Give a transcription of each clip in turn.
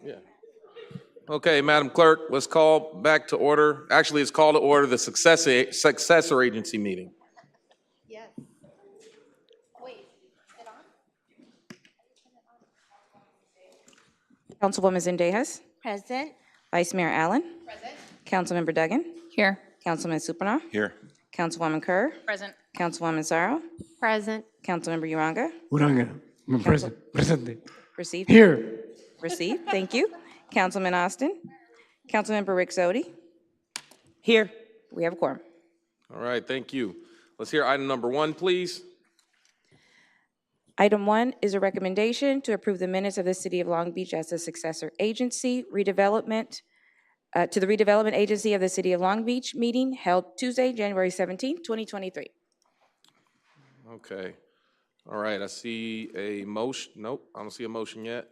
Yeah. Okay, Madam Clerk, let's call back to order. Actually, it's called to order the successor agency meeting. Yes. Wait, is it on? Councilwoman Zendejas. Present. Vice Mayor Allen. Present. Councilmember Duggan. Here. Councilman Supranov. Here. Councilwoman Kerr. Present. Councilwoman Zarro. Present. Councilmember Uranga. Uranga, present. Received. Here. Received. Thank you. Councilman Austin. Councilmember Rick Zodi. Here. We have a quorum. All right, thank you. Let's hear item number 1, please. Item 1 is a recommendation to approve the minutes of the City of Long Beach as a successor agency redevelopment to the redevelopment agency of the City of Long Beach meeting held Tuesday, January 17, 2023. Okay. All right, I see a motion. Nope, I don't see a motion yet.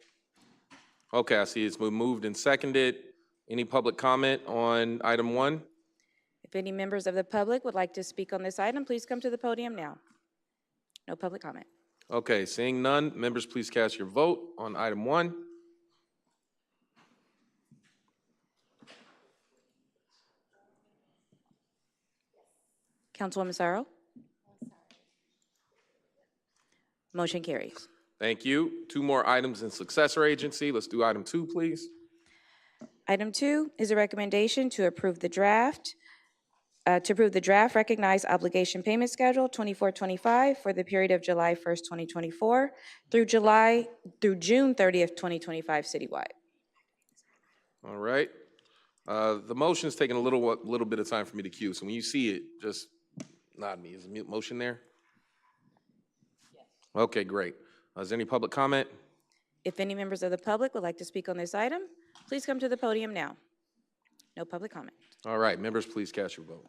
Okay, I see it's been moved and seconded. Any public comment on item 1? If any members of the public would like to speak on this item, please come to the podium now. No public comment. Okay, seeing none, members, please cast your vote on item 1. Councilwoman Zarro? Motion carries. Thank you. 2 more items in successor agency. Let's do item 2, please. Item 2 is a recommendation to approve the draft recognized obligation payment schedule 2425 for the period of July 1st, 2024 through June 30th, 2025 citywide. All right. The motion is taking a little bit of time for me to queue, so when you see it, just nod me. Is the motion there? Yes. Okay, great. Is there any public comment? If any members of the public would like to speak on this item, please come to the podium now. No public comment. All right, members, please cast your vote.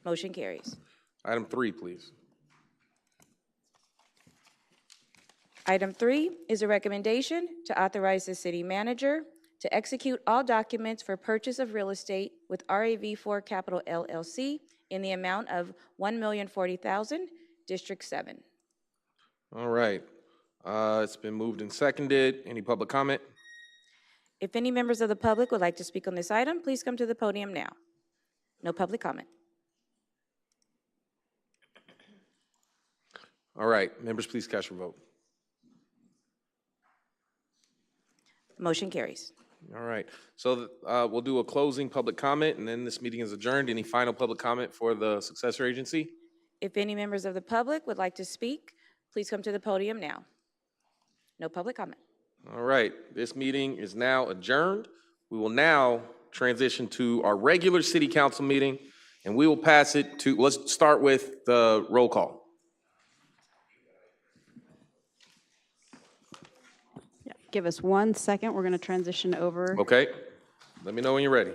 Motion carries. Item 3, please. Item 3 is a recommendation to authorize the city manager to execute all documents for purchase of real estate with RAV4 Capital LLC in the amount of $1,040,000, District 7. All right. It's been moved and seconded. Any public comment? If any members of the public would like to speak on this item, please come to the podium now. No public comment. All right, members, please cast your vote. Motion carries. All right, so we'll do a closing public comment, and then this meeting is adjourned. Any final public comment for the successor agency? If any members of the public would like to speak, please come to the podium now. No public comment. All right, this meeting is now adjourned. We will now transition to our regular city council meeting, and we will pass it to, let's start with the roll call. Give us 1 second. We're going to transition over. Okay, let me know when you're ready.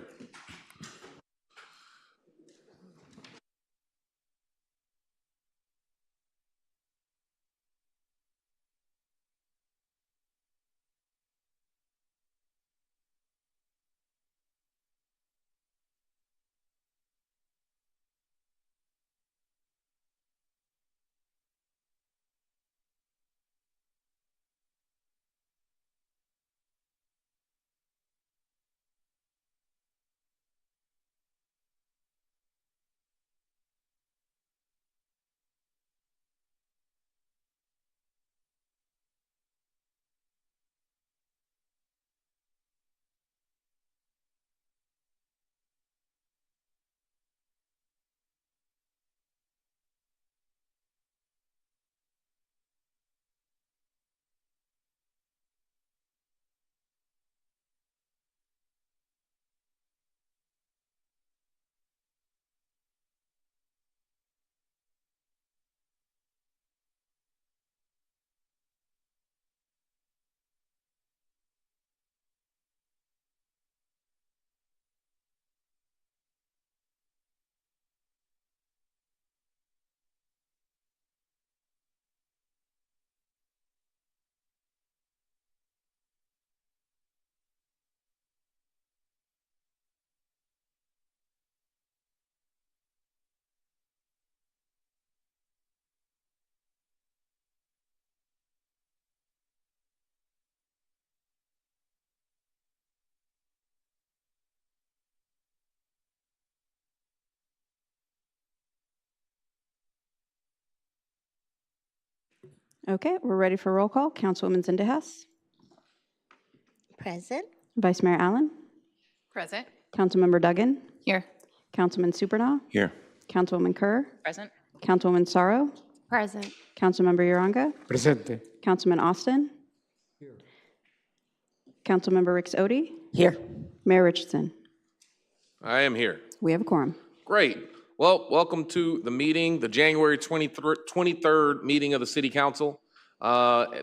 Okay, we're ready for roll call. Councilwoman Zindehaas, Present. Vice Mayor Allen, Present. Councilmember Duggan, Here. Councilman Supernaw, Here. Councilwoman Kerr, Present. Councilwoman Sorrow, Present. Councilmember Uranga, Presente. Councilman Austin, Councilmember Ricks Odie, Here. Mayor Richardson. I am here. We have a quorum. Great. Well, welcome to the meeting, the January 23rd meeting of the City Council.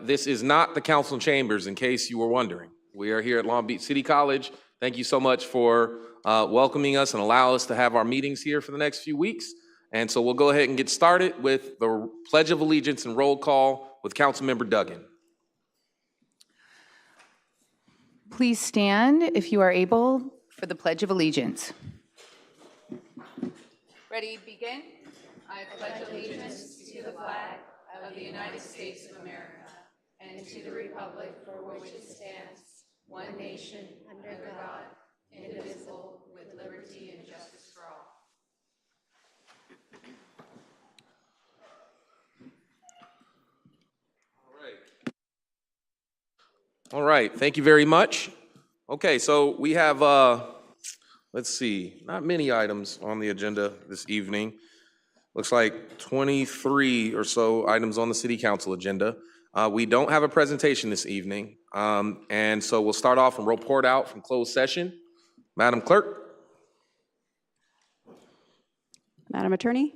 This is not the council chambers, in case you were wondering. We are here at Long Beach City College. Thank you so much for welcoming us and allow us to have our meetings here for the next few weeks. And so we'll go ahead and get started with the Pledge of Allegiance and roll call with Councilmember Duggan. Please stand if you are able for the Pledge of Allegiance. Ready, begin? I pledge allegiance to the flag of the United States of America and to the republic for which it stands, one nation, under God, indivisible, with liberty and justice for all. All right, thank you very much. Okay, so we have, let's see, not many items on the agenda this evening. Looks like 23 or so items on the City Council agenda. We don't have a presentation this evening, and so we'll start off and report out from closed session. Madam Clerk? Madam Attorney?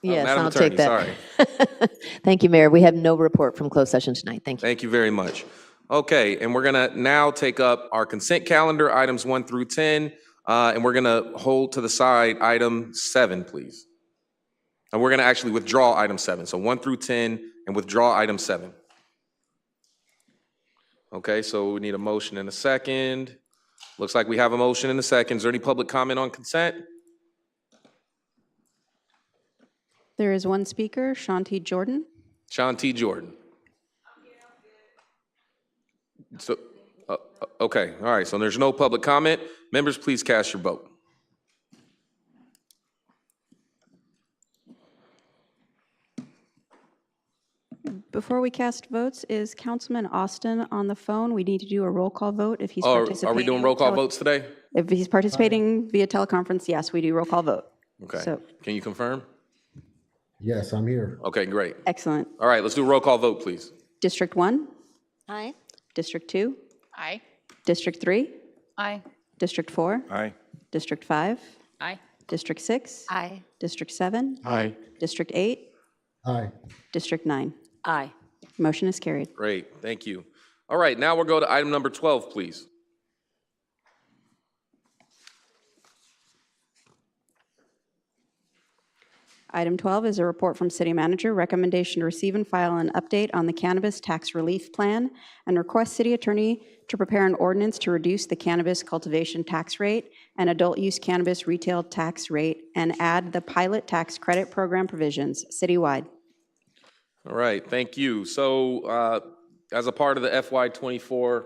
Yes, Madam I'll Attorney, take that. Thank you, Mayor. We have no report from closed session tonight. Thank you. Thank you very much. Okay, and we're gonna now take up our consent calendar, items 1 through 10, and we're gonna hold to the side item 7, please. And we're gonna actually withdraw item 7, so 1 through 10, and withdraw item 7. Okay, so we need a motion and a second. Looks like we have a motion and a second. Is there any public comment on consent? There is one speaker, Shanti Jordan. Sean T. Jordan. So, okay, all right, so there's no public comment. Members, please cast your vote. Before we cast votes, is Councilman Austin on the phone? We need to do a roll call vote if he's Oh, participating. are we doing roll call votes today? If he's participating via teleconference, yes, we do roll call vote. Okay, So, can you confirm? Yes, I'm here. Okay, great. excellent. All right, let's do a roll call vote, please. District 1, Aye. District 2, Aye. District 3, Aye. District 4, Aye. District 5, Aye. District 6, Aye. District 7, Aye. District 8, Aye. District 9. Aye. Motion is carried. Great, thank you. All right, now we'll go to item number 12, please. Item 12 is a report from City Manager, recommendation to receive and file an update on the cannabis tax relief plan, and request City Attorney to prepare an ordinance to reduce the cannabis cultivation tax rate and adult use cannabis retail tax rate, and add the pilot tax credit program provisions citywide. All right, thank you. So as a part of the FY24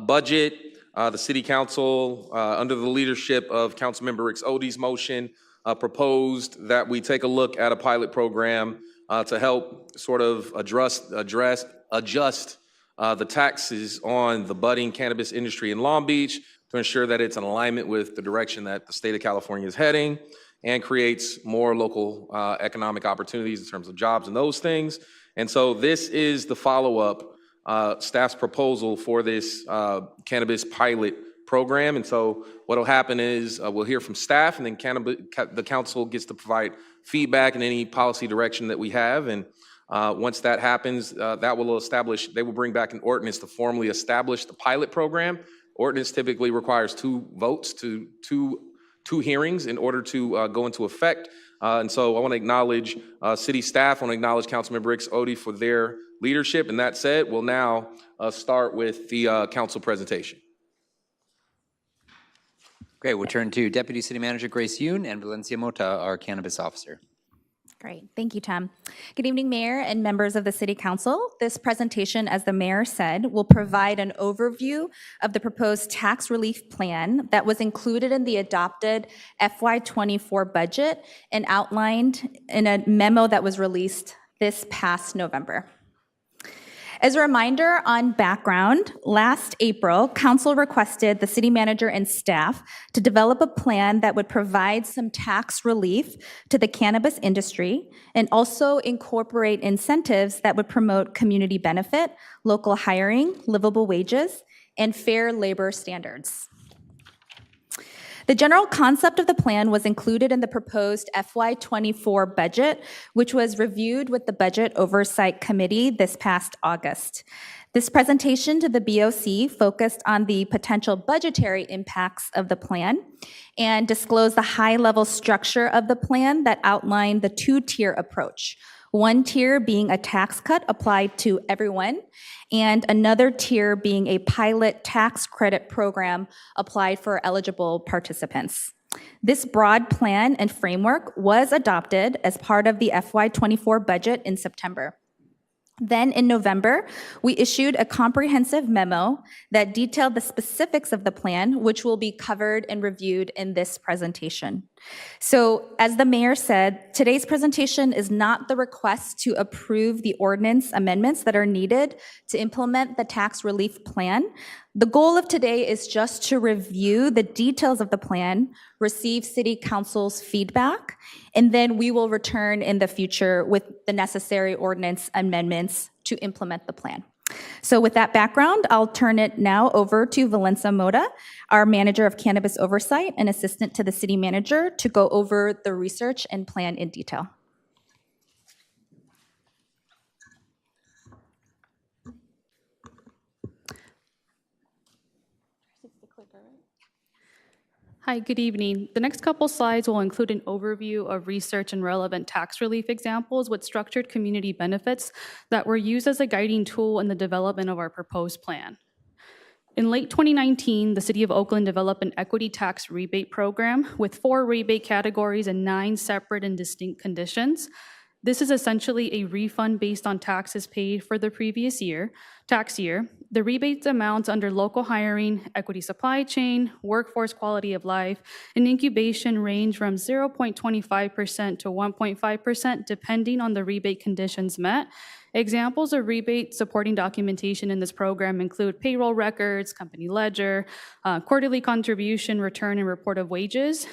budget, the City Council, under the leadership of Councilmember Ricks Odie's motion, proposed that we take a look at a pilot program to help sort of adjust the taxes on the budding cannabis industry in Long Beach to ensure that it's in alignment with the direction that the state of California is heading and creates more local economic opportunities in terms of jobs and those things. And so this is the follow-up staff's proposal for this cannabis pilot program. And so what will happen is we'll hear from staff, and then the council gets to provide feedback and any policy direction that we have. And once that happens, that will establish, they will bring back an ordinance to formally establish the pilot program. Ordinance typically requires 2 votes to two hearings in order to go into effect. And so I want to acknowledge city staff. I want to acknowledge Councilmember Ricks Odie for their leadership. And that said, we'll now start with the council presentation. Great, we'll turn to Deputy City Manager Grace Yoon and Valencia Mota, our cannabis officer. Great. Thank you, Tom. Good evening, Mayor and members of the City Council. This presentation, as the Mayor said, will provide an overview of the proposed tax relief plan that was included in the adopted FY24 budget and outlined in a memo that was released this past November. As a reminder on background, last April, council requested the city manager and staff to develop a plan that would provide some tax relief to the cannabis industry and also incorporate incentives that would promote community benefit, local hiring, livable wages, and fair labor standards. The general concept of the plan was included in the proposed FY24 budget, which was reviewed with the Budget Oversight Committee this past August. This presentation to the BOC focused on the potential budgetary impacts of the plan and disclosed the high-level structure of the plan that outlined the two-tier approach. One tier being a tax cut applied to everyone, and another tier being a pilot tax credit program applied for eligible participants. This broad plan and framework was adopted as part of the FY24 budget in September. Then in November, we issued a comprehensive memo that detailed the specifics of the plan, which will be covered and reviewed in this presentation. So, as the mayor said, today's presentation is not the request to approve the ordinance amendments that are needed to implement the tax relief plan. The goal of today is just to review the details of the plan, receive city council's feedback, and then we will return in the future with the necessary ordinance amendments to implement the plan. So with that background, I'll turn it now over to Valencia Mota, our Manager of Cannabis Oversight and Assistant to the City Manager, to go over the research and plan in detail. Hi, good evening. The next couple slides will include an overview of research and relevant tax relief examples with structured community benefits that were used as a guiding tool in the development of our proposed plan. In late 2019, the City of Oakland developed an equity tax rebate program with 4 rebate categories and 9 separate and distinct conditions. This is essentially a refund based on taxes paid for the previous tax year. The rebates amounts under local hiring, equity supply chain, workforce quality of life, and incubation range from 0.25% to 1.5% depending on the rebate conditions met. Examples of rebate supporting documentation in this program include payroll records, company ledger, quarterly contribution, return and report of wages.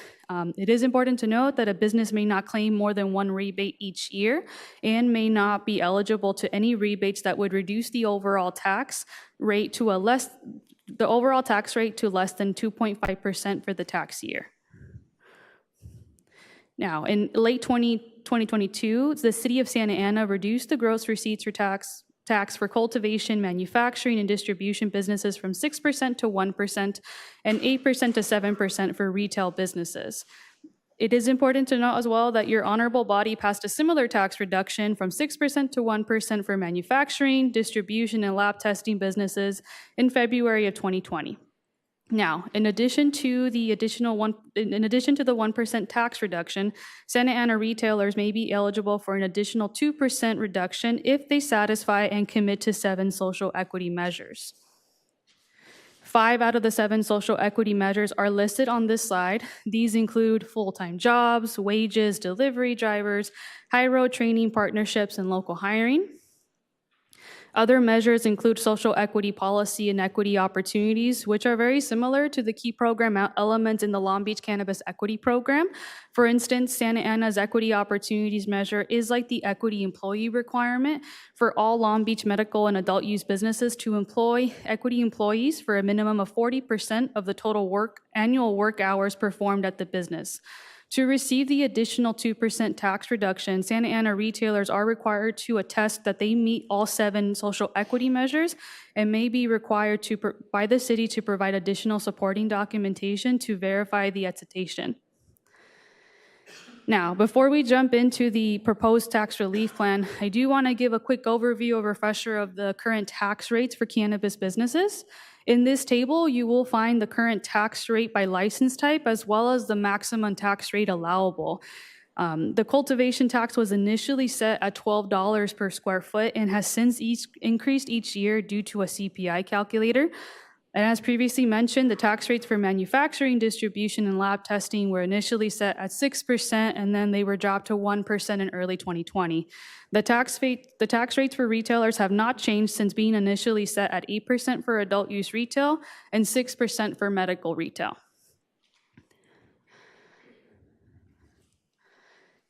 It is important to note that a business may not claim more than 1 rebate each year and may not be eligible to any rebates that would reduce the overall tax rate to less than 2.5% for the tax year. Now, in late 2022, the City of Santa Ana reduced the gross receipts for tax for cultivation, manufacturing, and distribution businesses from 6% to 1% and 8% to 7% for retail businesses. It is important to note as well that your honorable body passed a similar tax reduction from 6% to 1% for manufacturing, distribution, and lab testing businesses in February of 2020. Now, in addition to the 1% tax reduction, Santa Ana retailers may be eligible for an additional 2% reduction if they satisfy and commit to 7 social equity measures. 5 out of the 7 social equity measures are listed on this slide. These include full-time jobs, wages, delivery drivers, high road training partnerships, and local hiring. Other measures include social equity policy and equity opportunities, which are very similar to the key program elements in the Long Beach Cannabis Equity Program. For instance, Santa Ana's equity opportunities measure is like the equity employee requirement for all Long Beach medical and adult use businesses to employ equity employees for a minimum of 40% of the total annual work hours performed at the business. To receive the additional 2% tax reduction, Santa Ana retailers are required to attest that they meet all 7 social equity measures and may be required by the city to provide additional supporting documentation to verify the attestation. Now, before we jump into the proposed tax relief plan, I do want to give a quick overview or refresher of the current tax rates for cannabis businesses. In this table, you will find the current tax rate by license type as well as the maximum tax rate allowable. The cultivation tax was initially set at $12 per square foot and has since increased each year due to a CPI calculator. And as previously mentioned, the tax rates for manufacturing, distribution, and lab testing were initially set at 6%, and then they were dropped to 1% in early 2020. The tax rates for retailers have not changed since being initially set at 8% for adult use retail and 6% for medical retail.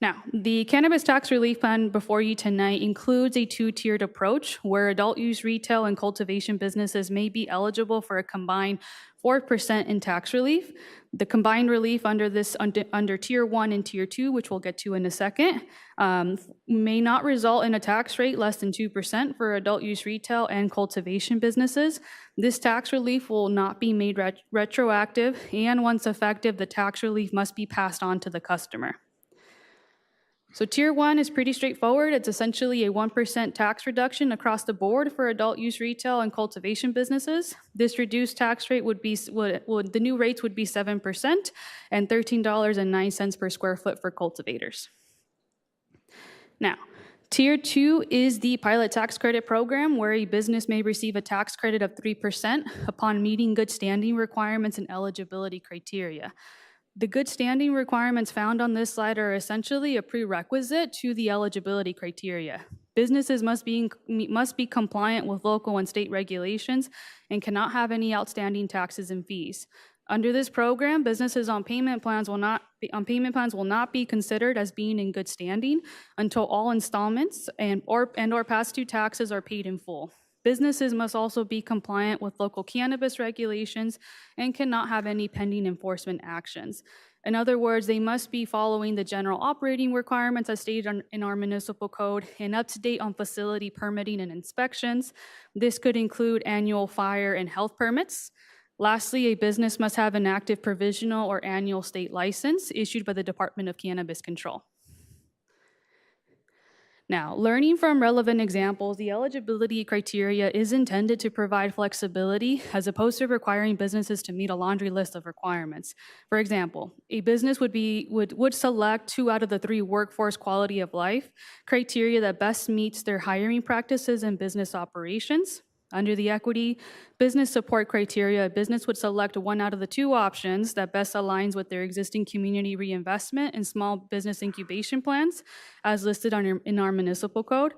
Now, the cannabis tax relief plan before you tonight includes a two-tiered approach where adult use retail and cultivation businesses may be eligible for a combined 4% in tax relief. The combined relief under tier 1 and tier 2, which we'll get to in a second, may not result in a tax rate less than 2% for adult use retail and cultivation businesses. This tax relief will not be made retroactive, and once effective, the tax relief must be passed on to the customer. So tier 1 is pretty straightforward. It's essentially a 1% tax reduction across the board for adult use retail and cultivation businesses. This reduced tax rate the new rates would be 7% and $13.09 per square foot for cultivators. Now, tier 2 is the pilot tax credit program where a business may receive a tax credit of 3% upon meeting good standing requirements and eligibility criteria. The good standing requirements found on this slide are essentially a prerequisite to the eligibility criteria. Businesses must be compliant with local and state regulations and cannot have any outstanding taxes and fees. Under this program, businesses on payment plans will not be considered as being in good standing until all installments or past due taxes are paid in full. Businesses must also be compliant with local cannabis regulations and cannot have any pending enforcement actions. In other words, they must be following the general operating requirements as stated in our municipal code and up to date on facility permitting and inspections. This could include annual fire and health permits. Lastly, a business must have an active provisional or annual state license issued by the Department of Cannabis Control. Now, learning from relevant examples, the eligibility criteria is intended to provide flexibility as opposed to requiring businesses to meet a laundry list of requirements. For example, a business would select 2 out of the 3 workforce quality of life criteria that best meets their hiring practices and business operations. Under the equity business support criteria, a business would select 1 out of the 2 options that best aligns with their existing community reinvestment and small business incubation plans as listed in our municipal code.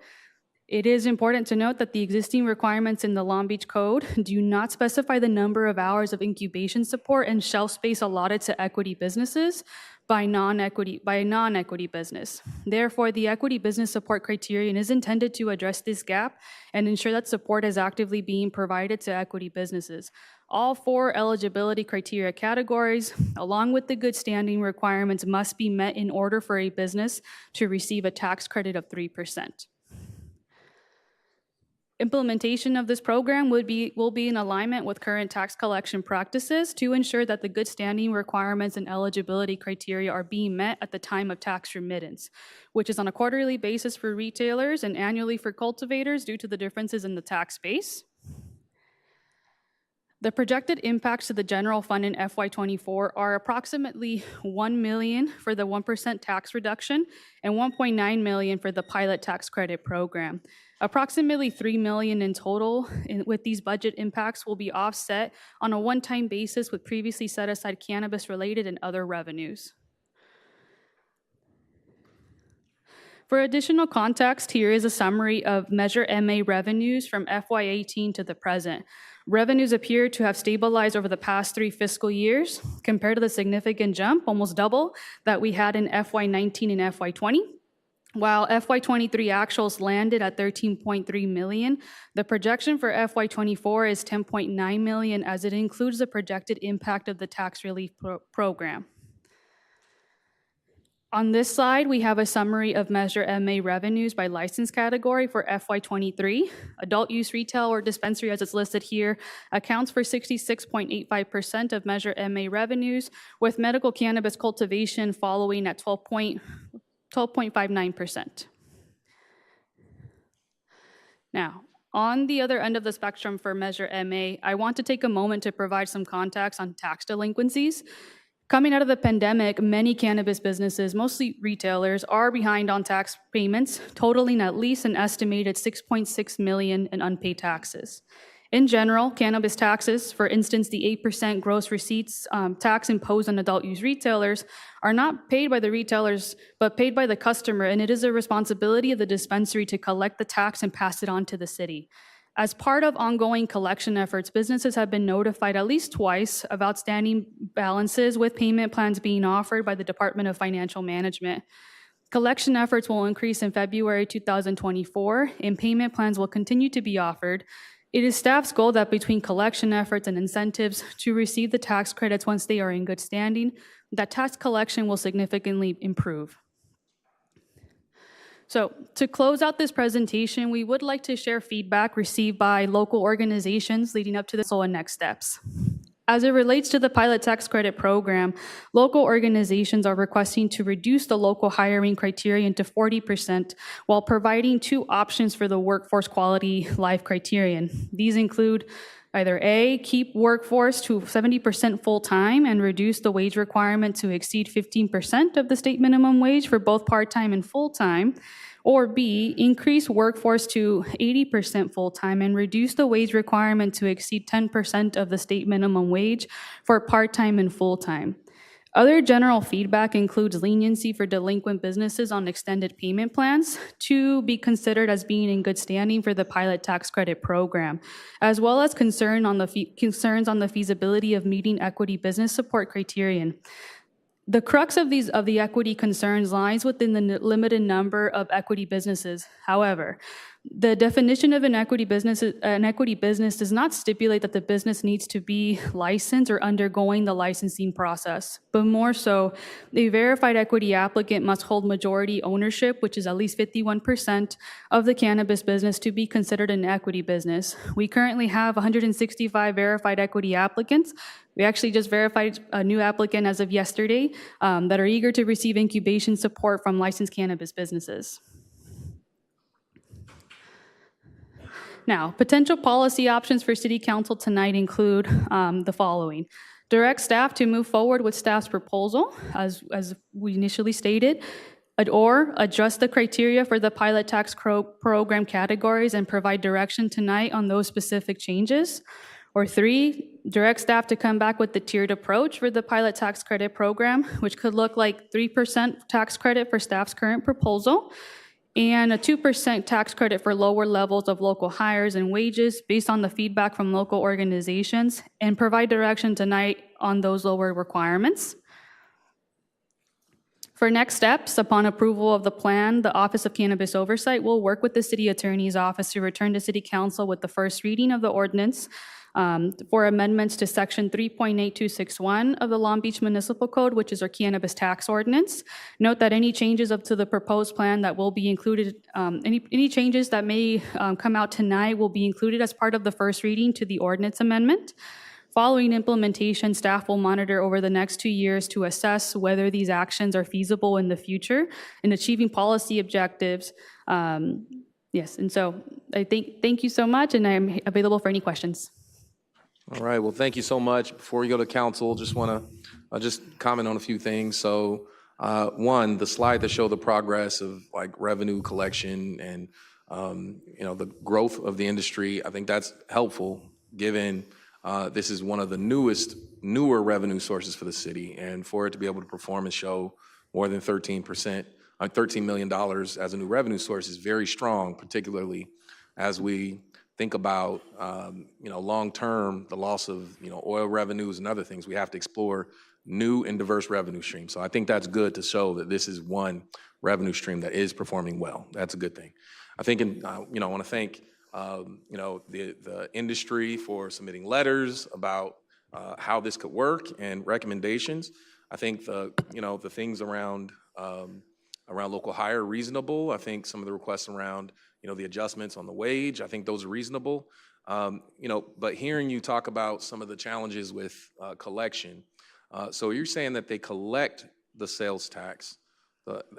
It is important to note that the existing requirements in the Long Beach Code do not specify the number of hours of incubation support and shelf space allotted to equity businesses by a non-equity business. Therefore, the equity business support criterion is intended to address this gap and ensure that support is actively being provided to equity businesses. All 4 eligibility criteria categories, along with the good standing requirements, must be met in order for a business to receive a tax credit of 3%. Implementation of this program will be in alignment with current tax collection practices to ensure that the good standing requirements and eligibility criteria are being met at the time of tax remittance, which is on a quarterly basis for retailers and annually for cultivators due to the differences in the tax base. The projected impacts to the general fund in FY24 are approximately $1 million for the 1% tax reduction and $1.9 million for the pilot tax credit program. Approximately $3 million in total with these budget impacts will be offset on a one-time basis with previously set aside cannabis-related and other revenues. For additional context, here is a summary of Measure MA revenues from FY18 to the present. Revenues appear to have stabilized over the past 3 fiscal years compared to the significant jump, almost double, that we had in FY19 and FY20. While FY23 actuals landed at $13.3 million, the projection for FY24 is $10.9 million as it includes the projected impact of the tax relief program. On this slide, we have a summary of Measure MA revenues by license category for FY23. Adult use retail or dispensary, as it's listed here, accounts for 66.85% of Measure MA revenues, with medical cannabis cultivation following at 12.59%. Now, on the other end of the spectrum for Measure MA, I want to take a moment to provide some context on tax delinquencies. Coming out of the pandemic, many cannabis businesses, mostly retailers, are behind on tax payments, totaling at least an estimated $6.6 million in unpaid taxes. In general, cannabis taxes, for instance, the 8% gross receipts tax imposed on adult use retailers, are not paid by the retailers, but paid by the customer, and it is a responsibility of the dispensary to collect the tax and pass it on to the city. As part of ongoing collection efforts, businesses have been notified at least twice of outstanding balances, with payment plans being offered by the Department of Financial Management. Collection efforts will increase in February 2024, and payment plans will continue to be offered. It is staff's goal that between collection efforts and incentives to receive the tax credits once they are in good standing, that tax collection will significantly improve. So to close out this presentation, we would like to share feedback received by local organizations leading up to this and next steps. As it relates to the pilot tax credit program, local organizations are requesting to reduce the local hiring criterion to 40% while providing two options for the workforce quality life criterion. These include either A, keep workforce to 70% full-time and reduce the wage requirement to exceed 15% of the state minimum wage for both part-time and full-time, or B, increase workforce to 80% full-time and reduce the wage requirement to exceed 10% of the state minimum wage for part-time and full-time. Other general feedback includes leniency for delinquent businesses on extended payment plans to be considered as being in good standing for the pilot tax credit program, as well as concerns on the feasibility of meeting equity business support criterion. The crux of the equity concerns lies within the limited number of equity businesses. However, the definition of an equity business does not stipulate that the business needs to be licensed or undergoing the licensing process, but more so, a verified equity applicant must hold majority ownership, which is at least 51% of the cannabis business to be considered an equity business. We currently have 165 verified equity applicants. We actually just verified a new applicant as of yesterday that are eager to receive incubation support from licensed cannabis businesses. Now, potential policy options for City Council tonight include the following. Direct staff to move forward with staff's proposal, as we initially stated, or adjust the criteria for the pilot tax program categories and provide direction tonight on those specific changes. Or 3, direct staff to come back with the tiered approach for the pilot tax credit program, which could look like 3% tax credit for staff's current proposal, and a 2% tax credit for lower levels of local hires and wages based on the feedback from local organizations, and provide direction tonight on those lower requirements. For next steps, upon approval of the plan, the Office of Cannabis Oversight will work with the City Attorney's Office to return to City Council with the first reading of the ordinance for amendments to Section 3.8261 of the Long Beach Municipal Code, which is our cannabis tax ordinance. Note that any changes up to the proposed plan that will be included, any changes that may come out tonight will be included as part of the first reading to the ordinance amendment. Following implementation, staff will monitor over the next 2 years to assess whether these actions are feasible in the future in achieving policy objectives. Yes, and so I thank you so much, and I'm available for any questions. All right, well, thank you so much. Before we go to council, just want to just comment on a few things. So one, the slide that showed the progress of like revenue collection and the growth of the industry, I think that's helpful given this is one of the newer revenue sources for the city, and for it to be able to perform and show more than 13%, $13 million as a new revenue source is very strong, particularly as we think about, long-term, the loss of, oil revenues and other things. We have to explore new and diverse revenue streams. So I think that's good to show that this is one revenue stream that is performing well. That's a good thing. I think, I want to thank, the industry for submitting letters about how this could work and recommendations. I think the things around local hire are reasonable. I think some of the requests around, the adjustments on the wage, I think those are reasonable. But hearing you talk about some of the challenges with collection, so you're saying that they collect the sales tax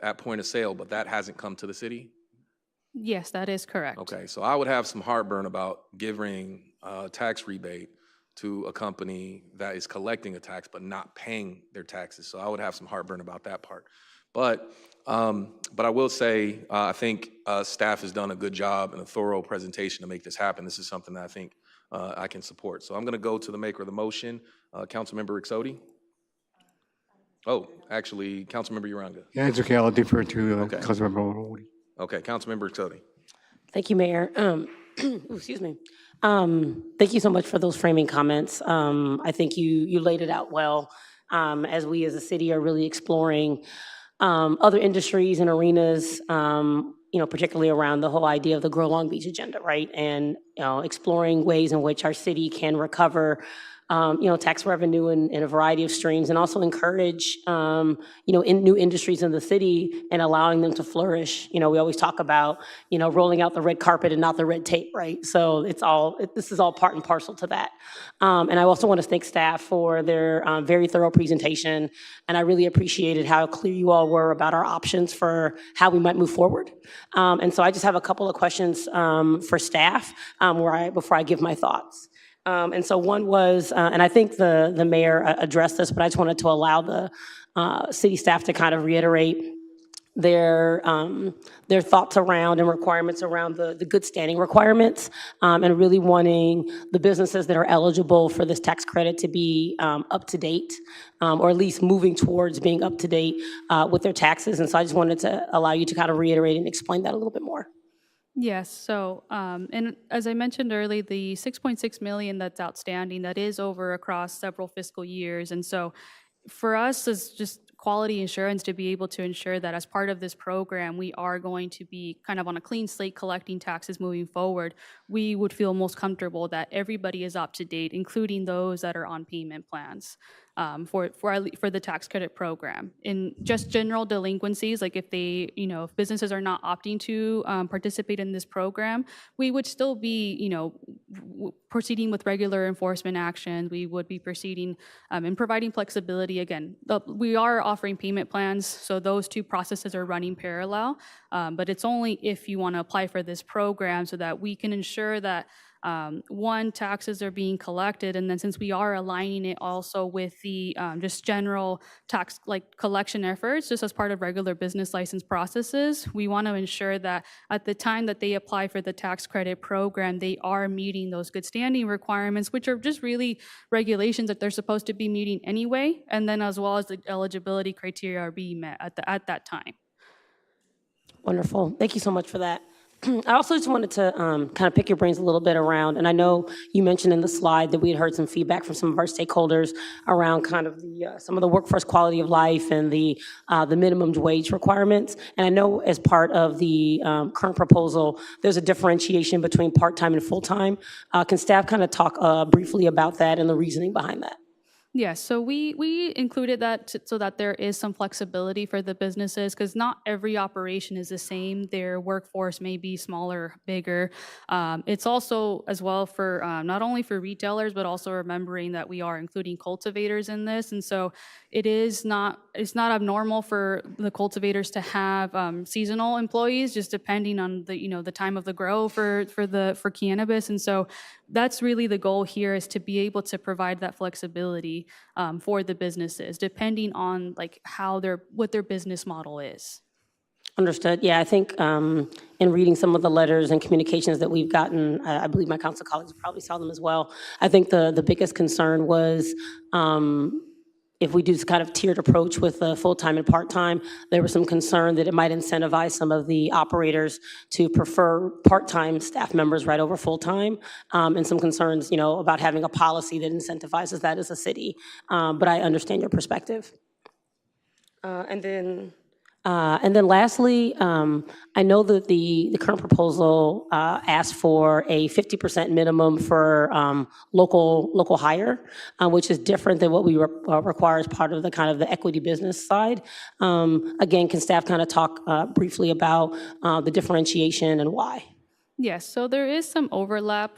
at point of sale, but that hasn't come to the city? Yes, that is correct. Okay, so I would have some heartburn about giving a tax rebate to a company that is collecting a tax but not paying their taxes. So I would have some heartburn about that part. But I will say, I think staff has done a good job and a thorough presentation to make this happen. This is something that I think I can support. So I'm going to go to the maker of the motion, Councilmember Rixote. Oh, actually, Councilmember Uranga. Yeah, it's okay. I'll defer to Okay. Councilmember Woody. Okay, Councilmember Rixote. Thank you, Mayor. Excuse me. Thank you so much for those framing comments. I think you laid it out well, as we as a city are really exploring other industries and arenas, particularly around the whole idea of the Grow Long Beach agenda, right? And, exploring ways in which our city can recover tax revenue in a variety of streams, and also encourage, in new industries in the city and allowing them to flourish. We always talk about, rolling out the red carpet and not the red tape, right? So this is all part and parcel to that. And I also want to thank staff for their very thorough presentation, and I really appreciated how clear you all were about our options for how we might move forward. And so I just have a couple of questions for staff before I give my thoughts. And so one was, and I think the mayor addressed this, but I just wanted to allow the city staff to kind of reiterate their thoughts around and requirements around the good standing requirements, and really wanting the businesses that are eligible for this tax credit to be up to date, or at least moving towards being up to date with their taxes. And so I just wanted to allow you to kind of reiterate and explain that a little bit more. Yes, so, and as I mentioned earlier, the 6.6 million that's outstanding, that is over across several fiscal years. And so for us as just quality insurance to be able to ensure that as part of this program, we are going to be kind of on a clean slate collecting taxes moving forward, we would feel most comfortable that everybody is up to date, including those that are on payment plans. For the tax credit program. In just general delinquencies, like if if businesses are not opting to participate in this program, we would still be, proceeding with regular enforcement actions. We would be proceeding and providing flexibility. Again, we are offering payment plans, so those two processes are running parallel, but it's only if you want to apply for this program so that we can ensure that one, taxes are being collected, and then since we are aligning it also with the just general tax collection efforts, just as part of regular business license processes, we want to ensure that at the time that they apply for the tax credit program, they are meeting those good standing requirements, which are just really regulations that they're supposed to be meeting anyway, and then as well as the eligibility criteria are being met at that time. Wonderful. Thank you so much for that. I also just wanted to kind of pick your brains a little bit around, and I know you mentioned in the slide that we had heard some feedback from some of our stakeholders around kind of some of the workforce quality of life and the minimum wage requirements. And I know as part of the current proposal, there's a differentiation between part-time and full-time. Can staff kind of talk briefly about that and the reasoning behind that? Yes, so we included that so that there is some flexibility for the businesses, because not every operation is the same. Their workforce may be smaller, bigger. It's also as well for not only for retailers, but also remembering that we are including cultivators in this. And so it's not abnormal for the cultivators to have seasonal employees, just depending on the time of the grow for cannabis. And so that's really the goal here, is to be able to provide that flexibility for the businesses, depending on what their business model is. Understood. Yeah, I think in reading some of the letters and communications that we've gotten, I believe my council colleagues probably saw them as well. I think the biggest concern was if we do this kind of tiered approach with full-time and part-time, there was some concern that it might incentivize some of the operators to prefer part-time staff members right over full-time, and some concerns, about having a policy that incentivizes that as a city. But I understand your perspective. And then lastly, I know that the current proposal asks for a 50% minimum for local hire, which is different than what we require as part of the kind of the equity business side. Again, can staff kind of talk briefly about the differentiation and why? Yes, so there is some overlap.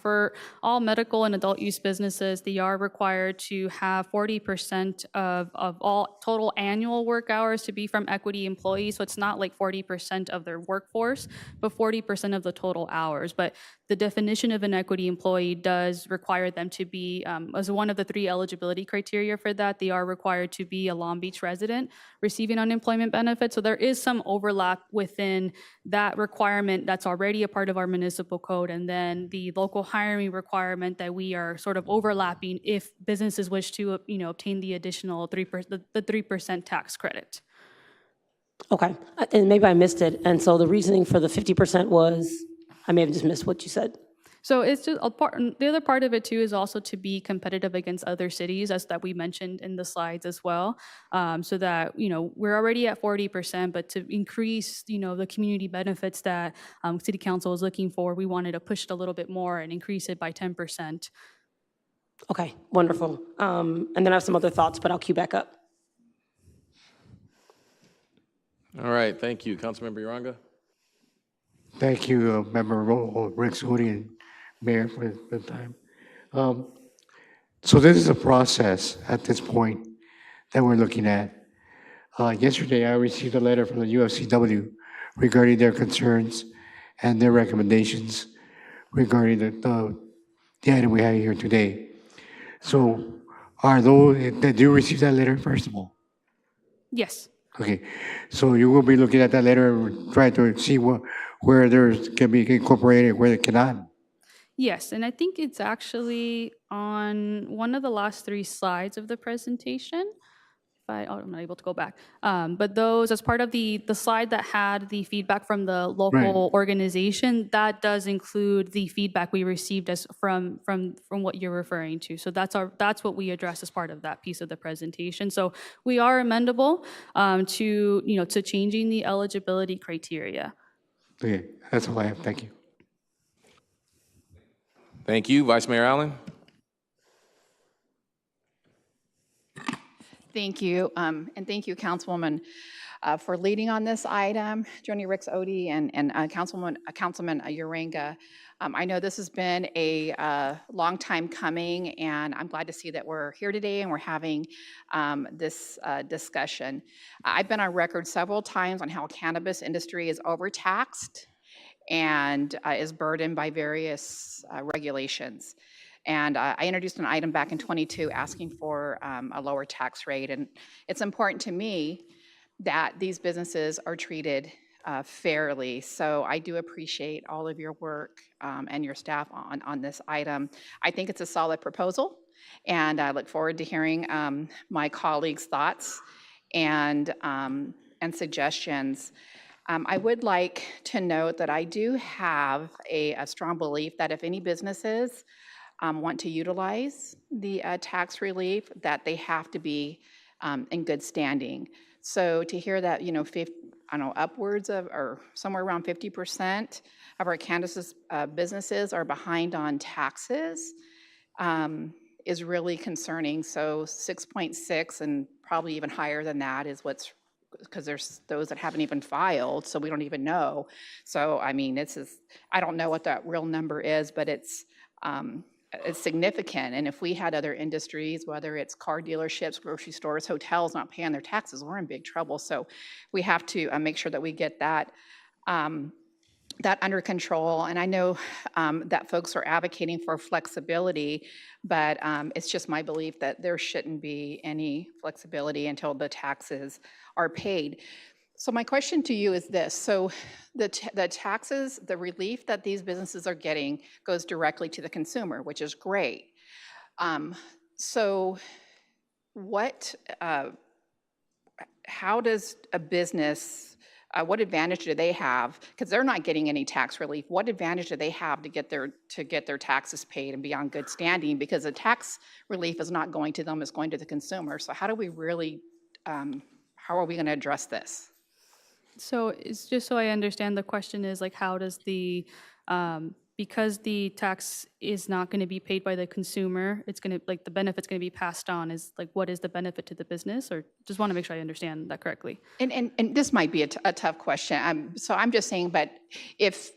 For all medical and adult use businesses, they are required to have 40% of all total annual work hours to be from equity employees. So it's not like 40% of their workforce, but 40% of the total hours. But the definition of an equity employee does require them to be, as one of the 3 eligibility criteria for that, they are required to be a Long Beach resident receiving unemployment benefits. So there is some overlap within that requirement that's already a part of our municipal code, and then the the local hiring requirement that we are sort of overlapping if businesses wish to, obtain the additional 3% tax credit. Okay, and maybe I missed it. And so the reasoning for the 50% was, I may have just missed what you said. So it's just a part. The other part of it too is also to be competitive against other cities, as that we mentioned in the slides as well. So that we're already at 40%, but to increase the community benefits that City Council is looking for, we wanted to push it a little bit more and increase it by 10%. Okay, wonderful. And then I have some other thoughts, but I'll queue back up. All right, thank you. Councilmember Uranga. Thank you, Member Rick Sudi and Mayor for the time. So this is a process at this point that we're looking at. Yesterday, I received a letter from the UFCW regarding their concerns and their recommendations regarding the item we have here today. So did you receive that letter, first of all? Yes. Okay, so you will be looking at that letter and try to see where there can be incorporated, where it cannot. Yes, and I think it's actually on one of the last 3 slides of the presentation. I'm not able to go back. But those, as part of the slide that had the feedback from the local organization, that does include the feedback we received from what you're referring to. So that's what we address as part of that piece of the presentation. So we are amendable to changing the eligibility criteria. Okay, that's all I have. Thank you. Thank you. Vice Mayor Allen. Thank you, and thank you, Councilwoman, for leading on this item, Joni Ricks Odie and Councilman Uranga. I know this has been a long time coming, and I'm glad to see that we're here today and we're having this discussion. I've been on record several times on how cannabis industry is overtaxed and is burdened by various regulations. And I introduced an item back in 22 asking for a lower tax rate. And it's important to me that these businesses are treated fairly. So I do appreciate all of your work and your staff on this item. I think it's a solid proposal, and I look forward to hearing my colleagues' thoughts and suggestions. I would like to note that I do have a strong belief that if any businesses want to utilize the tax relief, that they have to be in good standing. So to hear that, upwards of, or somewhere around 50% of our cannabis businesses are behind on taxes is really concerning. So 6.6 and probably even higher than that is what's, because there's those that haven't even filed, so we don't even know. So, I mean, I don't know what that real number is, but it's significant. And if we had other industries, whether it's car dealerships, grocery stores, hotels not paying their taxes, we're in big trouble. So we have to make sure that we get that under control. And I know that folks are advocating for flexibility, but it's just my belief that there shouldn't be any flexibility until the taxes are paid. So my question to you is this. So the taxes, the relief that these businesses are getting goes directly to the consumer, which is great. So how does a business, what advantage do they have? Because they're not getting any tax relief. What advantage do they have to get their taxes paid and be on good standing? Because the tax relief is not going to them, it's going to the consumer. So how do we really, how are we going to address this? So it's just so I understand, the question is like, how does because the tax is not going to be paid by the consumer, it's going to, like, the benefit's going to be passed on, is like, what is the benefit to the business? Or just want to make sure I understand that correctly. And this might be a tough question. So I'm just saying, but if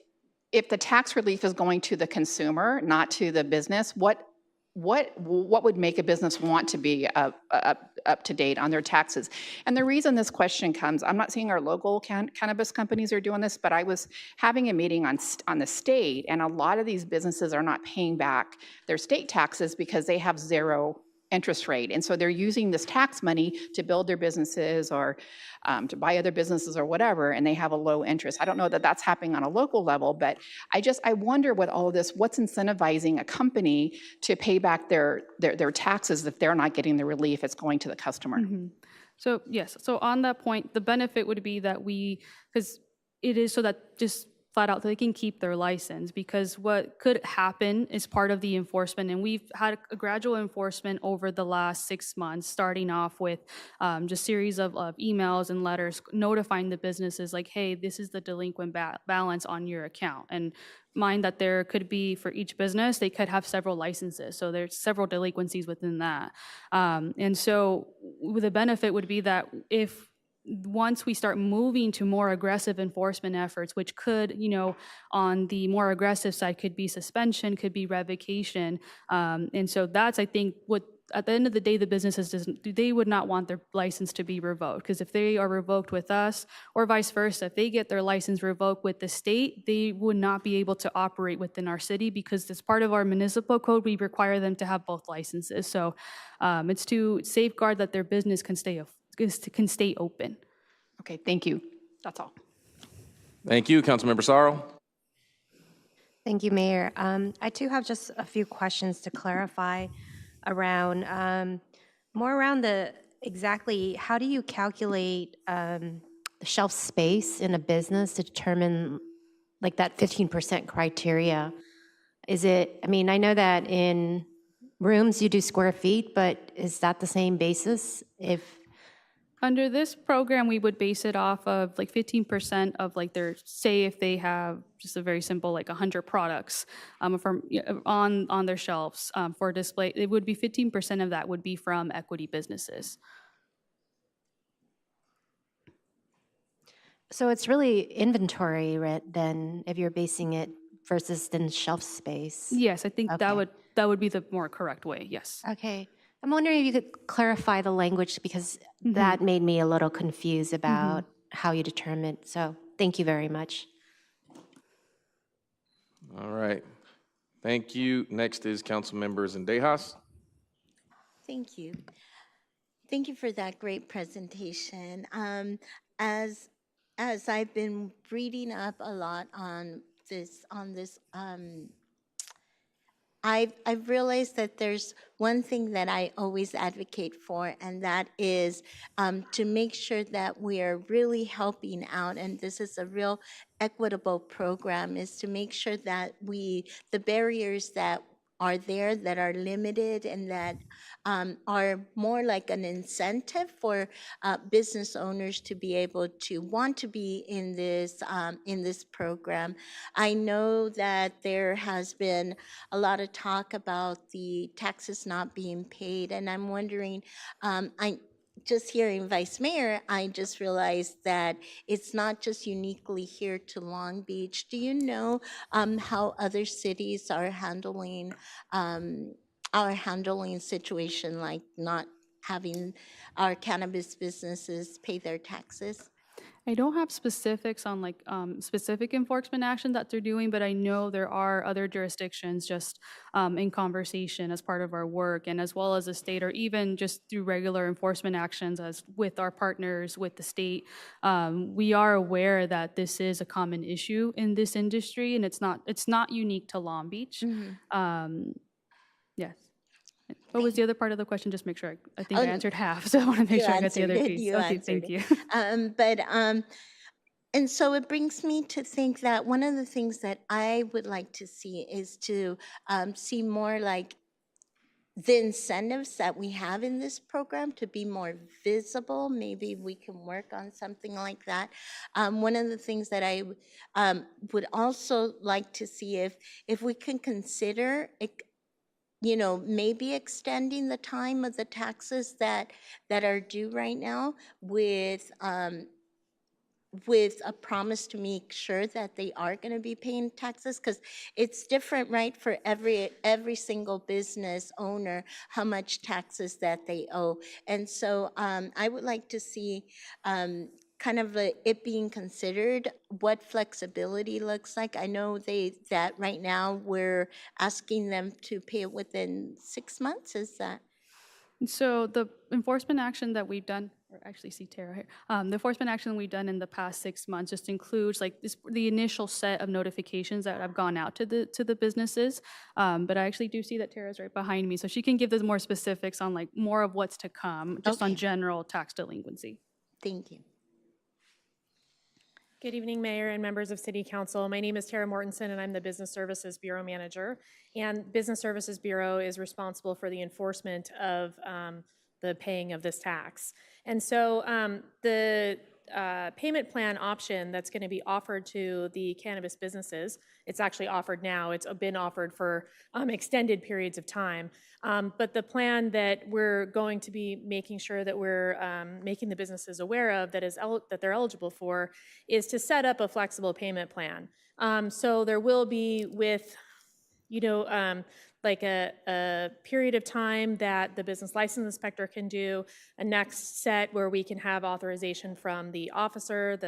the tax relief is going to the consumer, not to the business, what would make a business want to be up to date on their taxes? And the reason this question comes, I'm not saying our local cannabis companies are doing this, but I was having a meeting on the state, and a lot of these businesses are not paying back their state taxes because they have zero interest rate. And so they're using this tax money to build their businesses or to buy other businesses or whatever, and they have a low interest. I don't know that that's happening on a local level, but I wonder with all of this, what's incentivizing a company to pay back their taxes if they're not getting the relief it's going to the customer? So yes, so on that point, the benefit would be that because it is so that just flat out they can keep their license, because what could happen is part of the enforcement, and we've had a gradual enforcement over the last 6 months, starting off with just series of emails and letters notifying the businesses like, hey, this is the delinquent balance on your account. And mind that there could be, for each business, they could have several licenses. So there's several delinquencies within that. And so the benefit would be that if once we start moving to more aggressive enforcement efforts, which could, on the more aggressive side, could be suspension, could be revocation. And so that's, I think, what at the end of the day, the businesses, they would not want their license to be revoked, because if they are revoked with us, or vice versa, if they get their license revoked with the state, they would not be able to operate within our city, because as part of our municipal code, we require them to have both licenses. So it's to safeguard that their business can stay open. Okay, thank you. That's all. Thank you, Councilmember Sorrow. Thank you, Mayor. I too have just a few questions to clarify around, more around exactly how do you calculate the shelf space in a business to determine like that 15% criteria? I know that in rooms you do square feet, but is that the same basis if? Under this program, we would base it off of like 15% of like say if they have just a very simple like 100 products on their shelves for display, it would be 15% of that would be from equity businesses. So it's really inventory then if you're basing it versus then shelf space. Yes, I think Okay. that would be the more correct way, yes. Okay. I'm wondering if you could clarify the language, because that made me a little confused about how you determine. So thank you very much. All right. Thank you. Next is Councilmember Zendejas. Thank you. Thank you for that great presentation. As I've been reading up a lot on this, I've realized that there's one thing that I always advocate for, and that is to make sure that we are really helping out, and this is a real equitable program, is to make sure that the barriers that are there that are limited and that are more like an incentive for business owners to be able to want to be in this program. I know that there has been a lot of talk about the taxes not being paid, and I'm wondering, just hearing Vice Mayor, I just realized that it's not just uniquely here to Long Beach. Do you know how other cities are handling situation like not having our cannabis businesses pay their taxes? I don't have specifics on like specific enforcement action that they're doing, but I know there are other jurisdictions just in conversation as part of our work, and as well as the state, or even just through regular enforcement actions as with our partners with the state. We are aware that this is a common issue in this industry, and it's not unique to Long Beach. Yes. What was the other part of the question? Just make sure I think I answered half, so I want to make sure I got the other piece. Okay, thank you. And so it brings me to think that one of the things that I would like to see is to see more like the incentives that we have in this program to be more visible. Maybe we can work on something like that. One of the things that I would also like to see if we can consider maybe extending the time of the taxes that are due right now with a promise to make sure that they are going to be paying taxes, because it's different, right, for every single business owner, how much taxes that they owe. And so I would like to see kind of it being considered, what flexibility looks like. I know that right now we're asking them to pay it within 6 months. Is that? So the enforcement action that we've done, or actually see Tara here, the enforcement action we've done in the past 6 months just includes like the initial set of notifications that have gone out to the businesses. But I actually do see that Tara's right behind me, so she can give us more specifics on like more of what's to come, just on general tax delinquency. Thank you. Good evening, Mayor and members of City Council. My name is Tara Mortensen, and I'm the Business Services Bureau Manager. And Business Services Bureau is responsible for the enforcement of the paying of this tax. And so the payment plan option that's going to be offered to the cannabis businesses, it's actually offered now. It's been offered for extended periods of time. But the plan that we're going to be making sure that we're making the businesses aware of that they're eligible for is to set up a flexible payment plan. So there will be with, like a period of time that the business license inspector can do, a next set where we can have authorization from the officer,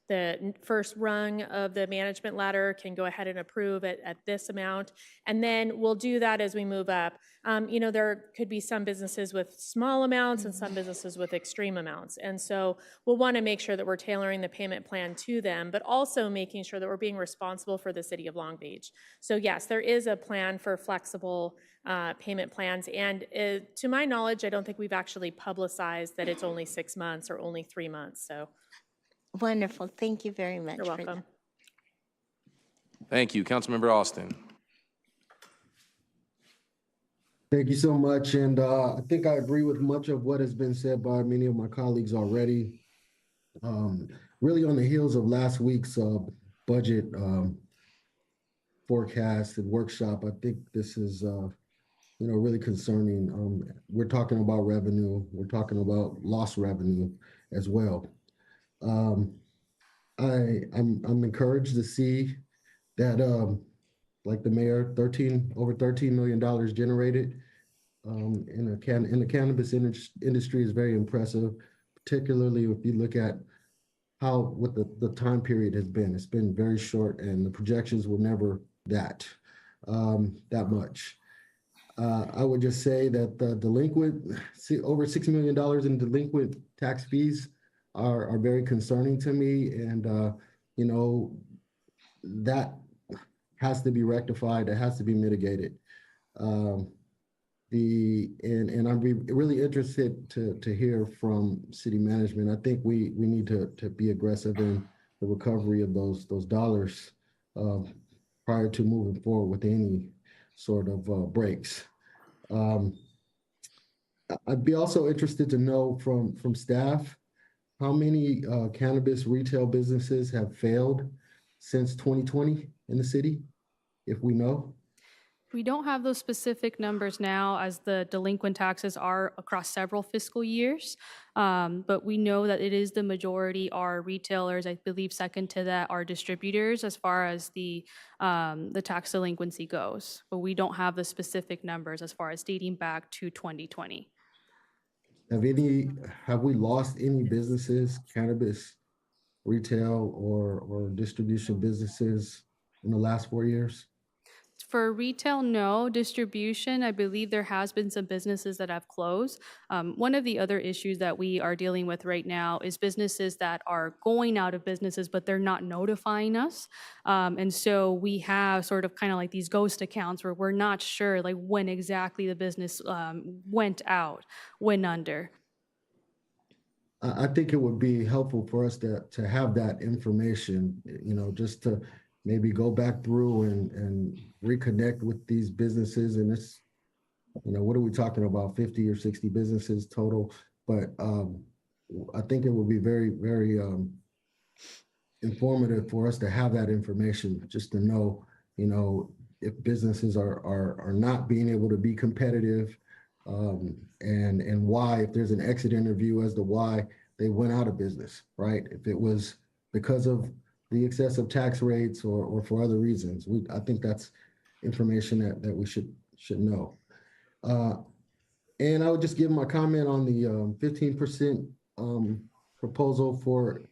the first rung of the management ladder can go ahead and approve it at this amount, and then we'll do that as we move up. There could be some businesses with small amounts and some businesses with extreme amounts, and so we'll want to make sure that we're tailoring the payment plan to them, but also making sure that we're being responsible for the city of Long Beach. So yes, there is a plan for flexible payment plans, and to my knowledge, I don't think we've actually publicized that it's only 6 months or only 3 months, so. Wonderful. Thank you very much. You're welcome. Thank you. Councilmember Austin. Thank you so much. And I think I agree with much of what has been said by many of my colleagues already. Really on the heels of last week's budget forecast and workshop, I think this is really concerning. We're talking about revenue. We're talking about lost revenue as well. I'm encouraged to see that, like the mayor, over $13 million generated in the cannabis industry is very impressive, particularly if you look at what the time period has been. It's been very short, and the projections were never that much. I would just say that the over $6 million in delinquent tax fees are very concerning to me, and that has to be rectified. It has to be mitigated. And I'm really interested to hear from city management. I think we need to be aggressive in the recovery of those dollars prior to moving forward with any sort of breaks. I'd be also interested to know from staff how many cannabis retail businesses have failed since 2020 in the city, if we know? We don't have those specific numbers now, as the delinquent taxes are across several fiscal years, but we know that it is the majority are retailers. I believe second to that are distributors as far as the tax delinquency goes, but we don't have the specific numbers as far as dating back to 2020. Have we lost any businesses, cannabis retail or distribution businesses in the last 4 years? For retail, no. Distribution, I believe there has been some businesses that have closed. One of the other issues that we are dealing with right now is businesses that are going out of businesses, but they're not notifying us. And so we have sort of kind of like these ghost accounts where we're not sure like when exactly the business went under. I think it would be helpful for us to have that information, just to maybe go back through and reconnect with these businesses. And it's, what are we talking about, 50 or 60 businesses total? But I think it would be very, very informative for us to have that information, just to know, if businesses are not being able to be competitive, and why, if there's an exit interview as to why they went out of business, right? If it was because of the excessive tax rates or for other reasons. I think that's information that we should know. And I would just give my comment on the 15% proposal for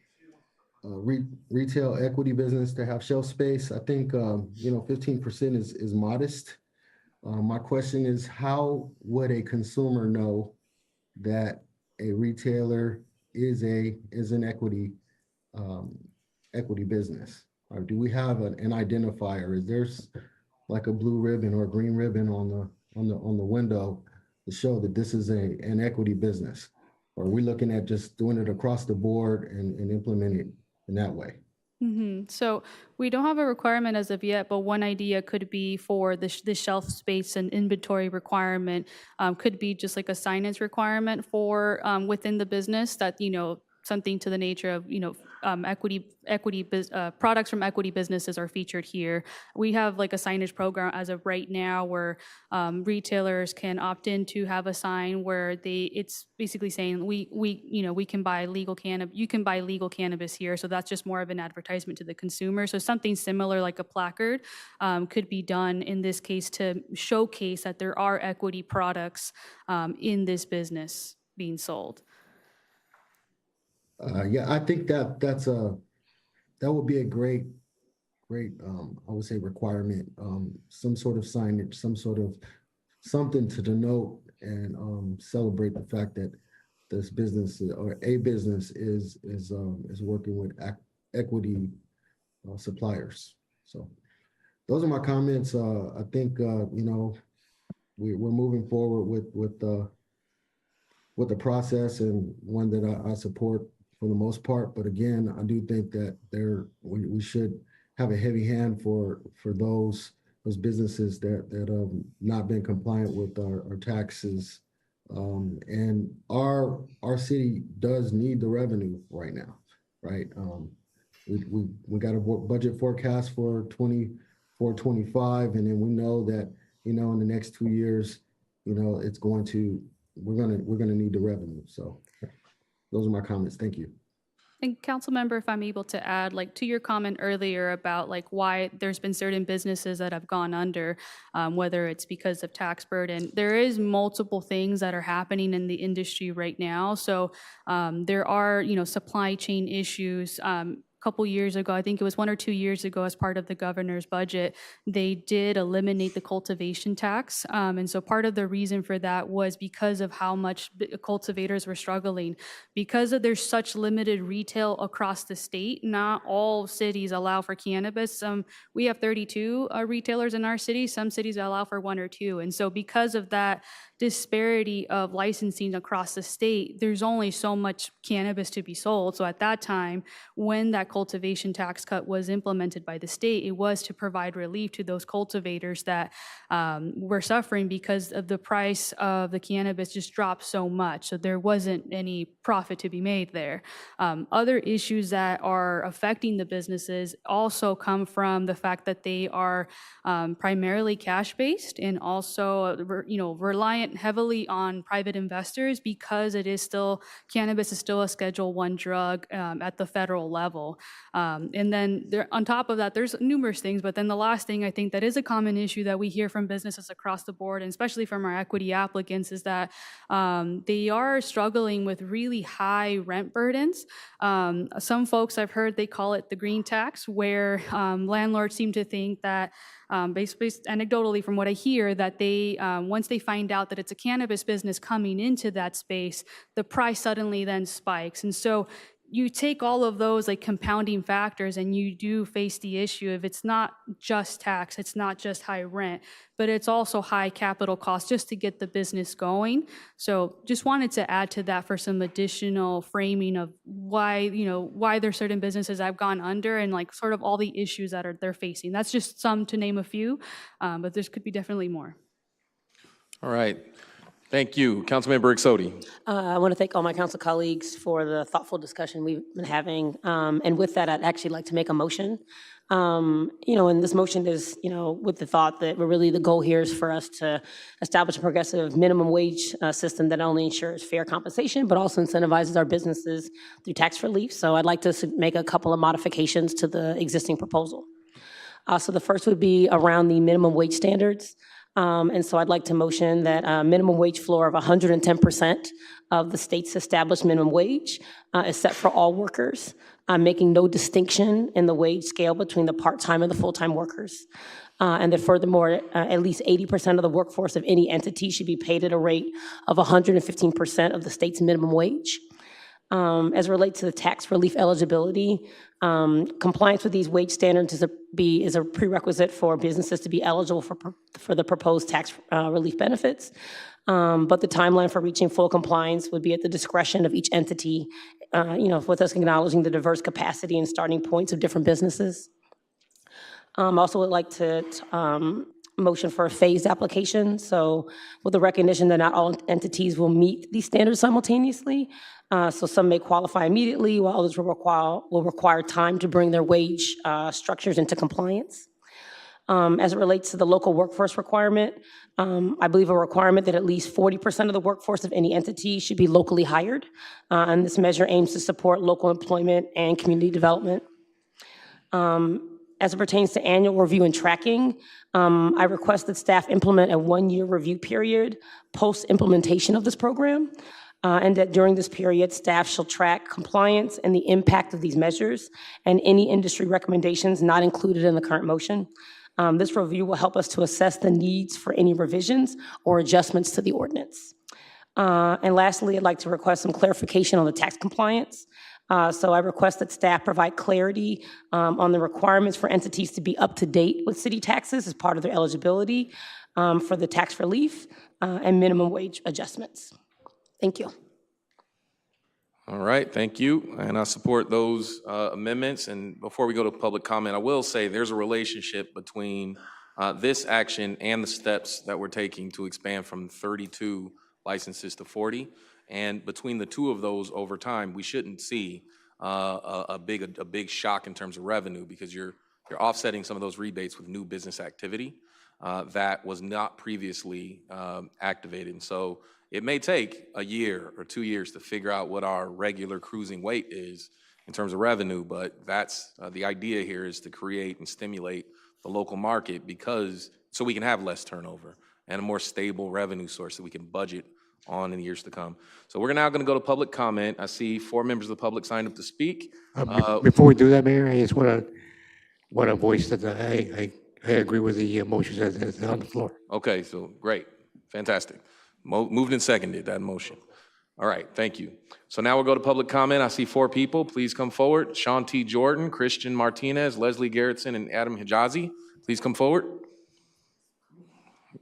retail equity business to have shelf space. I think 15% is modest. My question is, how would a consumer know that a retailer is an equity business? Or do we have an identifier? Is there like a blue ribbon or a green ribbon on the window to show that this is an equity business? Or are we looking at just doing it across the board and implement it in that way? So we don't have a requirement as of yet, but one idea could be for the shelf space and inventory requirement, could be just like a signage requirement for within the business that, something to the nature of, products from equity businesses are featured here. We have like a signage program as of right now where retailers can opt in to have a sign where it's basically saying we can buy legal cannabis, you can buy legal cannabis here. So that's just more of an advertisement to the consumer. So something similar like a placard could be done in this case to showcase that there are equity products in this business being sold. Yeah, I think that would be a great, I would say requirement, some sort of signage, something to denote and celebrate the fact that this business or a business is working with equity suppliers. So those are my comments. I think we're moving forward with the process, and one that I support for the most part. But again, I do think that we should have a heavy hand for those businesses that have not been compliant with our taxes. And our city does need the revenue right now, right? We got a budget forecast for 24-25, and then we know that in the next 2 years, we're gonna need the revenue. So those are my comments. Thank you. And council member, if I'm able to add, like to your comment earlier about like why there's been certain businesses that have gone under, whether it's because of tax burden, there is multiple things that are happening in the industry right now. So there are, supply chain issues. Couple years ago, I think it was 1 or 2 years ago, as part of the governor's budget, they did eliminate the cultivation tax. And so part of the reason for that was because of how much cultivators were struggling. Because there's such limited retail across the state, not all cities allow for cannabis. We have 32 retailers in our city. Some cities allow for 1 or 2. And so because of that disparity of licensing across the state, there's only so much cannabis to be sold. So at that time, when that cultivation tax cut was implemented by the state, it was to provide relief to those cultivators that were suffering because of the price of the cannabis just dropped so much. So there wasn't any profit to be made there. Other issues that are affecting the businesses also come from the fact that they are primarily cash-based and also, reliant heavily on private investors because cannabis is still a Schedule I drug at the federal level. And then on top of that, there's numerous things, but then the last thing I think that is a common issue that we hear from businesses across the board, and especially from our equity applicants, is that they are struggling with really high rent burdens. Some folks I've heard, they call it the green tax, where landlords seem to think that basically, anecdotally from what I hear, that they, once they find out that it's a cannabis business coming into that space, the price suddenly then spikes. And so you take all of those like compounding factors and you do face the issue of it's not just tax, it's not just high rent, but it's also high capital costs just to get the business going. So just wanted to add to that for some additional framing of why there's certain businesses I've gone under and like sort of all the issues that they're facing. That's just some to name a few, but there could be definitely more. All right. Thank you. Councilmember Exodi. I want to thank all my council colleagues for the thoughtful discussion we've been having. And with that, I'd actually like to make a motion. And this motion is, with the thought that the goal here is for us to establish a progressive minimum wage system that not only ensures fair compensation, but also incentivizes our businesses through tax relief. So I'd like to make a couple of modifications to the existing proposal. So the first would be around the minimum wage standards. And so I'd like to motion that a minimum wage floor of 110% of the state's established minimum wage is set for all workers, making no distinction in the wage scale between the part-time and the full-time workers. And that furthermore, at least 80% of the workforce of any entity should be paid at a rate of 115% of the state's minimum wage. As it relates to the tax relief eligibility, compliance with these wage standards is a prerequisite for businesses to be eligible for the proposed tax relief benefits. But the timeline for reaching full compliance would be at the discretion of each entity, with us acknowledging the diverse capacity and starting points of different businesses. Also would like to motion for a phased application. So with the recognition that not all entities will meet these standards simultaneously. So some may qualify immediately, while others will require time to bring their wage structures into compliance. As it relates to the local workforce requirement, I believe a requirement that at least 40% of the workforce of any entity should be locally hired. And this measure aims to support local employment and community development. As it pertains to annual review and tracking, I request that staff implement a one-year review period post-implementation of this program, and that during this period, staff shall track compliance and the impact of these measures and any industry recommendations not included in the current motion. This review will help us to assess the needs for any revisions or adjustments to the ordinance. And lastly, I'd like to request some clarification on the tax compliance. So I request that staff provide clarity on the requirements for entities to be up to date with city taxes as part of their eligibility for the tax relief and minimum wage adjustments. Thank you. All right, thank you. And I support those amendments. And before we go to public comment, I will say there's a relationship between this action and the steps that we're taking to expand from 32 licenses to 40. And between the two of those over time, we shouldn't see a big shock in terms of revenue, because you're offsetting some of those rebates with new business activity that was not previously activated. And so it may take a year or 2 years to figure out what our regular cruising weight is in terms of revenue, but that's the idea here is to create and stimulate the local market so we can have less turnover and a more stable revenue source that we can budget on in the years to come. So we're now going to go to public comment. I see 4 members of the public signed up to speak. Before we do that, Mayor, I just want to voice that I agree with the motions that's on the floor. Okay, so great, fantastic. Moved and seconded, that motion. All right, thank you. So now we'll go to public comment. I see 4 people. Please come forward. Sean T. Jordan, Christian Martinez, Leslie Garrettson, and Adam Hijazi. Please come forward.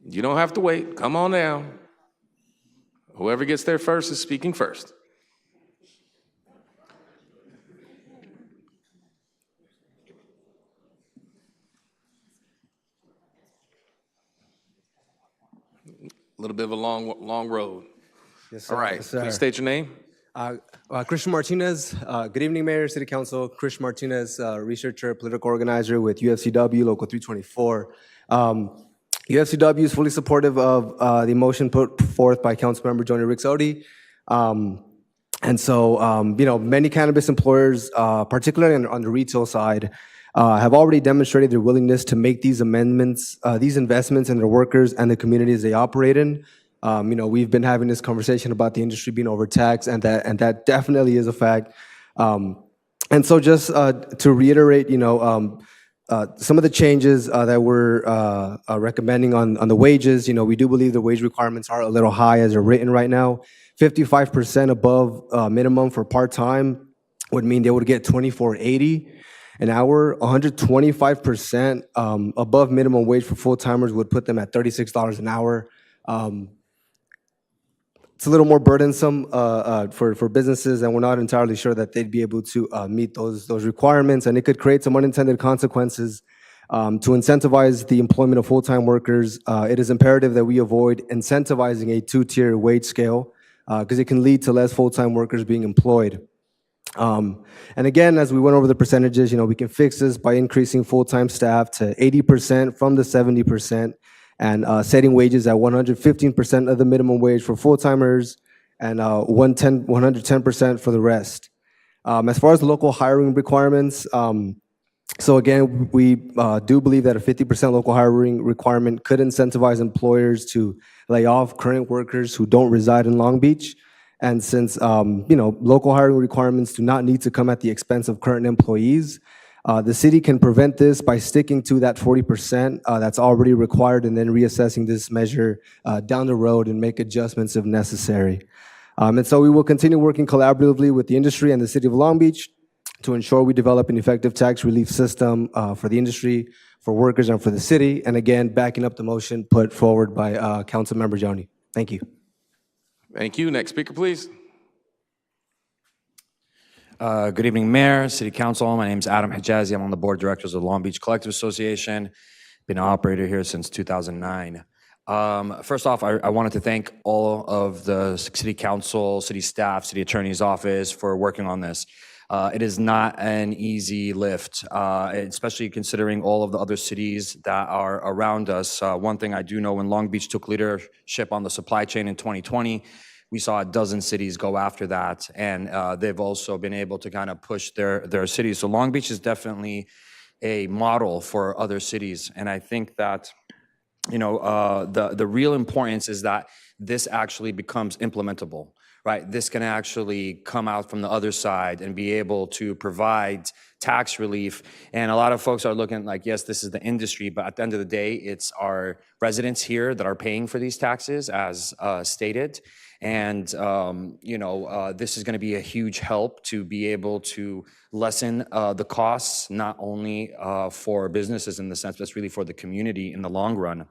You don't have to wait. Come on down. Whoever gets there first is speaking first. A little bit of a long road. Yes, sir. All right, yes, sir. please state your name. Christian Martinez. Good evening, Mayor, City Council. Christian Martinez, researcher, political organizer with UFCW, Local 324. UFCW is fully supportive of the motion put forth by Councilmember Joni Ricks-Odie. And so, many cannabis employers, particularly on the retail side, have already demonstrated their willingness to make these amendments, these investments in their workers and the communities they operate in. We've been having this conversation about the industry being overtaxed, and that definitely is a fact. And so, just to reiterate, some of the changes that we're recommending on the wages, we do believe the wage requirements are a little high as they're written right now. 55% above minimum for part-time would mean they would get $24.80 an hour. 125% above minimum wage for full-timers would put them at $36 an hour. It's a little more burdensome for businesses, and we're not entirely sure that they'd be able to meet those requirements, and it could create some unintended consequences. To incentivize the employment of full-time workers, it is imperative that we avoid incentivizing a 2-tier wage scale, because it can lead to less full-time workers being employed. And again, as we went over the percentages, we can fix this by increasing full-time staff to 80% from the 70%, and setting wages at 115% of the minimum wage for full-timers and 110% for the rest. As far as the local hiring requirements, so again, we do believe that a 50% local hiring requirement could incentivize employers to lay off current workers who don't reside in Long Beach. And since local hiring requirements do not need to come at the expense of current employees, The city can prevent this by sticking to that 40% that's already required and then reassessing this measure down the road and make adjustments if necessary. And so we will continue working collaboratively with the industry and the city of Long Beach to ensure we develop an effective tax relief system for the industry, for workers, and for the city. And again, backing up the motion put forward by Councilmember Joni. Thank you. Thank you. Next speaker, please. Good evening, Mayor, City Council. My name is Adam Hijazi. I'm on the Board of Directors of the Long Beach Collective Association. Been an operator here since 2009. First off, I wanted to thank all of the City Council, City staff, City Attorney's Office for working on this. It is not an easy lift, especially considering all of the other cities that are around us. One thing I do know, when Long Beach took leadership on the supply chain in 2020, we saw a dozen cities go after that, and they've also been able to kind of push their cities. So Long Beach is definitely a model for other cities, and I think that the real importance is that this actually becomes implementable, right? This can actually come out from the other side and be able to provide tax relief. And a lot of folks are looking like, yes, this is the industry, but at the end of the day, it's our residents here that are paying for these taxes, as stated. And, this is going to be a huge help to be able to lessen the costs, not only for businesses in the sense, but it's really for the community in the long run.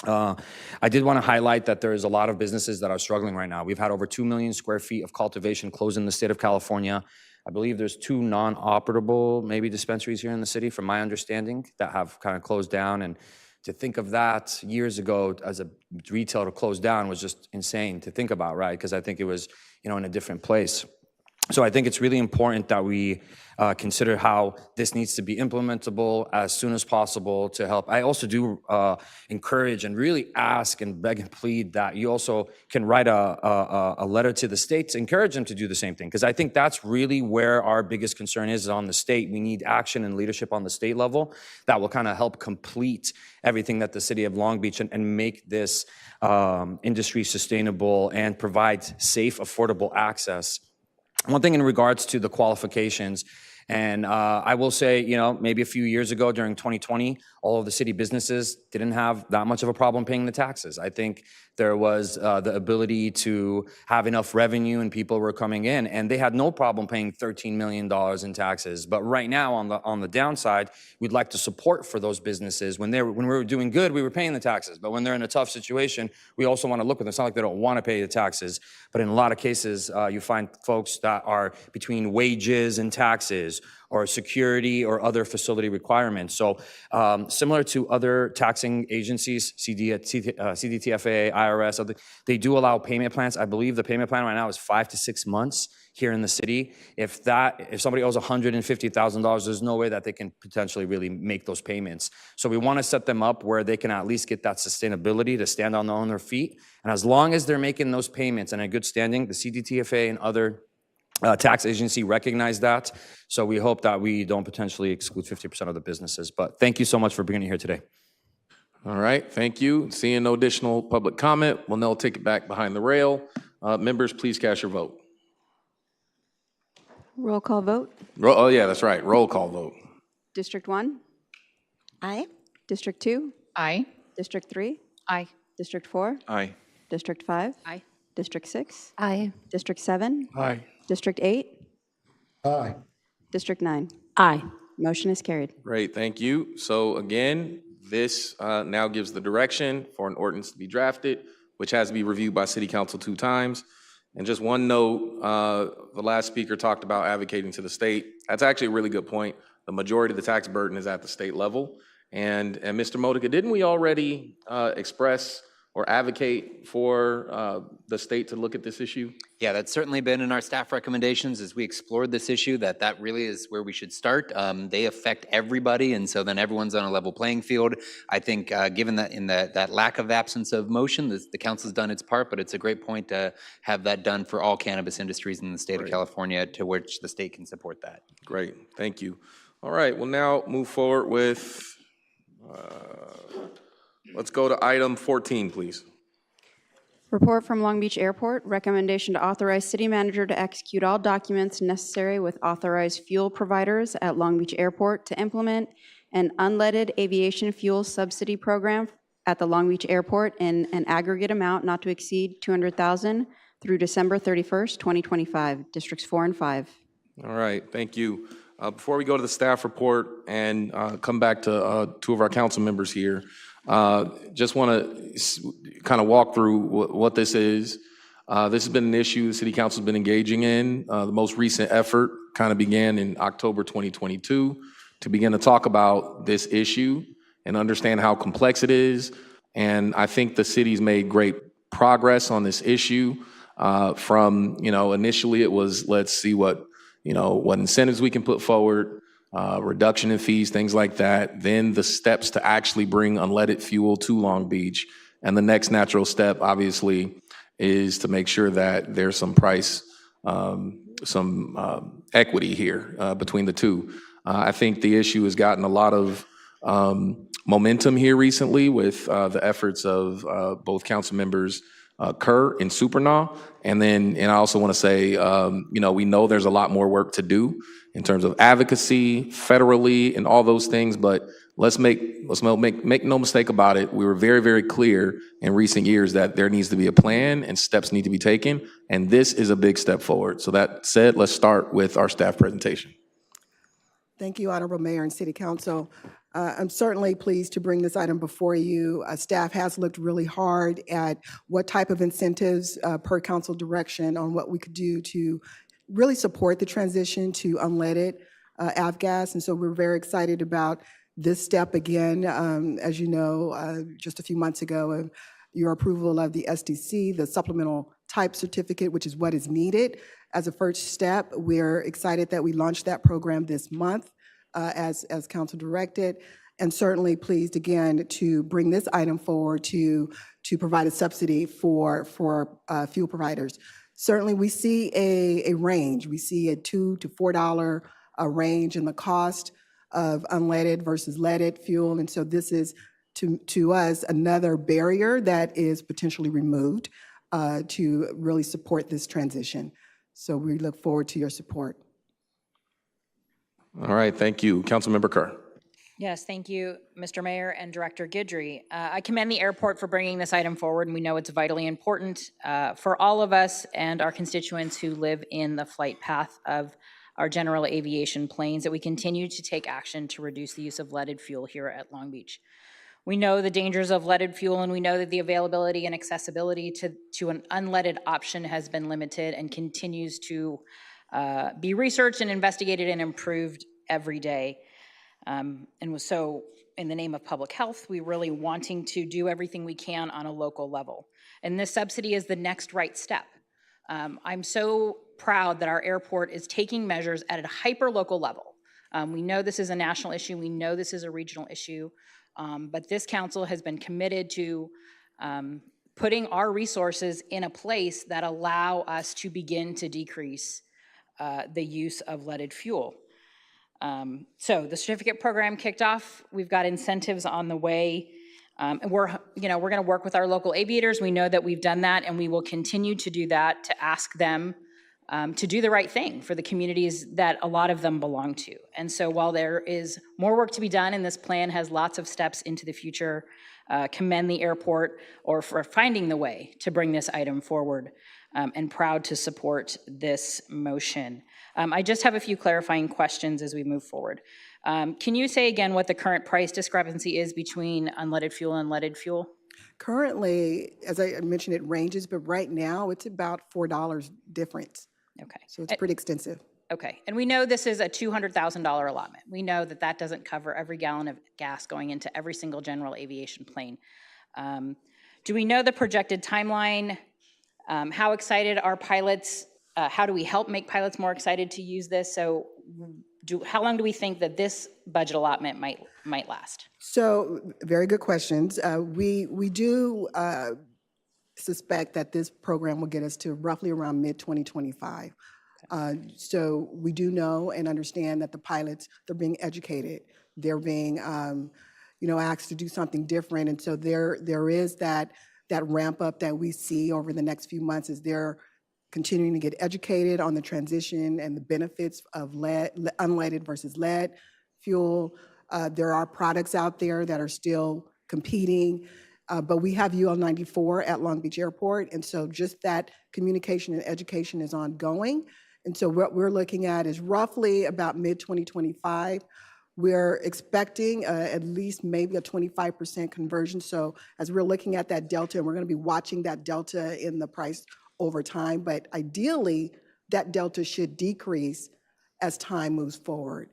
I did want to highlight that there's a lot of businesses that are struggling right now. We've had over 2 million square feet of cultivation closed in the state of California. I believe there's 2 non-operable, maybe dispensaries here in the city, from my understanding, that have kind of closed down. And to think of that years ago as a retailer to close down was just insane to think about, right? Because I think it was, in a different place. So I think it's really important that we consider how this needs to be implementable as soon as possible to help. I also do encourage and really ask and beg and plead that you also can write a letter to the state to encourage them to do the same thing, because I think that's really where our biggest concern is on the state. We need action and leadership on the state level that will kind of help complete everything that the city of Long Beach and make this industry sustainable and provide safe, affordable access. One thing in regards to the qualifications, and I will say, maybe a few years ago during 2020, all of the city businesses didn't have that much of a problem paying the taxes. I think there was the ability to have enough revenue and people were coming in, and they had no problem paying $13 million in taxes. But right now, on the downside, we'd like to support for those businesses. When we were doing good, we were paying the taxes. But when they're in a tough situation, we also want to look at them. It's not like they don't want to pay the taxes, but in a lot of cases, you find folks that are between wages and taxes, or security or other facility requirements. So similar to other taxing agencies, CDTFA, IRS, they do allow payment plans. I believe the payment plan right now is 5 to 6 months here in the city. If somebody owes $150,000, there's no way that they can potentially really make those payments. So we want to set them up where they can at least get that sustainability to stand on their feet. And as long as they're making those payments and in good standing, the CDTFA and other tax agency recognize that. So we hope that we don't potentially exclude 50% of the businesses. But thank you so much for being here today. All right, thank you. Seeing no additional public comment, we'll now take it back behind the rail. Members, please cast your vote. Roll call vote. Oh, yeah, that's right. Roll call vote. District 1? Aye. District 2? Aye. District 3? Aye. District 4? Aye. District 5? Aye. District 6? Aye. District 7? Aye. District 8? Aye. District 9? Aye. Motion is carried. Great, thank you. So again, this now gives the direction for an ordinance to be drafted, which has to be reviewed by City Council 2 times. And just one note, the last speaker talked about advocating to the state. That's actually a really good point. The majority of the tax burden is at the state level. And Mr. Modica, didn't we already express or advocate for the state to look at this issue? Yeah, that's certainly been in our staff recommendations as we explored this issue, that really is where we should start. They affect everybody, and so then everyone's on a level playing field. I think given that in that lack of absence of motion, the council's done its part, but it's a great point to have that done for all cannabis industries in the state of California, to which the state can support that. Great, thank you. All right, we'll now move forward with, let's go to item 14, please. Report from Long Beach Airport, recommendation to authorize city manager to execute all documents necessary with authorized fuel providers at Long Beach Airport to implement an unleaded aviation fuel subsidy program at the Long Beach Airport in an aggregate amount not to exceed $200,000 through December 31st, 2025, Districts 4 and 5. All right, thank you. Before we go to the staff report and come back to two of our council members here, just want to kind of walk through what this is. This has been an issue the city council has been engaging in. The most recent effort kind of began in October 2022 to begin to talk about this issue and understand how complex it is. And I think the city's made great progress on this issue. From, initially it was, let's see what incentives we can put forward, reduction in fees, things like that. Then the steps to actually bring unleaded fuel to Long Beach. And the next natural step, obviously, is to make sure that there's some price, some equity here between the two. I think the issue has gotten a lot of momentum here recently with the efforts of both council members Kerr and Supernaw. And I also want to say, we know there's a lot more work to do in terms of advocacy, federally, and all those things. But let's make no mistake about it. We were very, very clear in recent years that there needs to be a plan and steps need to be taken. And this is a big step forward. So that said, let's start with our staff presentation. Thank you, Honorable Mayor and City Council. I'm certainly pleased to bring this item before you. Staff has looked really hard at what type of incentives per council direction on what we could do to really support the transition to unleaded avgas. And so we're very excited about this step again. As you know, just a few months ago, your approval of the SDC, the supplemental type certificate, which is what is needed as a first step. We're excited that we launched that program this month as council directed, and certainly pleased again to bring this item forward to provide a subsidy for fuel providers. Certainly we see a range. We see a $2 to $4 range in the cost of unleaded versus leaded fuel, and so this is to us another barrier that is potentially removed to really support this transition. So we look forward to your support. All right, thank you. Councilmember Kerr. Yes, thank you, Mr. Mayor and Director Guidry. I commend the airport for bringing this item forward, and we know it's vitally important for all of us and our constituents who live in the flight path of our general aviation planes, that we continue to take action to reduce the use of leaded fuel here at Long Beach. We know the dangers of leaded fuel, and we know that the availability and accessibility to an unleaded option has been limited and continues to be researched and investigated and improved every day. And so in the name of public health, we're really wanting to do everything we can on a local level. And this subsidy is the next right step. I'm so proud that our airport is taking measures at a hyper-local level. We know this is a national issue. We know this is a regional issue. But this council has been committed to putting our resources in a place that allow us to begin to decrease the use of leaded fuel. So the certificate program kicked off. We've got incentives on the way. And we're going to work with our local aviators. We know that we've done that, and we will continue to do that to ask them to do the right thing for the communities that a lot of them belong to. And so while there is more work to be done, and this plan has lots of steps into the future, commend the airport for finding the way to bring this item forward, and proud to support this motion. I just have a few clarifying questions as we move forward. Can you say again what the current price discrepancy is between unleaded fuel and leaded fuel? Currently, as I mentioned, it ranges, but right now it's about $4 difference. Okay. So it's pretty extensive. Okay, and we know this is a $200,000 allotment. We know that that doesn't cover every gallon of gas going into every single general aviation plane. Do we know the projected timeline? How excited are pilots? How do we help make pilots more excited to use this? So how long do we think that this budget allotment might last? So very good questions. We do suspect that this program will get us to roughly around mid-2025. So we do know and understand that the pilots, they're being educated. They're being asked to do something different. And so there is that that ramp up that we see over the next few months as they're continuing to get educated on the transition and the benefits of unleaded versus lead fuel. There are products out there that are still competing, but we have UL 94 at Long Beach Airport, and so just that communication and education is ongoing. And so what we're looking at is roughly about mid-2025. We're expecting at least maybe a 25% conversion. So as we're looking at that delta, and we're going to be watching that delta in the price over time, but ideally, that delta should decrease as time moves forward.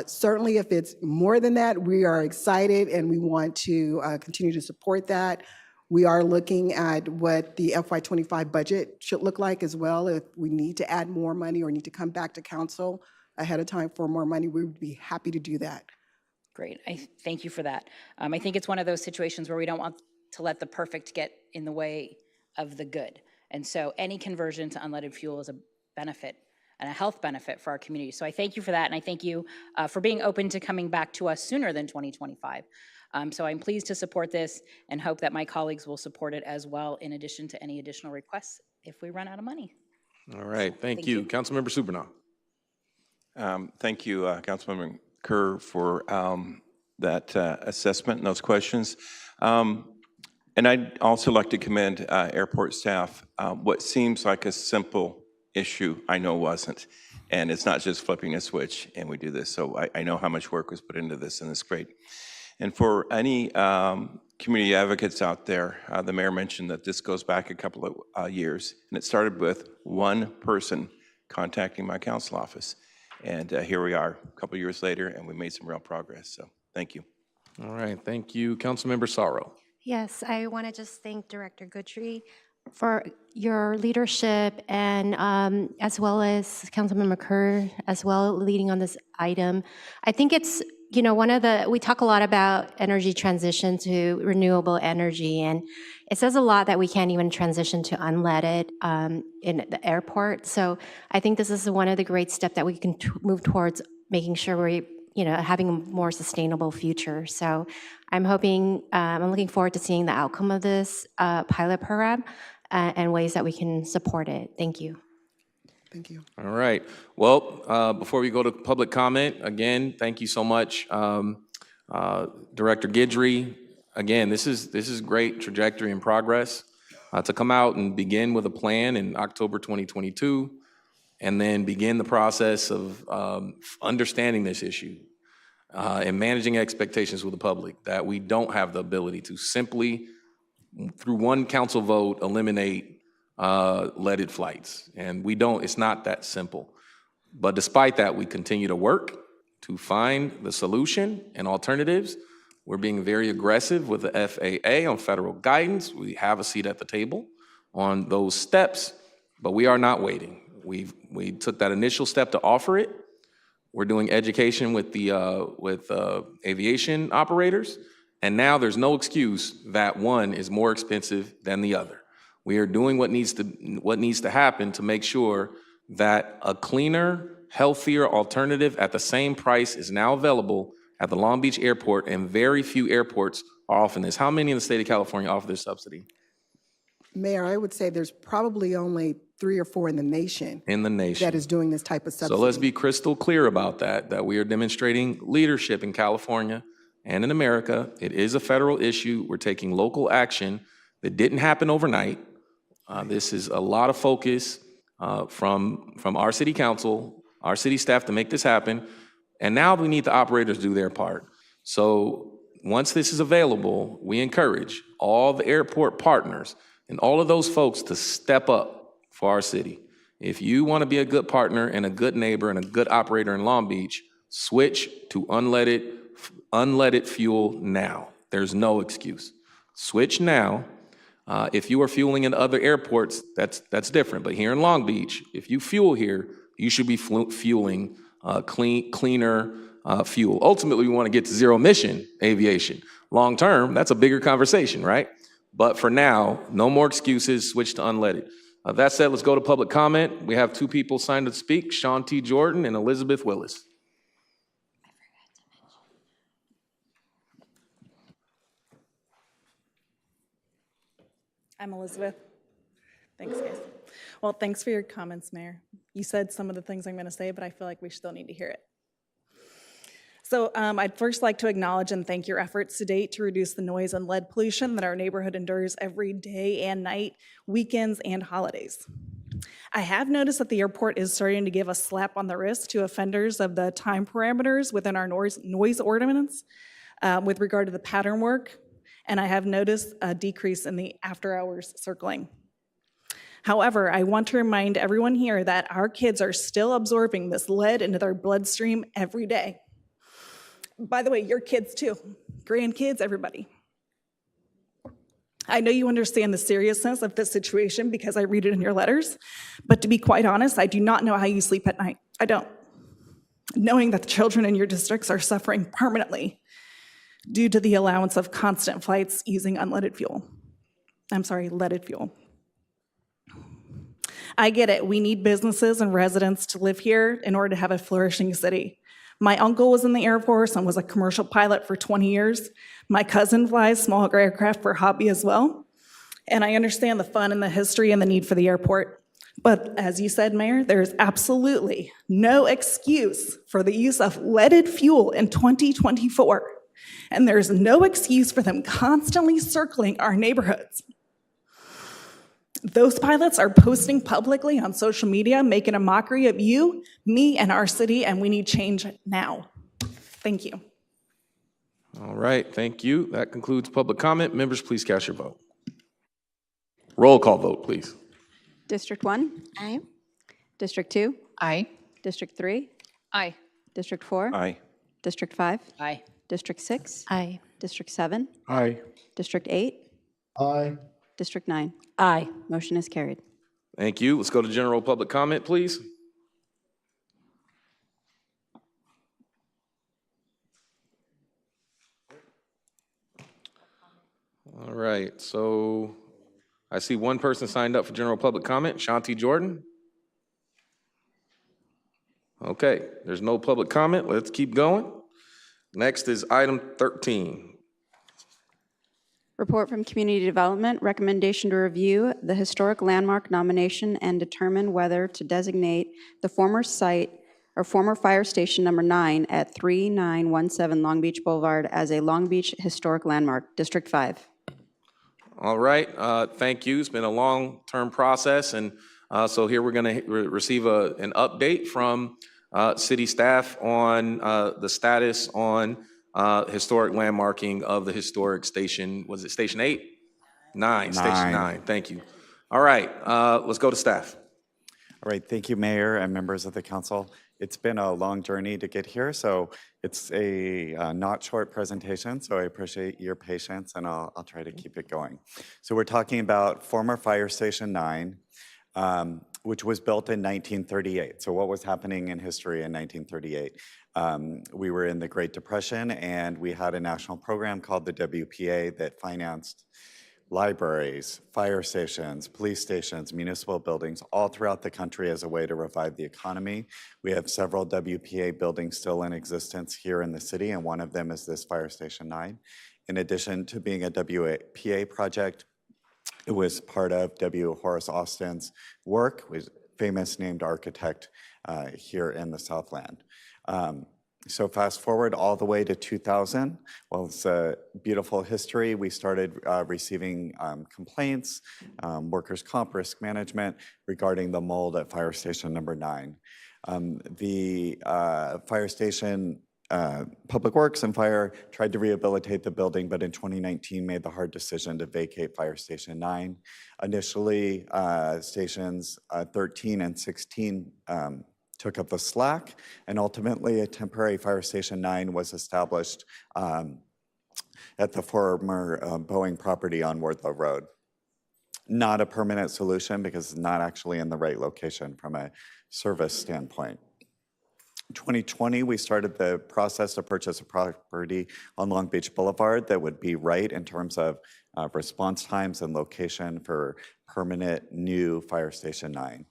Certainly, if it's more than that, we are excited and we want to continue to support that. We are looking at what the FY25 budget should look like as well. If we need to add more money or need to come back to council ahead of time for more money, we would be happy to do that. Great, I thank you for that. I think it's one of those situations where we don't want to let the perfect get in the way of the good. And so any conversion to unleaded fuel is a benefit and a health benefit for our community. So I thank you for that, and I thank you for being open to coming back to us sooner than 2025. So I'm pleased to support this and hope that my colleagues will support it as well, in addition to any additional requests if we run out of money. All right, thank you. Councilmember Supernaw. Thank you, Councilmember Kerr, for that assessment and those questions. And I'd also like to commend airport staff. What seems like a simple issue, I know wasn't. And it's not just flipping a switch and we do this. So I know how much work was put into this, and it's great. And for any community advocates out there, the mayor mentioned that this goes back a couple of years, and it started with one person contacting my council office. And here we are a couple of years later, and we made some real progress. So thank you. All right, thank you. Councilmember Sorrow. Yes, I want to just thank Director Goodry for your leadership, and as well as Councilmember Kerr as well, leading on this item. I think it's, you know, we talk a lot about energy transition to renewable energy, and it says a lot that we can't even transition to unleaded in the airport. So I think this is one of the great steps that we can move towards making sure we're, you know, having a more sustainable future. So I'm looking forward to seeing the outcome of this pilot program and ways that we can support it. Thank you. Thank you. All right. Well, before we go to public comment, again, thank you so much, Director Guidry. Again, this is great trajectory and progress to come out and begin with a plan in October 2022, and then begin the process of understanding this issue and managing expectations with the public, that we don't have the ability to simply, through one council vote, eliminate leaded flights. And we don't, it's not that simple. But despite that, we continue to work to find the solution and alternatives. We're being very aggressive with the FAA on federal guidance. We have a seat at the table on those steps, but we are not waiting. We took that initial step to offer it. We're doing education with the aviation operators, and now there's no excuse that one is more expensive than the other. We are doing what needs to happen to make sure that a cleaner, healthier alternative at the same price is now available at the Long Beach Airport, and very few airports are offering this. How many in the state of California offer this subsidy? Mayor, I would say there's probably only 3 or 4 in the nation. That is doing this type of subsidy. So let's be crystal clear about that we are demonstrating leadership in California and in America. It is a federal issue. We're taking local action that didn't happen overnight. This is a lot of focus from our city council, our city staff to make this happen. And now we need the operators to do their part. So once this is available, we encourage all the airport partners and all of those folks to step up for our city. If you want to be a good partner and a good neighbor and a good operator in Long Beach, switch to unleaded fuel now. There's no excuse. Switch now. If you are fueling in other airports, that's different. But here in Long Beach, if you fuel here, you should be fueling cleaner fuel. Ultimately, we want to get to zero emission aviation. Long term, that's a bigger conversation, right? But for now, no more excuses, switch to unleaded. That said, let's go to public comment. We have 2 people signed to speak, Sean T. Jordan and Elizabeth Willis. I'm Elizabeth. Thanks, guys. Well, thanks for your comments, Mayor. You said some of the things I'm going to say, but I feel like we still need to hear it. So I'd first like to acknowledge and thank your efforts to date to reduce the noise and lead pollution that our neighborhood endures every day and night, weekends and holidays. I have noticed that the airport is starting to give a slap on the wrist to offenders of the time parameters within our noise ordinance with regard to the pattern work, and I have noticed a decrease in the after-hours circling. However, I want to remind everyone here that our kids are still absorbing this lead into their bloodstream every day. By the way, your kids too, grandkids, everybody. I know you understand the seriousness of this situation because I read it in your letters, but to be quite honest, I do not know how you sleep at night. I don't. Knowing that the children in your districts are suffering permanently due to the allowance of constant flights using leaded fuel. I get it, we need businesses and residents to live here in order to have a flourishing city. My uncle was in the Air Force and was a commercial pilot for 20 years. My cousin flies small aircraft for hobby as well. And I understand the fun and the history and the need for the airport. But as you said, Mayor, there is absolutely no excuse for the use of leaded fuel in 2024. And there's no excuse for them constantly circling our neighborhoods. Those pilots are posting publicly on social media, making a mockery of you, me, and our city, and we need change now. Thank you. All right, thank you. That concludes public comment. Members, please cast your vote. Roll call vote, please. District 1? Aye. District 2? Aye. District 3? Aye. District 4? Aye. District 5? Aye. District 6? Aye. District 7? Aye. District 8? Aye. District 9? Aye. Motion is carried. Thank you. Let's go to general public comment, please. All right, so I see one person signed up for general public comment, Shanti Jordan. Okay, there's no public comment. Let's keep going. Next is item 13. Report from Community Development, recommendation to review the historic landmark nomination and determine whether to designate the former site or former fire station number 9 at 3917 Long Beach Boulevard as a Long Beach historic landmark, District 5. All right, thank you. It's been a long-term process, and so here we're going to receive an update from city staff on the status on historic landmarking of the historic station. Was it Station 8? 9, Station 9. Thank you. All right, let's go to staff. All right, thank you, Mayor and members of the council. It's been a long journey to get here, so it's a not short presentation, so I appreciate your patience, and I'll try to keep it going. So we're talking about former Fire Station 9, which was built in 1938. So what was happening in history in 1938? We were in the Great Depression, and we had a national program called the WPA that financed libraries, fire stations, police stations, municipal buildings all throughout the country as a way to revive the economy. We have several WPA buildings still in existence here in the city, and one of them is this Fire Station 9. In addition to being a WPA project, it was part of W. Horace Austin's work, was famous named architect here in the Southland. So fast forward all the way to 2000. Well, it's a beautiful history. We started receiving complaints, workers' comp, risk management regarding the mold at Fire Station number 9. The fire station, Public Works and Fire tried to rehabilitate the building, but in 2019 made the hard decision to vacate Fire Station 9. Initially, stations 13 and 16 took up the slack, and ultimately a temporary Fire Station 9 was established at the former Boeing property on Wardlow Road. Not a permanent solution because it's not actually in the right location from a service standpoint. 2020, we started the process to purchase a property on Long Beach Boulevard that would be right in terms of response times and location for permanent new Fire Station 9.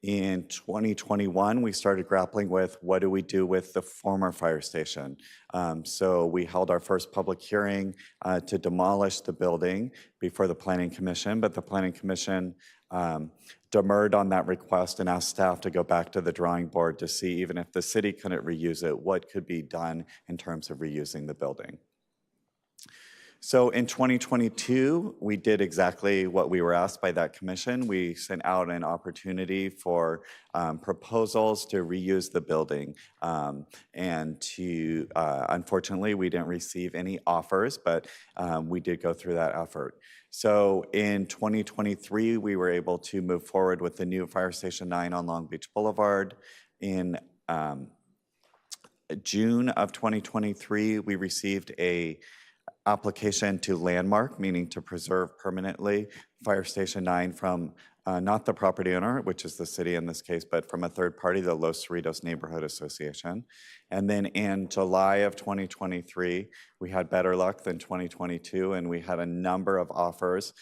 In 2021, we started grappling with what do we do with the former fire station. So we held our first public hearing to demolish the building before the Planning Commission, but the Planning Commission demurred on that request and asked staff to go back to the drawing board to see, even if the city couldn't reuse it, what could be done in terms of reusing the building. So in 2022, we did exactly what we were asked by that commission. We sent out an opportunity for proposals to reuse the building. And to, unfortunately, we didn't receive any offers, but we did go through that effort. So in 2023, we were able to move forward with the new Fire Station 9 on Long Beach Boulevard. In June of 2023, we received a application to landmark, meaning to preserve permanently Fire Station 9 from not the property owner, which is the city in this case, but from a third party, the Los Cerritos Neighborhood Association. And then in July of 2023, we had better luck than 2022, and we had a number of offers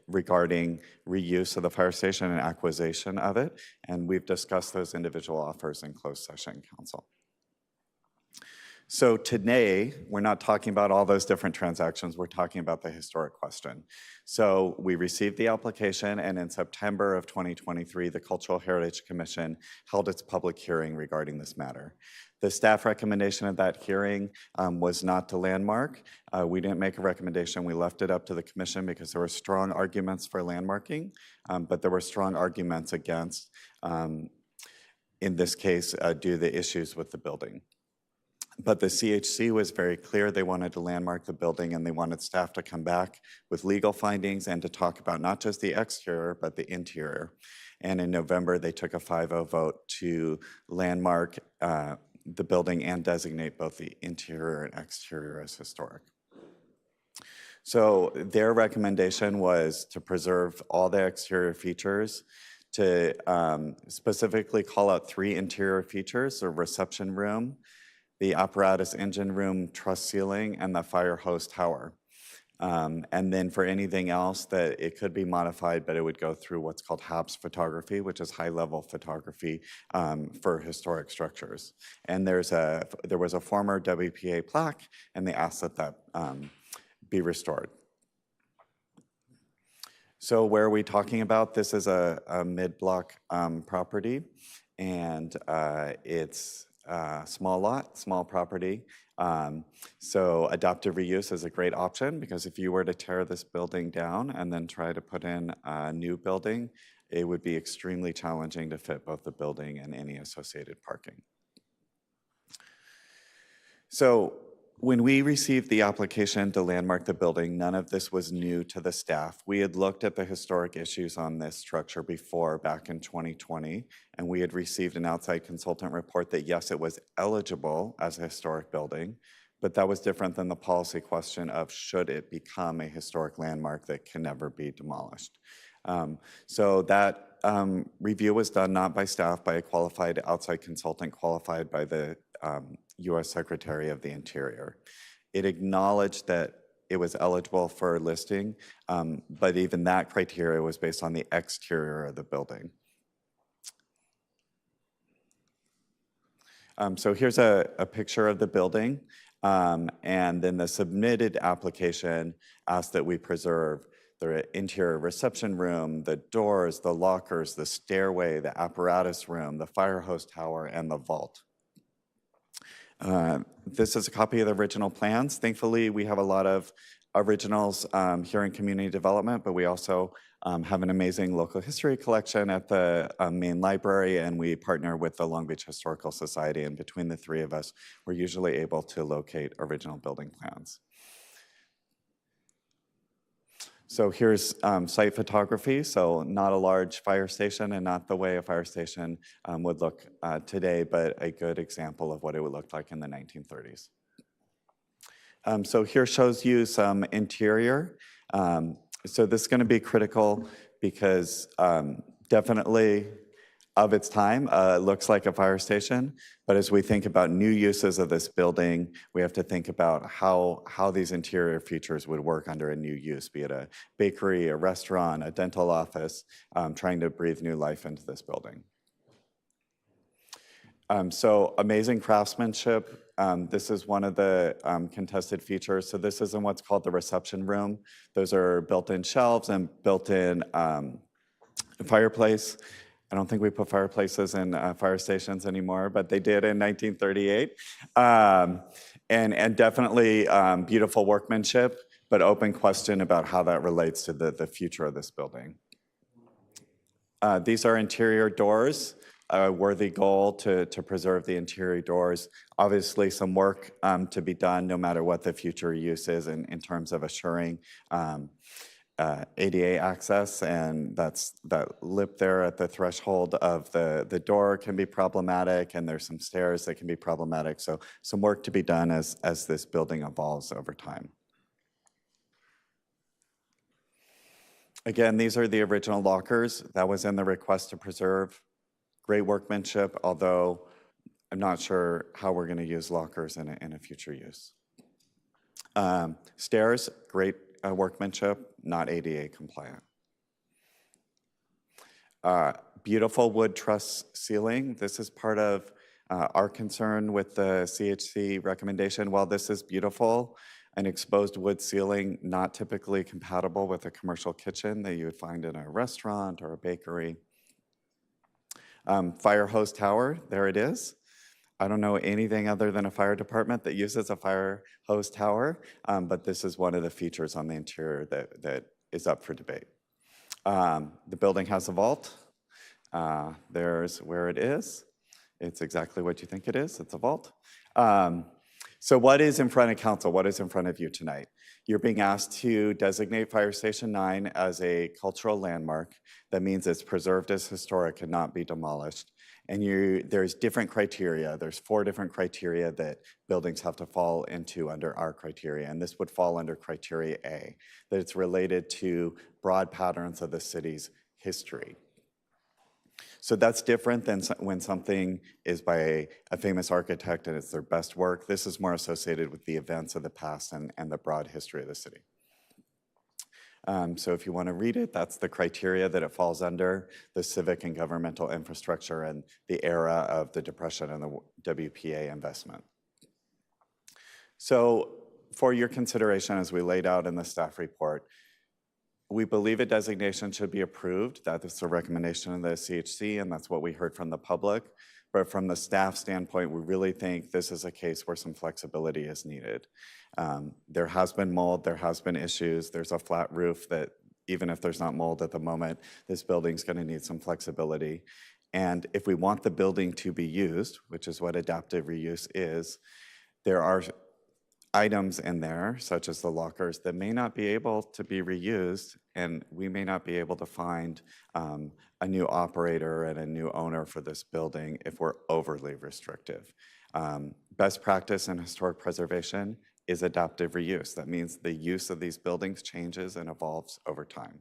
regarding reuse of the fire station and acquisition of it. And we've discussed those individual offers in closed session, Council. So today, we're not talking about all those different transactions, we're talking about the historic question. So we received the application, and in September of 2023, the Cultural Heritage Commission held its public hearing regarding this matter. The staff recommendation of that hearing was not to landmark. We didn't make a recommendation, we left it up to the commission because there were strong arguments for landmarking, but there were strong arguments against, in this case, due to the issues with the building. But the CHC was very clear. They wanted to landmark the building, and they wanted staff to come back with legal findings and to talk about not just the exterior, but the interior. And in November, they took a 5-0 vote to landmark the building and designate both the interior and exterior as historic. So their recommendation was to preserve all the exterior features, to specifically call out 3 interior features: a reception room, the apparatus engine room, truss ceiling, and the fire hose tower. And then for anything else that it could be modified, but it would go through what's called HAPS photography, which is high-level photography for historic structures. And there was a former WPA plaque, and they asked that that be restored. So where are we talking about? This is a mid-block property, and it's small lot, small property. So adaptive reuse is a great option, because if you were to tear this building down and then try to put in a new building, it would be extremely challenging to fit both the building and any associated parking. So when we received the application to landmark the building, none of this was new to the staff. We had looked at the historic issues on this structure before, back in 2020, and we had received an outside consultant report that yes, it was eligible as a historic building, but that was different than the policy question of should it become a historic landmark that can never be demolished. So that review was done not by staff, by a qualified outside consultant qualified by the U.S. Secretary of the Interior. It acknowledged that it was eligible for listing, but even that criteria was based on the exterior of the building. So here's a picture of the building, and then the submitted application asked that we preserve the interior reception room, the doors, the lockers, the stairway, the apparatus room, the fire hose tower, and the vault. This is a copy of the original plans. Thankfully, we have a lot of originals here in community development, but we also have an amazing local history collection at the main library, and we partner with the Long Beach Historical Society, and between the 3 of us, we're usually able to locate original building plans. So here's site photography, so not a large fire station and not the way a fire station would look today, but a good example of what it would look like in the 1930s. So here shows you some interior. So this is going to be critical because definitely of its time. It looks like a fire station, but as we think about new uses of this building, we have to think about how these interior features would work under a new use, be it a bakery, a restaurant, a dental office, trying to breathe new life into this building. So amazing craftsmanship. This is one of the contested features. So this is in what's called the reception room. Those are built-in shelves and built-in fireplace. I don't think we put fireplaces in fire stations anymore, but they did in 1938. And definitely beautiful workmanship, but open question about how that relates to the future of this building. These are interior doors. A worthy goal to preserve the interior doors. Obviously, some work to be done no matter what the future use is in terms of assuring ADA access, and that lip there at the threshold of the door can be problematic, and there's some stairs that can be problematic. So some work to be done as this building evolves over time. Again, these are the original lockers. That was in the request to preserve. Great workmanship, although I'm not sure how we're going to use lockers in a future use. Stairs, great workmanship, not ADA compliant. Beautiful wood truss ceiling. This is part of our concern with the CHC recommendation. While this is beautiful, an exposed wood ceiling, not typically compatible with a commercial kitchen that you would find in a restaurant or a bakery. Fire hose tower, there it is. I don't know anything other than a fire department that uses a fire hose tower, but this is one of the features on the interior that is up for debate. The building has a vault. There's where it is. It's exactly what you think it is. It's a vault. So what is in front of council? What is in front of you tonight? You're being asked to designate Fire Station 9 as a cultural landmark. That means it's preserved as historic and not be demolished. And there's different criteria. There's 4 different criteria that buildings have to fall into under our criteria. And this would fall under criteria A, that it's related to broad patterns of the city's history. So that's different than when something is by a famous architect and it's their best work. This is more associated with the events of the past and the broad history of the city. So if you want to read it, that's the criteria that it falls under: the civic and governmental infrastructure and the era of the Depression and the WPA investment. So for your consideration, as we laid out in the staff report, we believe a designation should be approved. That is the recommendation of the CHC, and that's what we heard from the public. But from the staff standpoint, we really think this is a case where some flexibility is needed. There has been mold, there has been issues. There's a flat roof that even if there's not mold at the moment, this building's going to need some flexibility. And if we want the building to be used, which is what adaptive reuse is, there are items in there, such as the lockers, that may not be able to be reused, and we may not be able to find a new operator and a new owner for this building if we're overly restrictive. Best practice in historic preservation is adaptive reuse. That means the use of these buildings changes and evolves over time.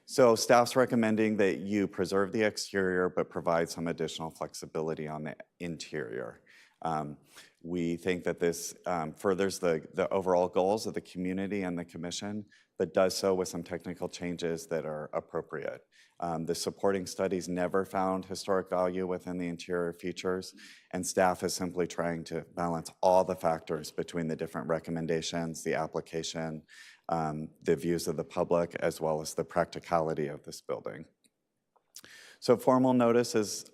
So staff's recommending that you preserve the exterior but provide some additional flexibility on the interior. We think that this furthers the overall goals of the community and the commission, but does so with some technical changes that are appropriate. The supporting studies never found historic value within the interior features, and staff is simply trying to balance all the factors between the different recommendations, the application, the views of the public, as well as the practicality of this building. So formal notice is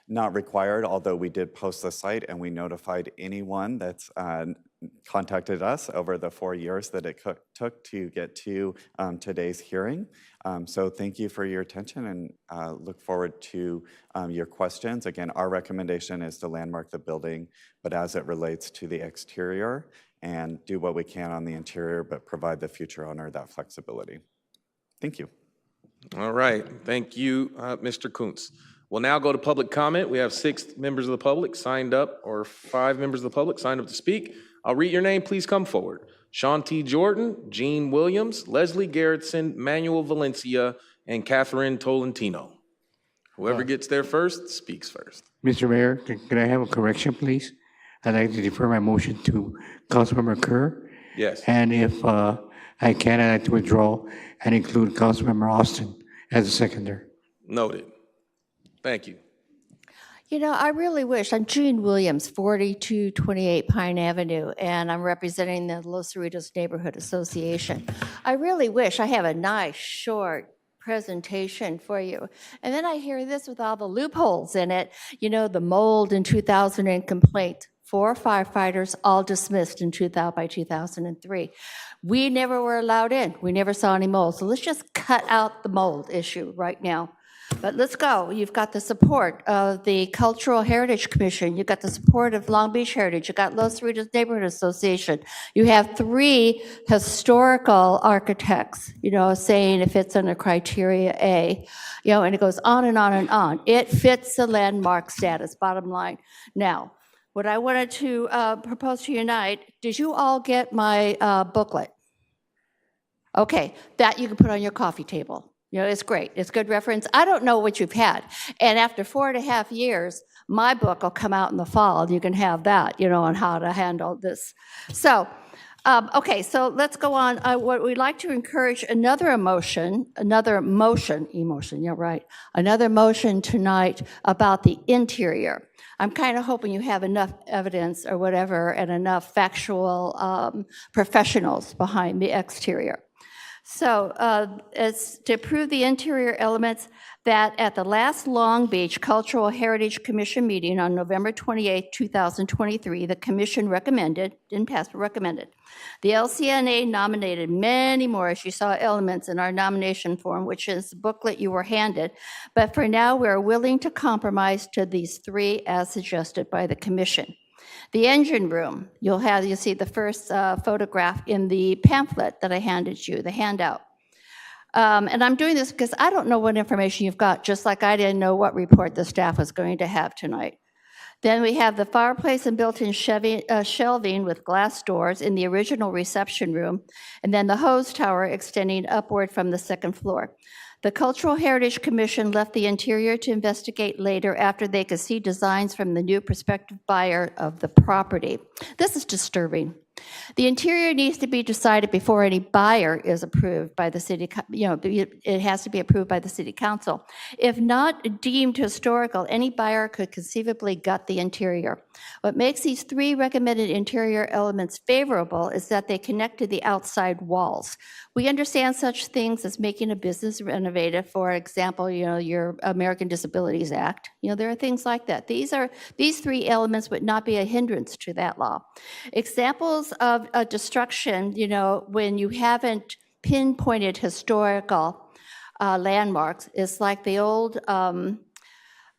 not required, although we did post the site and we notified anyone that's contacted us over the 4 years that it took to get to today's hearing. So thank you for your attention, and look forward to your questions. Again, our recommendation is to landmark the building, but as it relates to the exterior, and do what we can on the interior, but provide the future owner that flexibility. Thank you. All right, thank you, Mr. Kuntz. We'll now go to public comment. We have 6 members of the public signed up, or 5 members of the public signed up to speak. I'll read your name. Please come forward. Sean T. Jordan, Gene Williams, Leslie Garrettson, Manuel Valencia, and Catherine Tolentino. Whoever gets there first speaks first. Mr. Mayor, can I have a correction, please? I'd like to defer my motion to Councilmember Kerr. Yes. And if I can, I'd like to withdraw and include Councilmember Austin as a seconder. Noted. Thank you. You know, I really wish, I'm Jean Williams, 4228 Pine Avenue, and I'm representing the Los Cerritos Neighborhood Association. I really wish I have a nice, short presentation for you. And then I hear this with all the loopholes in it. You know, the mold in 2000 and complaint. 4 firefighters all dismissed by 2003. We never were allowed in. We never saw any mold. So let's just cut out the mold issue right now. But let's go. You've got the support of the Cultural Heritage Commission. You've got the support of Long Beach Heritage. You've got Los Cerritos Neighborhood Association. You have 3 historical architects, you know, saying it fits under criteria A, you know, and it goes on and on and on. It fits the landmark status, bottom line. Now, what I wanted to propose to you tonight, did you all get my booklet? Okay, that you can put on your coffee table. You know, it's great. It's good reference. I don't know what you've had. And after 4.5 years, my book will come out in the fall. You can have that, you know, on how to handle this. So, okay, so let's go on. What we'd like to encourage another motion, yeah, right, another motion tonight about the interior. I'm kind of hoping you have enough evidence or whatever and enough factual professionals behind the exterior. So it's to approve the interior elements that at the last Long Beach Cultural Heritage Commission meeting on November 28, 2023, the commission recommended, didn't pass, but recommended. The LCNA nominated many more, as you saw, elements in our nomination form, which is the booklet you were handed. But for now, we're willing to compromise to these 3 as suggested by the commission. The engine room, you'll see the first photograph in the pamphlet that I handed you, the handout. And I'm doing this because I don't know what information you've got, just like I didn't know what report the staff was going to have tonight. Then we have the fireplace and built-in shelving with glass doors in the original reception room, and then the hose tower extending upward from the 2nd floor. The Cultural Heritage Commission left the interior to investigate later after they could see designs from the new prospective buyer of the property. This is disturbing. The interior needs to be decided before any buyer is approved by the city, it has to be approved by the city council. If not deemed historical, any buyer could conceivably gut the interior. What makes these 3 recommended interior elements favorable is that they connect to the outside walls. We understand such things as making a business innovative, for example, your American Disabilities Act. There are things like that. These 3 elements would not be a hindrance to that law. Examples of a destruction, when you haven't pinpointed historical landmarks, is like the old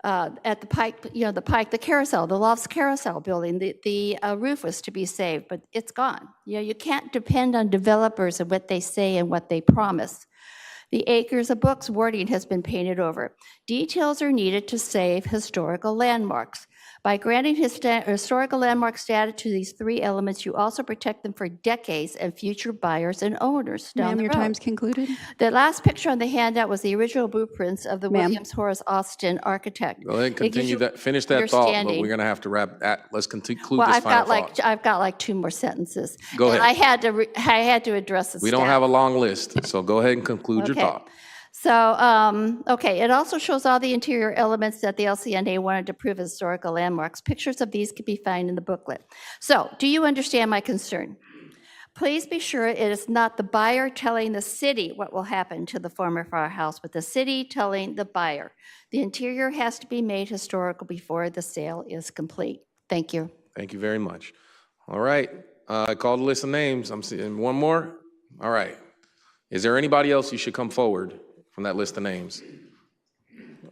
at the Pike, the carousel, the Lofts Carousel building. The roof was to be saved, but it's gone. You can't depend on developers and what they say and what they promise. The acres of books wording has been painted over. Details are needed to save historical landmarks. By granting historical landmark status to these 3 elements, you also protect them for decades and future buyers and owners down Ma'am, the your road. time's concluded. The last picture on the handout was the original blueprints of the Williams Horace Austin architect. Go ahead and It gives continue you that, finish that thought, but understanding. we're going to have to wrap that. Let's conclude Well, this I've final got thought. I've got like 2 more sentences. Go And ahead. I had to address the We don't staff. have a long list, so go ahead and conclude your Okay. thought. So, okay, it also shows all the interior elements that the LCNA wanted to prove as historical landmarks. Pictures of these can be found in the booklet. So, do you understand my concern? Please be sure it is not the buyer telling the city what will happen to the former firehouse, but the city telling the buyer. The interior has to be made historical before the sale is complete. Thank you. Thank you very much. All right, I called a list of names. I'm seeing one more. All right. Is there anybody else you should come forward from that list of names?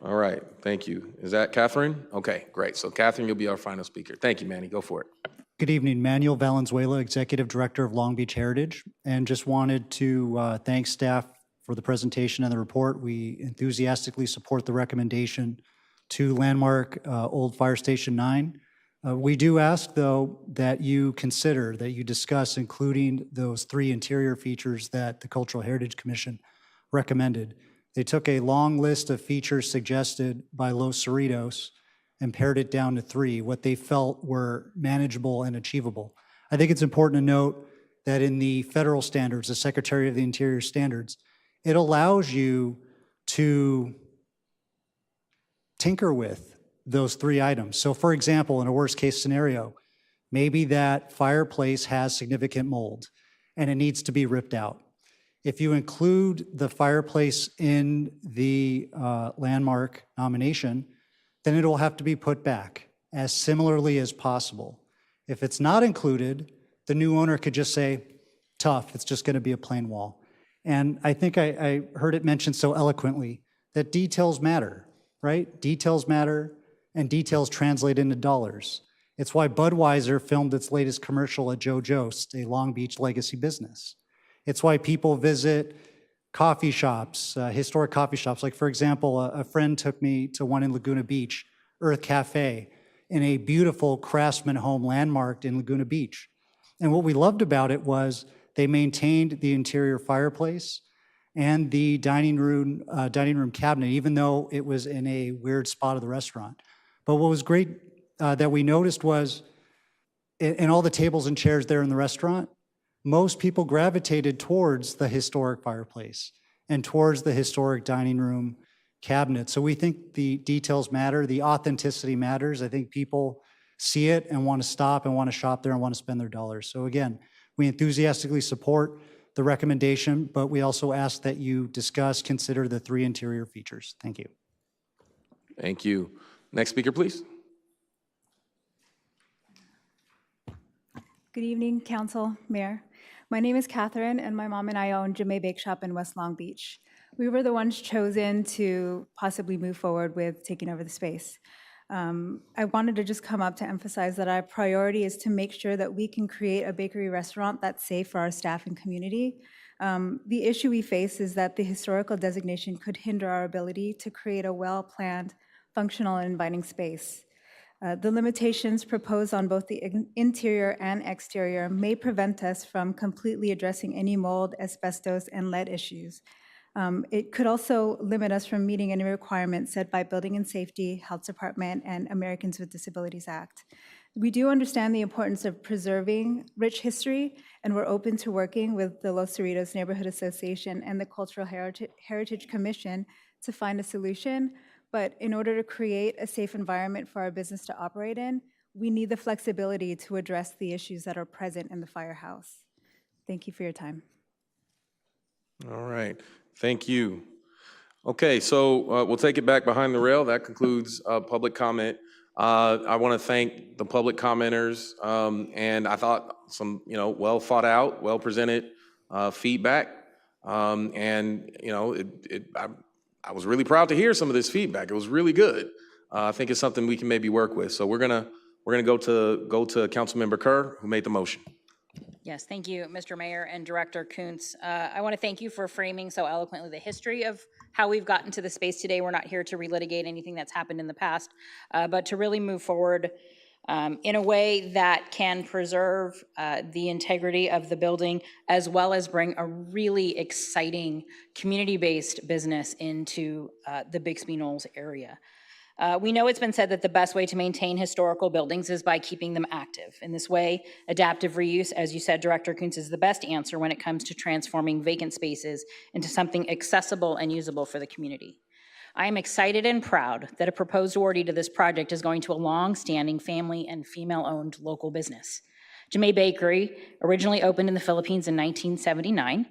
All right, thank you. Is that Catherine? Okay, great. So Catherine, you'll be our final speaker. Thank you, Manny. Go for it. Good evening, Manuel Valenzuela, Executive Director of Long Beach Heritage, and just wanted to thank staff for the presentation and the report. We enthusiastically support the recommendation to landmark Old Fire Station 9. We do ask, though, that you consider, that you discuss including those 3 interior features that the Cultural Heritage Commission recommended. They took a long list of features suggested by Los Cerritos and pared it down to 3, what they felt were manageable and achievable. I think it's important to note that in the federal standards, the Secretary of the Interior standards, it allows you to tinker with those 3 items. So for example, in a worst case scenario, maybe that fireplace has significant mold and it needs to be ripped out. If you include the fireplace in the landmark nomination, then it will have to be put back as similarly as possible. If it's not included, the new owner could just say, tough, it's just going to be a plain wall. And I think I heard it mentioned so eloquently that details matter, right? Details matter, and details translate into dollars. It's why Budweiser filmed its latest commercial at Joe Jost, a Long Beach legacy business. It's why people visit coffee shops, historic coffee shops. Like, for example, a friend took me to one in Laguna Beach, Earth Cafe, in a beautiful craftsman home landmarked in Laguna Beach. And what we loved about it was they maintained the interior fireplace and the dining room cabinet, even though it was in a weird spot of the restaurant. But what was great that we noticed was in all the tables and chairs there in the restaurant, most people gravitated towards the historic fireplace and towards the historic dining room cabinet. So we think the details matter, the authenticity matters. I think people see it and want to stop and want to shop there and want to spend their dollars. So again, we enthusiastically support the recommendation, but we also ask that you consider the 3 interior features. Thank you. Thank you. Next speaker, please. Good evening, Council, Mayor. My name is Catherine, and my mom and I own Jame Bake Shop in West Long Beach. We were the ones chosen to possibly move forward with taking over the space. I wanted to just come up to emphasize that our priority is to make sure that we can create a bakery restaurant that's safe for our staff and community. The issue we face is that the historical designation could hinder our ability to create a well-planned, functional, and inviting space. The limitations proposed on both the interior and exterior may prevent us from completely addressing any mold, asbestos, and lead issues. It could also limit us from meeting any requirements set by Building and Safety, Health Department, and Americans with Disabilities Act. We do understand the importance of preserving rich history, and we're open to working with the Los Cerritos Neighborhood Association and the Cultural Heritage Commission to find a solution. But in order to create a safe environment for our business to operate in, we need the flexibility to address the issues that are present in the firehouse. Thank you for your time. All right, thank you. Okay, so we'll take it back behind the rail. That concludes public comment. I want to thank the public commenters, and I thought some, well thought out, well presented feedback, and I was really proud to hear some of this feedback. It was really good. I think it's something we can maybe work with. So we're gonna go to Councilmember Kerr, who made the motion. Yes, thank you, Mr. Mayor and Director Kuntz. I want to thank you for framing so eloquently the history of how we've gotten to the space today. We're not here to relitigate anything that's happened in the past, but to really move forward in a way that can preserve the integrity of the building, as well as bring a really exciting community-based business into the Bixby Knolls area. We know it's been said that the best way to maintain historical buildings is by keeping them active. In this way, adaptive reuse, as you said, Director Kuntz, is the best answer when it comes to transforming vacant spaces into something accessible and usable for the community. I am excited and proud that a proposed awardee to this project is going to a long-standing family and female-owned local business. Jame Bakery originally opened in the Philippines in 1979,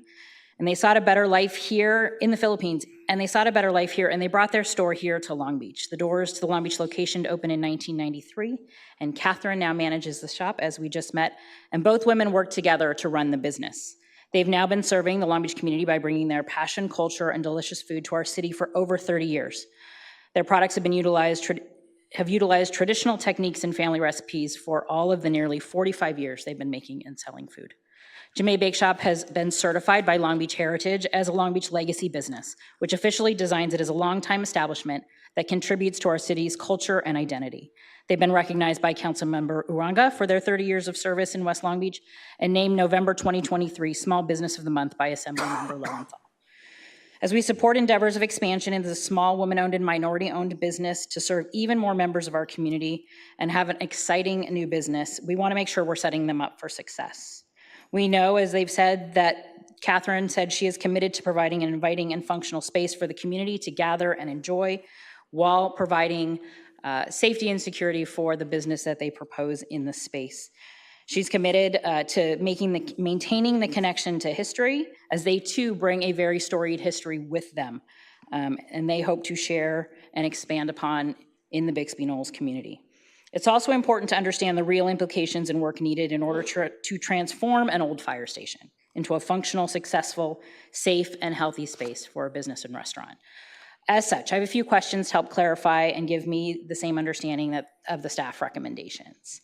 and they sought a better life here in the Philippines, and they brought their store here to Long Beach. The doors to the Long Beach location opened in 1993, and Catherine now manages the shop, as we just met, and both women work together to run the business. They've now been serving the Long Beach community by bringing their passion, culture, and delicious food to our city for over 30 years. Their products have utilized traditional techniques and family recipes for all of the nearly 45 years they've been making and selling food. Jame Bake Shop has been certified by Long Beach Heritage as a Long Beach legacy business, which officially designs it as a long-time establishment that contributes to our city's culture and identity. They've been recognized by Councilmember Uranga for their 30 years of service in West Long Beach and named November 2023 Small Business of the Month by Assemblymember Lowenthal. as we support endeavors of expansion into the small woman-owned and minority-owned business to serve even more members of our community and have an exciting new business, we want to make sure we're setting them up for success. We know, as they've said, that Catherine said she is committed to providing an inviting and functional space for the community to gather and enjoy while providing safety and security for the business that they propose in the space. She's committed to maintaining the connection to history, as they too bring a very storied history with them, and they hope to share and expand upon in the Bixby Knolls community. It's also important to understand the real implications and work needed in order to transform an old fire station into a functional, successful, safe, and healthy space for a business and restaurant. As such, I have a few questions to help clarify and give me the same understanding of the staff recommendations.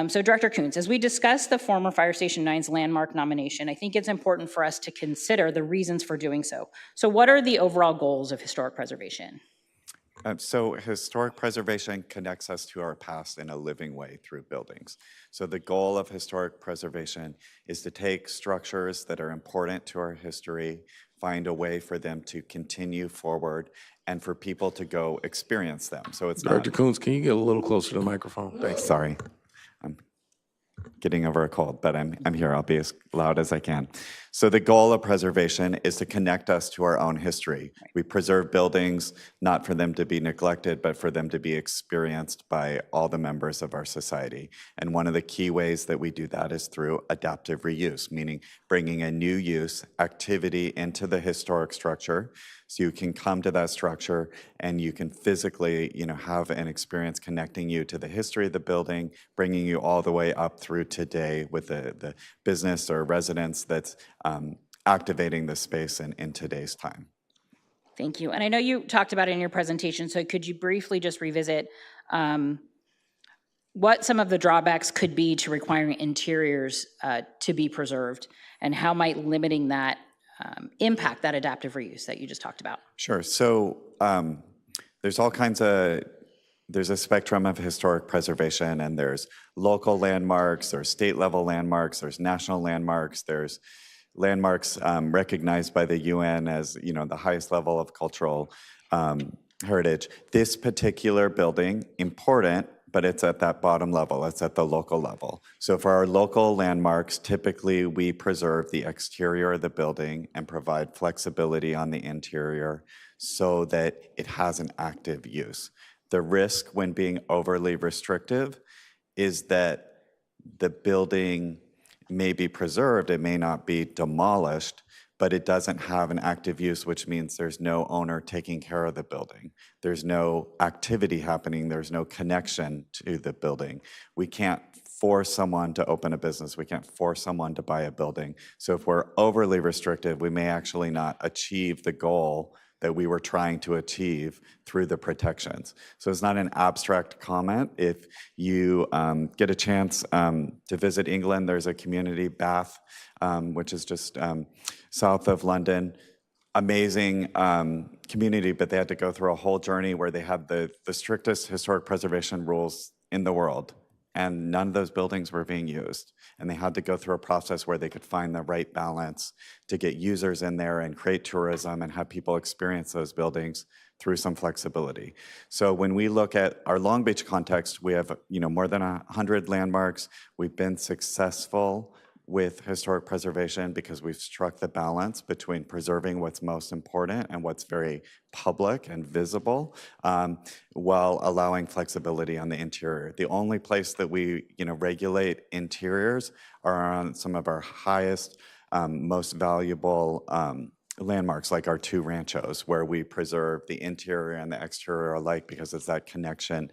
So Director Coons, as we discuss the former Fire Station 9's landmark nomination, I think it's important for us to consider the reasons for doing so. So what are the overall goals of historic preservation? So historic preservation connects us to our past in a living way through buildings. So the goal of historic preservation is to take structures that are important to our history, find a way for them to continue forward, and for people to go experience them. So it's Director Coons, can you get a little closer to the microphone? Thanks. Sorry. I'm getting over a cold, but I'm here. I'll be as loud as I can. So the goal of preservation is to connect us to our own history. We preserve buildings not for them to be neglected, but for them to be experienced by all the members of our society. And one of the key ways that we do that is through adaptive reuse, meaning bringing a new use activity into the historic structure. So you can come to that structure and you can physically, have an experience connecting you to the history of the building, bringing you all the way up through today with the business or residence that's activating the space in today's time. Thank you. And I know you talked about it in your presentation, so could you briefly just revisit what some of the drawbacks could be to requiring interiors to be preserved, and how might limiting that impact that adaptive reuse that you just talked about? Sure. So there's all kinds of, there's a spectrum of historic preservation, and there's local landmarks, there's state level landmarks, there's national landmarks, there's landmarks recognized by the UN as, the highest level of cultural heritage. This particular building, important, but it's at that bottom level, it's at the local level. So for our local landmarks, typically we preserve the exterior of the building and provide flexibility on the interior so that it has an active use. The risk when being overly restrictive is that the building may be preserved, it may not be demolished, but it doesn't have an active use, which means there's no owner taking care of the building. There's no activity happening, there's no connection to the building. We can't force someone to open a business, we can't force someone to buy a building. So if we're overly restrictive, we may actually not achieve the goal that we were trying to achieve through the protections. So it's not an abstract comment. If you get a chance to visit England, there's a community, Bath, which is just south of London. Amazing community, but they had to go through a whole journey where they had the strictest historic preservation rules in the world, and none of those buildings were being used. And they had to go through a process where they could find the right balance to get users in there and create tourism and have people experience those buildings through some flexibility. So when we look at our Long Beach context, we have more than 100 landmarks. We've been successful with historic preservation because we've struck the balance between preserving what's most important and what's very public and visible, while allowing flexibility on the interior. The only place that we regulate interiors are on some of our highest, most valuable landmarks, like our two ranchos, where we preserve the interior and the exterior alike because it's that connection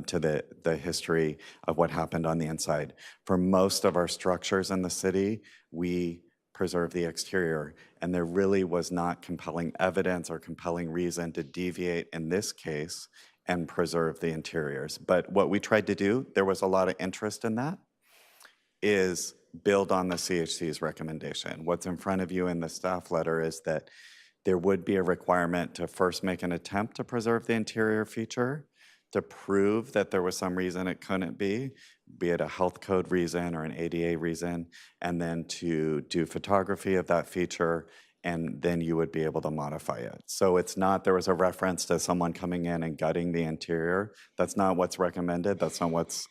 to the history of what happened on the inside. For most of our structures in the city, we preserve the exterior, and there really was not compelling evidence or compelling reason to deviate in this case and preserve the interiors. But what we tried to do, there was a lot of interest in that, is build on the CHC's recommendation. What's in front of you in the staff letter is that there would be a requirement to first make an attempt to preserve the interior feature, to prove that there was some reason it couldn't be it a health code reason or an ADA reason, and then to do photography of that feature and then you would be able to modify it. So it's not, there was a reference to someone coming in and gutting the interior. That's not what's recommended. That's not what's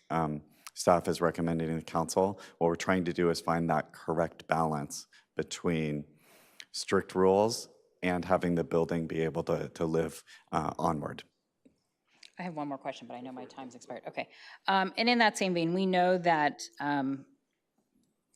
staff is recommending to the council. What we're trying to do is find that correct balance between strict rules and having the building be able to live onward. I have one more question, but I know my time's expired. Okay. And in that same vein, we know that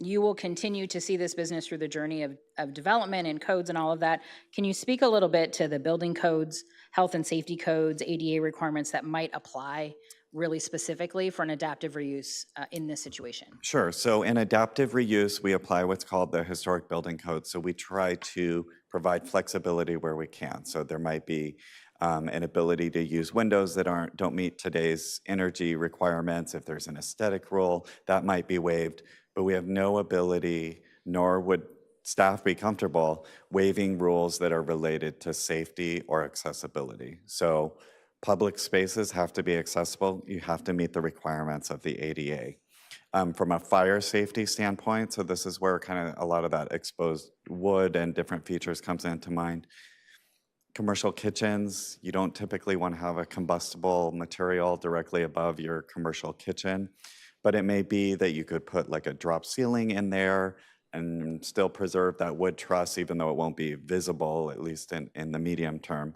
you will continue to see this business through the journey of development and codes and all of that. Can you speak a little bit to the building codes, health and safety codes, ADA requirements that might apply really specifically for an adaptive reuse in this situation? Sure. So in adaptive reuse, we apply what's called the historic building code. So we try to provide flexibility where we can. So there might be an ability to use windows that don't meet today's energy requirements. If there's an aesthetic rule, that might be waived. But we have no ability, nor would staff be comfortable waiving rules that are related to safety or accessibility. So public spaces have to be accessible. You have to meet the requirements of the ADA. From a fire safety standpoint, so this is where kind of a lot of that exposed wood and different features comes into mind. Commercial kitchens, you don't typically want to have a combustible material directly above your commercial kitchen, but it may be that you could put like a drop ceiling in there and still preserve that wood truss, even though it won't be visible, at least in the medium term.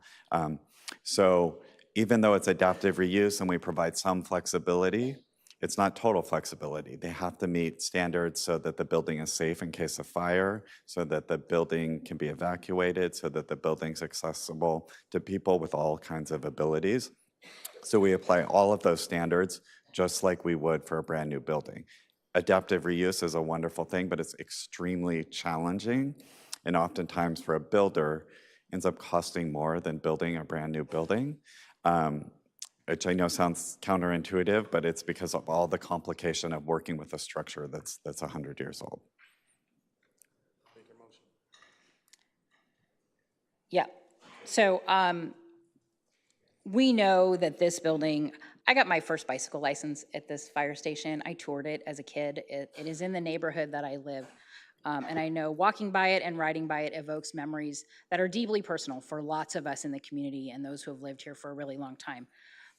So even though it's adaptive reuse and we provide some flexibility, it's not total flexibility. They have to meet standards so that the building is safe in case of fire, so that the building can be evacuated, so that the building's accessible to people with all kinds of abilities. So we apply all of those standards just like we would for a brand new building. Adaptive reuse is a wonderful thing, but it's extremely challenging. And oftentimes for a builder, ends up costing more than building a brand new building. Which I know sounds counterintuitive, but it's because of all the complication of working with a structure that's 100 years old. Yeah. So we know that this building, I got my first bicycle license at this fire station. I toured it as a kid. It is in the neighborhood that I live. And I know walking by it and riding by it evokes memories that are deeply personal for lots of us in the community and those who have lived here for a really long time.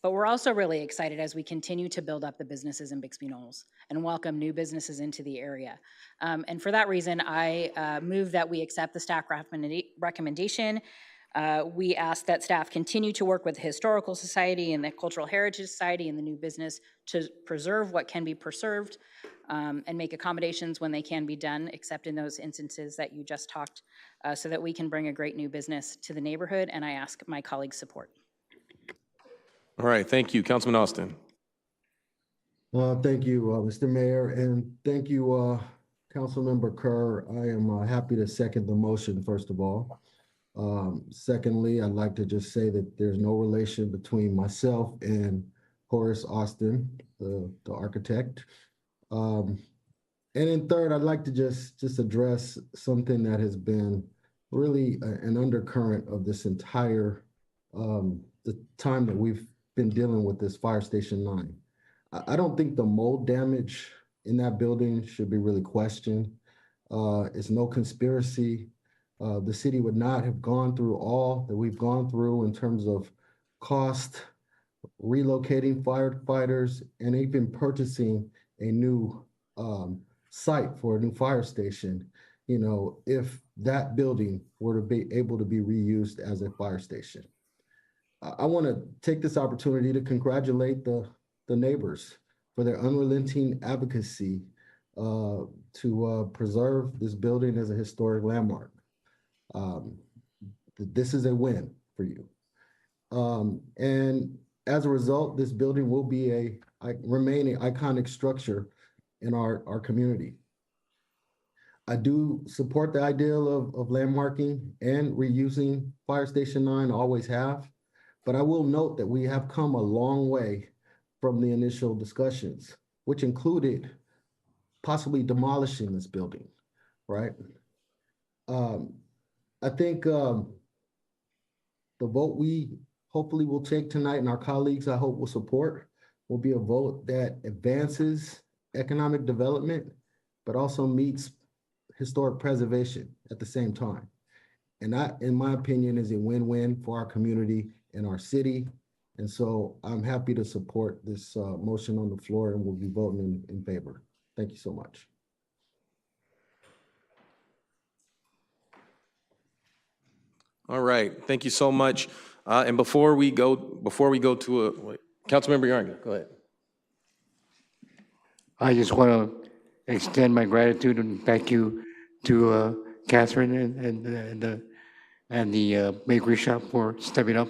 But we're also really excited as we continue to build up the businesses in Bixby Knolls and welcome new businesses into the area. And for that reason, I move that we accept the staff recommendation. We ask that staff continue to work with the Historical Society and the Cultural Heritage Society and the new business to preserve what can be preserved and make accommodations when they can be done, except in those instances that you just talked, so that we can bring a great new business to the neighborhood. And I ask my colleagues' support. All right, thank you. Councilman Austin. Thank you, Mr. Mayor, and thank you, Councilmember Kerr. I am happy to second the motion, first of all. Secondly, I'd like to just say that there's no relation between myself and Horace Austin, the architect. And then third, I'd like to just address something that has been really an undercurrent of this entire the time that we've been dealing with this Fire Station 9. I don't think the mold damage in that building should be really questioned. It's no conspiracy. The city would not have gone through all that we've gone through in terms of cost, relocating firefighters, and even purchasing a new site for a new fire station, you know, if that building were to be able to be reused as a fire station. I want to take this opportunity to congratulate the neighbors for their unrelenting advocacy to preserve this building as a historic landmark. This is a win for you. And as a result, this building will be remain an iconic structure in our community. I do support the ideal of landmarking and reusing Fire Station 9, always have. But I will note that we have come a long way from the initial discussions, which included possibly demolishing this building, right? I think the vote we hopefully will take tonight, and our colleagues I hope will support, will be a vote that advances economic development, but also meets historic preservation at the same time. And that, in my opinion, is a win-win for our community and our city. And so I'm happy to support this motion on the floor, and we'll be voting in favor. Thank you so much. All right, thank you so much. And before we go to Councilmember Yarnga, go ahead. I just want to extend my gratitude and thank you to Catherine and the bakery shop for stepping up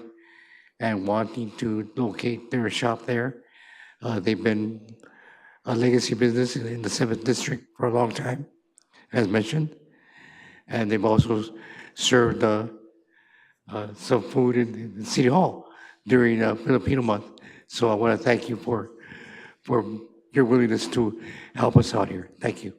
and wanting to locate their shop there. They've been a legacy business in the 7th District for a long time, as mentioned. And they've also served some food in City Hall during Filipino Month. So I want to thank you for your willingness to help us out here. Thank you.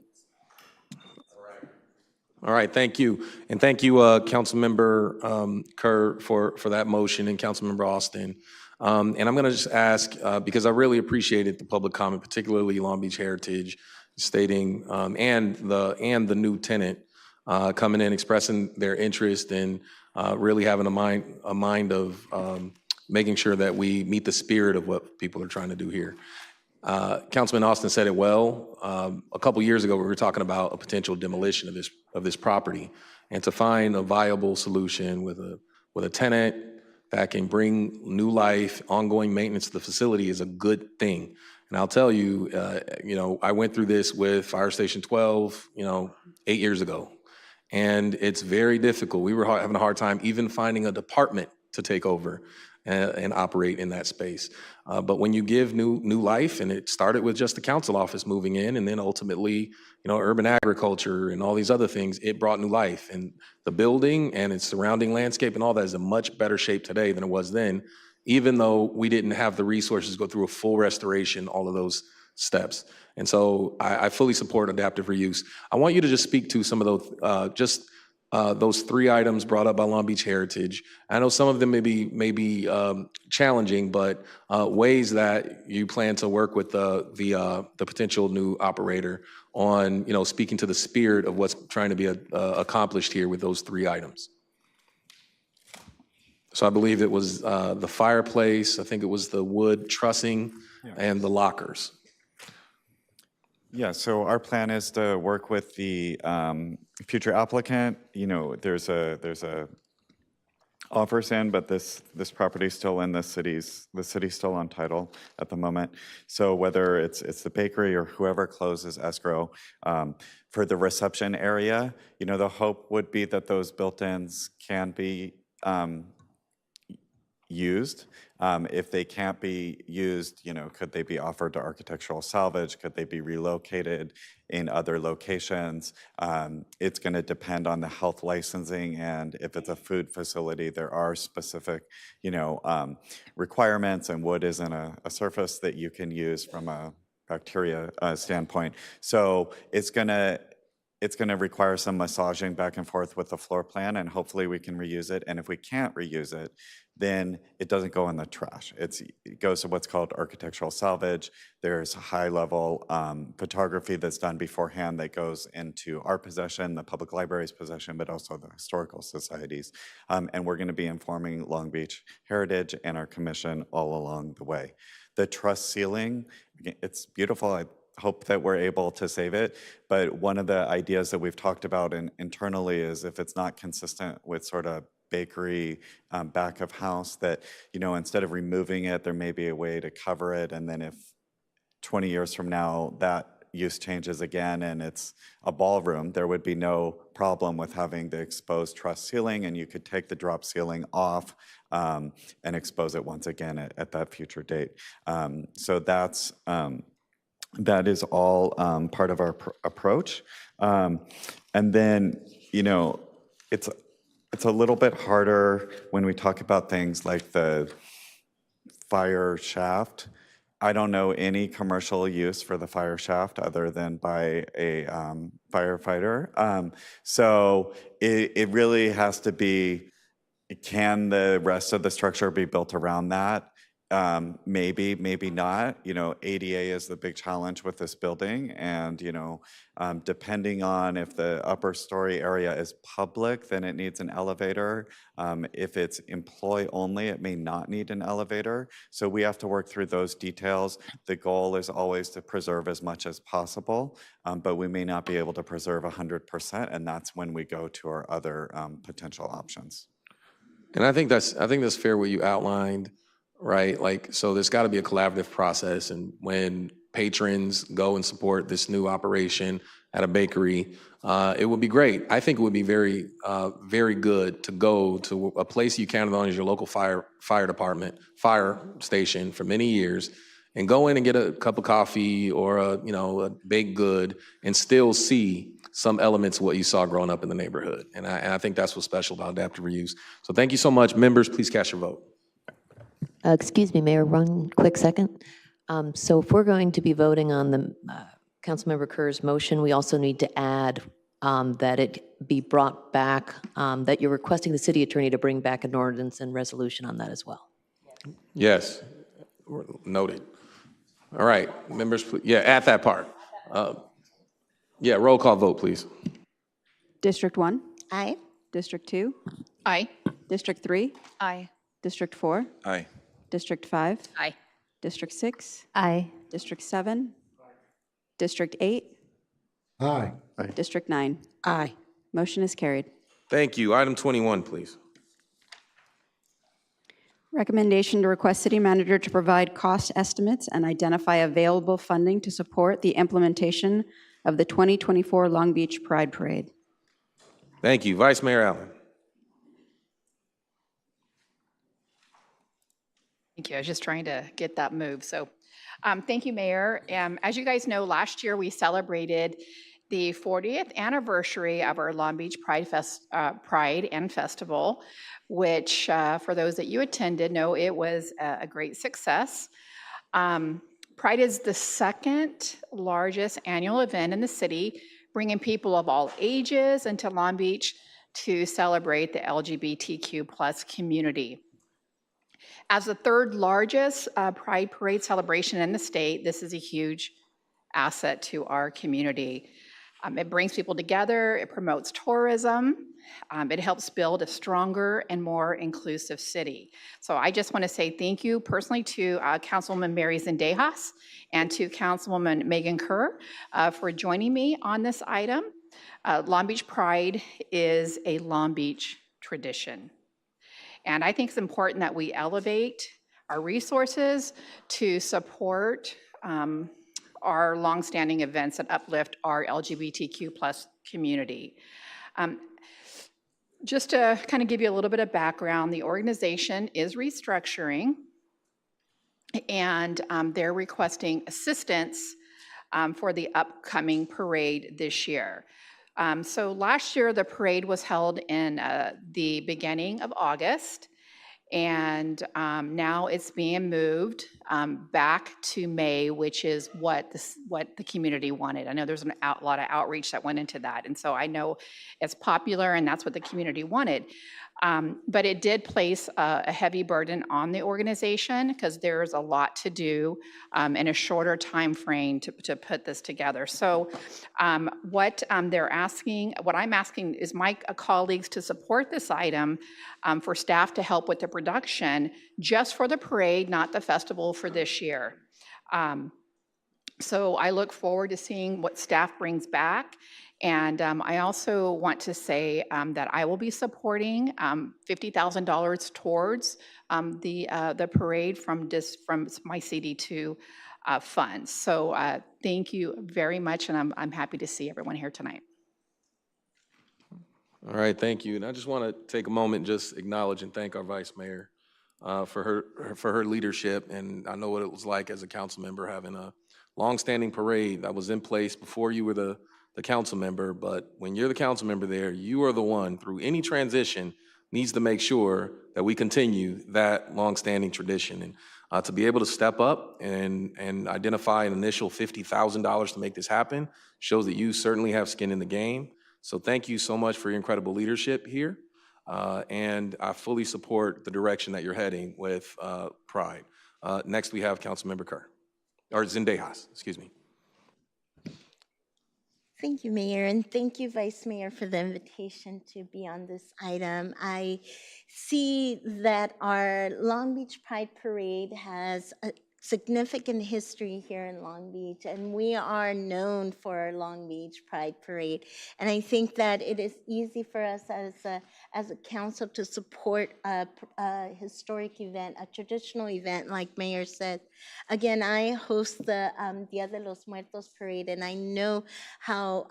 All right, thank you. And thank you, Councilmember Kerr, for that motion, and Councilmember Austin. And I'm going to just ask, because I really appreciated the public comment, particularly Long Beach Heritage, stating, and the new tenant coming in, expressing their interest, and really having a mind of making sure that we meet the spirit of what people are trying to do here. Councilman Austin said it well. A couple years ago, we were talking about a potential demolition of this property, and to find a viable solution with a tenant that can bring new life, ongoing maintenance to the facility is a good thing. And I'll tell you, I went through this with Fire Station 12, 8 years ago, and it's very difficult. We were having a hard time even finding a department to take over and operate in that space. But when you give new life, and it started with just the council office moving in, and then ultimately, urban agriculture and all these other things, it brought new life. And the building and its surrounding landscape and all that is in much better shape today than it was then, even though we didn't have the resources to go through a full restoration, all of those steps. And so I fully support adaptive reuse. I want you to just speak to some of those, those 3 items brought up by Long Beach Heritage. I know some of them may be challenging, but ways that you plan to work with the potential new operator on, speaking to the spirit of what's trying to be accomplished here with those 3 items. So I believe it was the fireplace, I think it was the wood trussing, and the lockers. Yeah, so our plan is to work with the future applicant. There's a offers in, but this property is still in the city's still on title at the moment. So whether it's the bakery or whoever closes escrow for the reception area, the hope would be that those built-ins can be used. If they can't be used, could they be offered to architectural salvage? Could they be relocated in other locations? It's going to depend on the health licensing, and if it's a food facility, there are specific, requirements, and wood isn't a surface that you can use from a bacteria standpoint. So it's going to require some massaging back and forth with the floor plan, and hopefully we can reuse it. And if we can't reuse it, then it doesn't go in the trash. It goes to what's called architectural salvage. There's high-level photography that's done beforehand that goes into our possession, the public library's possession, but also the historical societies. And we're going to be informing Long Beach Heritage and our commission all along the way. The truss ceiling, it's beautiful. I hope that we're able to save it. But one of the ideas that we've talked about internally is if it's not consistent with sort of bakery back of house, that, instead of removing it, there may be a way to cover it. And then if 20 years from now that use changes again and it's a ballroom, there would be no problem with having the exposed truss ceiling, and you could take the drop ceiling off and expose it once again at that future date. So that is all part of our approach. And then, it's a little bit harder when we talk about things like the fire shaft. I don't know any commercial use for the fire shaft other than by a firefighter. So it really has to be, can the rest of the structure be built around that? Maybe, maybe not. You know, ADA is the big challenge with this building, and, you know, depending on if the upper story area is public, then it needs an elevator. If it's employee only, it may not need an elevator. So we have to work through those details. The goal is always to preserve as much as possible, but we may not be able to preserve 100%, and that's when we go to our other potential options. And I think that's fair what you outlined, right? Like, so there's got to be a collaborative process, and when patrons go and support this new operation at a bakery, it would be great. I think it would be very, very good to go to a place you counted on as your local fire department, fire station for many years, and go in and get a cup of coffee or a baked good and still see some elements of what you saw growing up in the neighborhood. And I think that's what's special about adaptive reuse. So thank you so much. Members, please cast your vote. Excuse me, Mayor, one quick second. So if we're going to be voting on the Councilmember Kerr's motion, we also need to add that it be brought back, that you're requesting the city attorney to bring back an ordinance and resolution on that as well. Yes, noted. All right, members, please. Yeah, at that part. Yeah, roll call vote, please. District 1? Aye. District 2? Aye. District 3? Aye. District 4? Aye. District 5? Aye. District 6? Aye. District 7? District 8? Aye. District 9? Aye. Motion is carried. Thank you. Item 21, please. Recommendation to request city manager to provide cost estimates and identify available funding to support the implementation of the 2024 Long Beach Pride Parade. Thank you. Vice Mayor Allen. Thank you. I was just trying to get that move. So thank you, Mayor. As you guys know, last year we celebrated the 40th anniversary of our Long Beach Pride and Festival, which for those that you attended know it was a great success. Pride is the second largest annual event in the city, bringing people of all ages into Long Beach to celebrate the LGBTQ plus community. As the third largest Pride Parade celebration in the state, this is a huge asset to our community. It brings people together, it promotes tourism, it helps build a stronger and more inclusive city. So I just want to say thank you personally to Councilwoman Mary Zendejas and to Councilwoman Megan Kerr for joining me on this item. Long Beach Pride is a Long Beach tradition. And I think it's important that we elevate our resources to support our longstanding events that uplift our LGBTQ plus community. Just to kind of give you a little bit of background, the organization is restructuring, and they're requesting assistance for the upcoming parade this year. So last year, the parade was held in the beginning of August, and now it's being moved back to May, which is what the community wanted. I know there's a lot of outreach that went into that, and so I know it's popular, and that's what the community wanted. But it did place a heavy burden on the organization because there's a lot to do in a shorter time frame to put this together. So what I'm asking is my colleagues to support this item for staff to help with the production just for the parade, not the festival for this year. So I look forward to seeing what staff brings back. And I also want to say that I will be supporting $50,000 towards the parade from my CD2 funds. So thank you very much, and I'm happy to see everyone here tonight. All right, thank you. And I just want to take a moment, just acknowledge and thank our Vice Mayor for her leadership. And I know what it was like as a council member having a longstanding parade that was in place before you were the council member. But when you're the council member there, you are the one through any transition needs to make sure that we continue that longstanding tradition. And to be able to step up and identify an initial $50,000 to make this happen shows that you certainly have skin in the game. So thank you so much for your incredible leadership here. and I fully support the direction that you're heading with Pride. Next, we have Councilmember Kerr, or Zendejas, excuse me. Thank you, Mayor, and thank you, Vice Mayor, for the invitation to be on this item. I see that our Long Beach Pride Parade has a significant history here in Long Beach, and we are known for our Long Beach Pride Parade. And I think that it is easy for us as a council to support a historic event, a traditional event, like Mayor said. Again, I host the Dia de los Muertos Parade, and I know how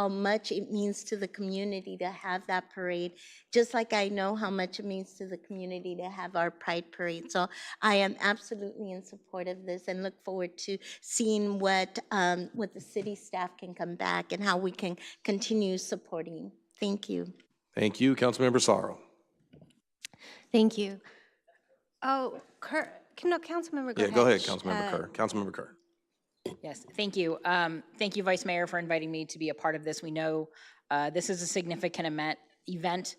much it means to the community to have that parade, just like I know how much it means to the community to have our Pride Parade. So I am absolutely in support of this and look forward to seeing what the city staff can come back and how we can continue supporting. Thank you. Thank you, Councilmember Sorrow. Thank you. Oh, Kerr, no, Councilmember, Yeah, go ahead, Councilmember Councilmember Kerr. Councilmember Kerr. Yes, thank you. Thank you, Vice Mayor, for inviting me to be a part of this. We know this is a significant event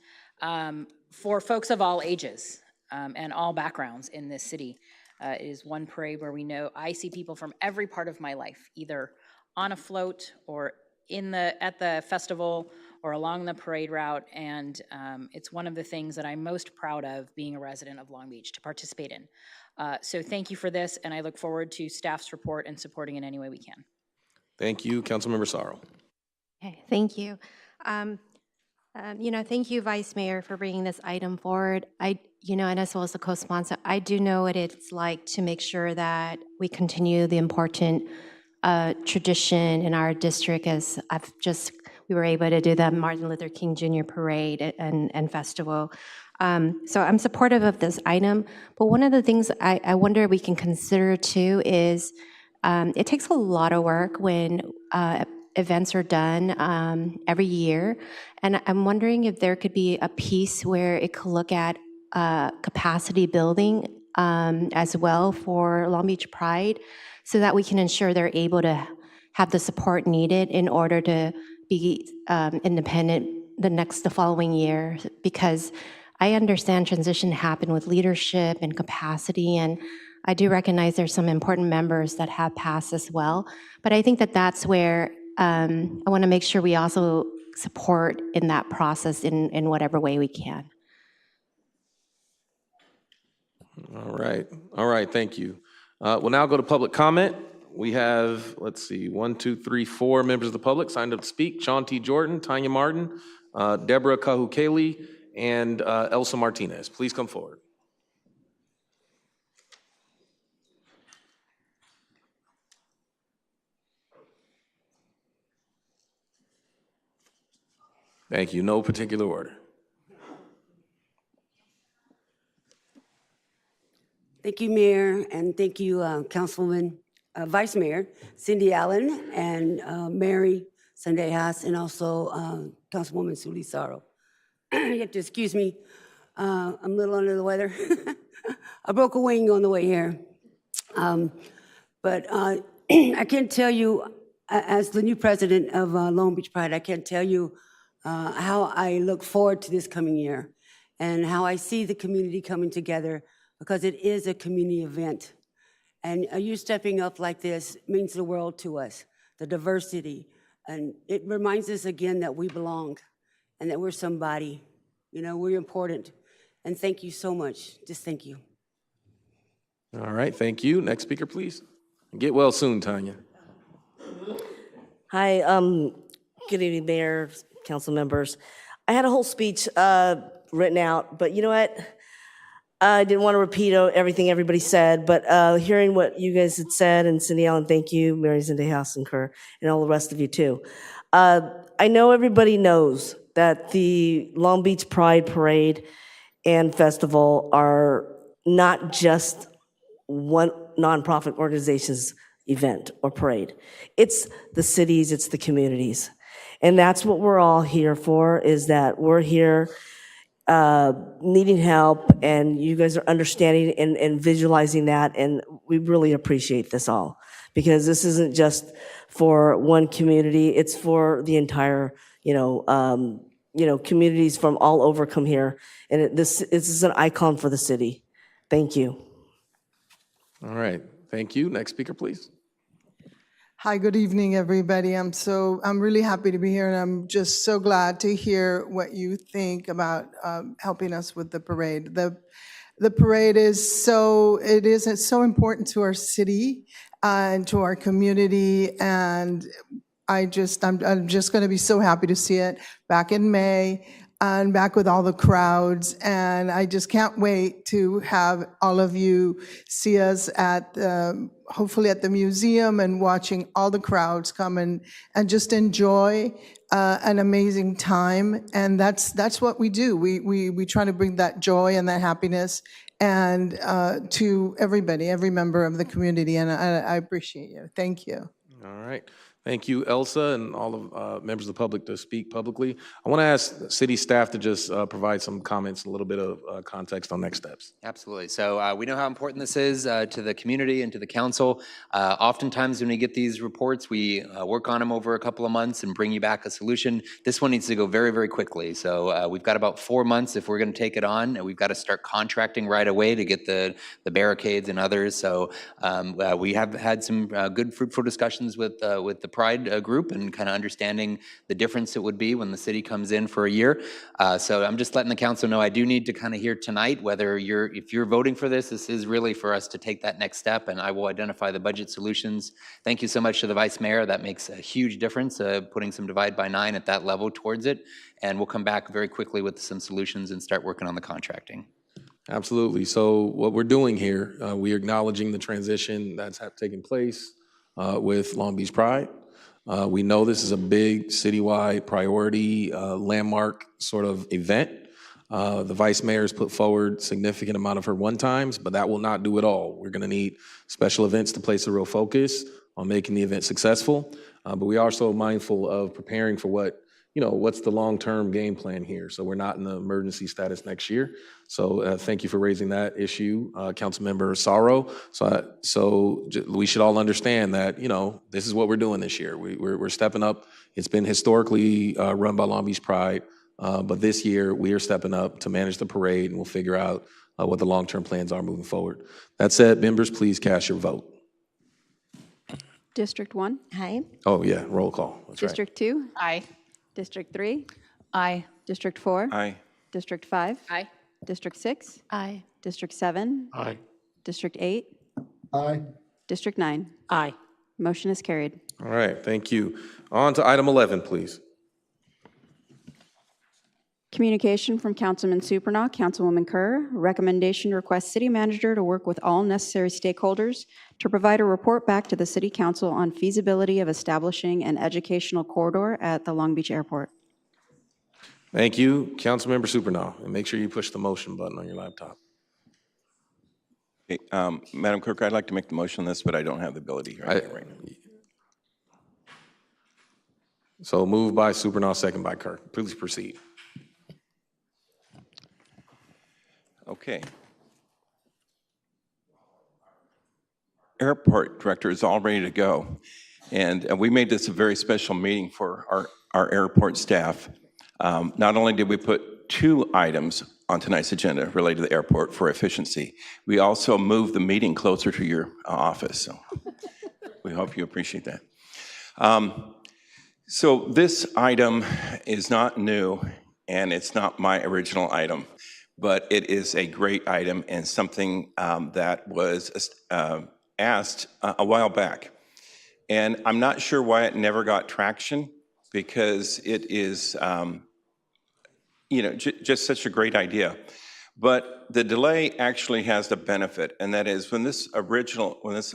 for folks of all ages and all backgrounds in this city. It is one parade where we know I see people from every part of my life, either on a float or at the festival or along the parade route, and it's one of the things that I'm most proud of being a resident of Long Beach to participate in. So thank you for this, and I look forward to staff's report and supporting in any way we can. Thank you, Councilmember Sorrow. Okay, thank you. Thank you, Vice Mayor, for bringing this item forward. And as well as the co-sponsor, I do know what it's like to make sure that we continue the important tradition in our district, as we were able to do the Martin Luther King Jr. Parade and festival. So I'm supportive of this item, but one of the things I wonder we can consider too is it takes a lot of work when events are done every year, and I'm wondering if there could be a piece where it could look at capacity building as well for Long Beach Pride, so that we can ensure they're able to have the support needed in order to be independent the following year, because I understand transition happened with leadership and capacity, and I do recognize there's some important members that have passed as well. But I think that that's where I want to make sure we also support in that process in whatever way we can. All right, thank you. We'll now go to public comment. We have, let's see, 1, 2, 3, 4 members of the public signed up to speak. Sean T. Jordan, Tanya Martin, Deborah Kahukeli, and Elsa Martinez. Please come forward. Thank you. No particular order. Thank you, Mayor, and thank you, Councilwoman, Vice Mayor Cindy Allen, and Mary Zendejas, and also Councilwoman Solisaro. You have to excuse me. I'm a little under the weather. I broke a wing on the way here. But I can tell you, as the new president of Long Beach Pride, I can tell you how I look forward to this coming year and how I see the community coming together, because it is a community event. And you stepping up like this means the world to us, the diversity. And it reminds us again that we belong and that we're somebody. You know, we're important. And thank you so much. Just thank you. All right, thank you. Next speaker, please. Get well soon, Tanya. Hi, good evening, Mayor, council members. I had a whole speech written out, but you know what? I didn't want to repeat everything everybody said, but hearing what you guys had said, and Cindy Allen, thank you, Mary Zendejas and Kerr, and all the rest of you too. I know everybody knows that the Long Beach Pride Parade and Festival are not just one nonprofit organization's event or parade. It's the cities, it's the communities. And that's what we're all here for, is that we're here needing help, and you guys are understanding and visualizing that, and we really appreciate this all, because this isn't just for one community, it's for the entire, communities from all over come here. And this is an icon for the city. Thank you. All right, thank you. Next speaker, please. Hi, good evening, everybody. I'm really happy to be here, and I'm just so glad to hear what you think about helping us with the parade. The parade is so important to our city and to our community, and I'm just going to be so happy to see it back in May and back with all the crowds. And I just can't wait to have all of you see us at hopefully at the museum and watching all the crowds come and just enjoy an amazing time. And that's what we do. We try to bring that joy and that happiness and to everybody, every member of the community. And I appreciate you. Thank you. All right. Thank you, Elsa, and all of members of the public to speak publicly. I want to ask city staff to just provide some comments, a little bit of context on next steps. Absolutely. So we know how important this is to the community and to the council. Oftentimes when we get these reports, we work on them over a couple of months and bring you back a solution. This one needs to go very, very quickly. So we've got about 4 months if we're going to take it on. And we've got to start contracting right away to get the barricades and others. So we have had some good, fruitful discussions with the Pride group and kind of understanding the difference it would be when the city comes in for a year. So I'm just letting the council know I do need to kind of hear tonight whether if you're voting for this is really for us to take that next step, and I will identify the budget solutions. Thank you so much to the Vice Mayor. That makes a huge difference, putting some divide by 9 at that level towards it. And we'll come back very quickly with some solutions and start working on the contracting. Absolutely. So what we're doing here, we are acknowledging the transition that's taking place with Long Beach Pride. We know this is a big citywide priority, landmark sort of event. The Vice Mayor has put forward significant amount of her one-times, but that will not do it all. We're gonna need special events to place a real focus on making the event successful. But we are also mindful of preparing for what's the long-term game plan here. So we're not in the emergency status next year. So thank you for raising that issue, Councilmember Sorrow. So we should all understand that, this is what we're doing this year. We're stepping up. It's been historically run by Long Beach Pride, but this year we are stepping up to manage the parade, and we'll figure out what the long-term plans are moving forward. That said, members, please cast your vote. District 1? Aye. Oh, yeah, roll call. That's right. District 2? Aye. District 3? Aye. District 4? Aye. District 5? Aye. District 6? Aye. District 7? Aye. District 8? Aye. District 9? Aye. Motion is carried. All right, thank you. On to item 11, please. Communication from Councilman Supernaw, Councilwoman Kerr, recommendation to request city manager to work with all necessary stakeholders to provide a report back to the city council on feasibility of establishing an educational corridor at the Long Beach Airport. Thank you, Councilmember Supernaw, and make sure you push the motion button on your laptop. Okay, Madam Clerk, I'd like to make the motion on this, but I don't have the ability right now. So moved by Supernaw, second by Kerr. Please proceed. Okay. Airport director is all ready to go. And we made this a very special meeting for our airport staff. Not only did we put 2 items on tonight's agenda related to the airport for efficiency, we also moved the meeting closer to your office. So we hope you appreciate that. So this item is not new, and it's not my original item, but it is a great item and something that was asked a while back. And I'm not sure why it never got traction, because it is, just such a great idea. But the delay actually has the benefit, and that is when this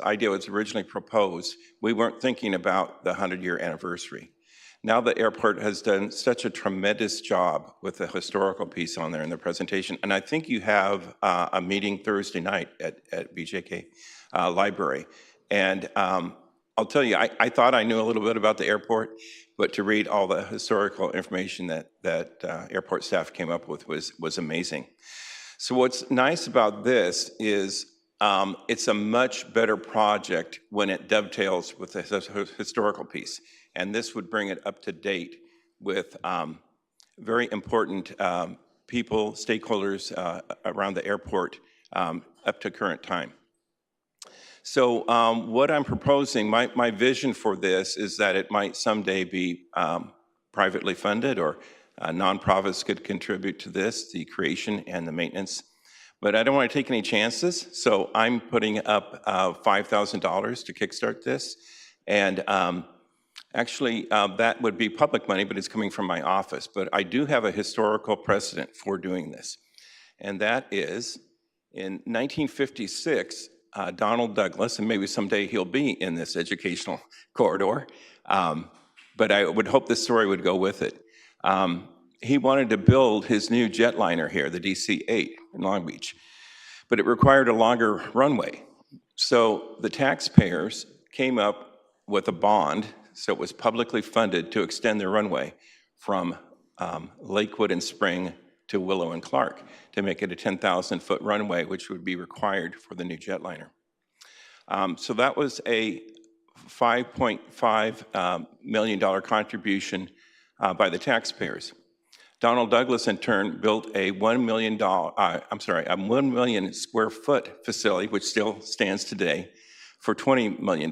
idea was originally proposed, we weren't thinking about the 100-year anniversary. Now the airport has done such a tremendous job with the historical piece on there in the presentation. And I think you have a meeting Thursday night at BJK Library. And I'll tell you, I thought I knew a little bit about the airport, but to read all the historical information that airport staff came up with was amazing. So what's nice about this is it's a much better project when it dovetails with the historical piece. And this would bring it up to date with very important people, stakeholders around the airport up to current time. So what I'm proposing, my vision for this is that it might someday be privately funded, or nonprofits could contribute to this, the creation and the maintenance. But I don't want to take any chances, so I'm putting up $5,000 to kickstart this. And actually, that would be public money, but it's coming from my office. But I do have a historical precedent for doing this. And that is, in 1956, Donald Douglas, and maybe someday he'll be in this educational corridor, but I would hope this story would go with it. He wanted to build his new jetliner here, the DC-8 in Long Beach, but it required a longer runway. So the taxpayers came up with a bond, so it was publicly funded to extend the runway from Lakewood and Spring to Willow and Clark to make it a 10,000-foot runway, which would be required for the new jetliner. So that was a $5.5 million contribution by the taxpayers. Donald Douglas, in turn, built a $1 million square foot facility, which still stands today, for $20 million.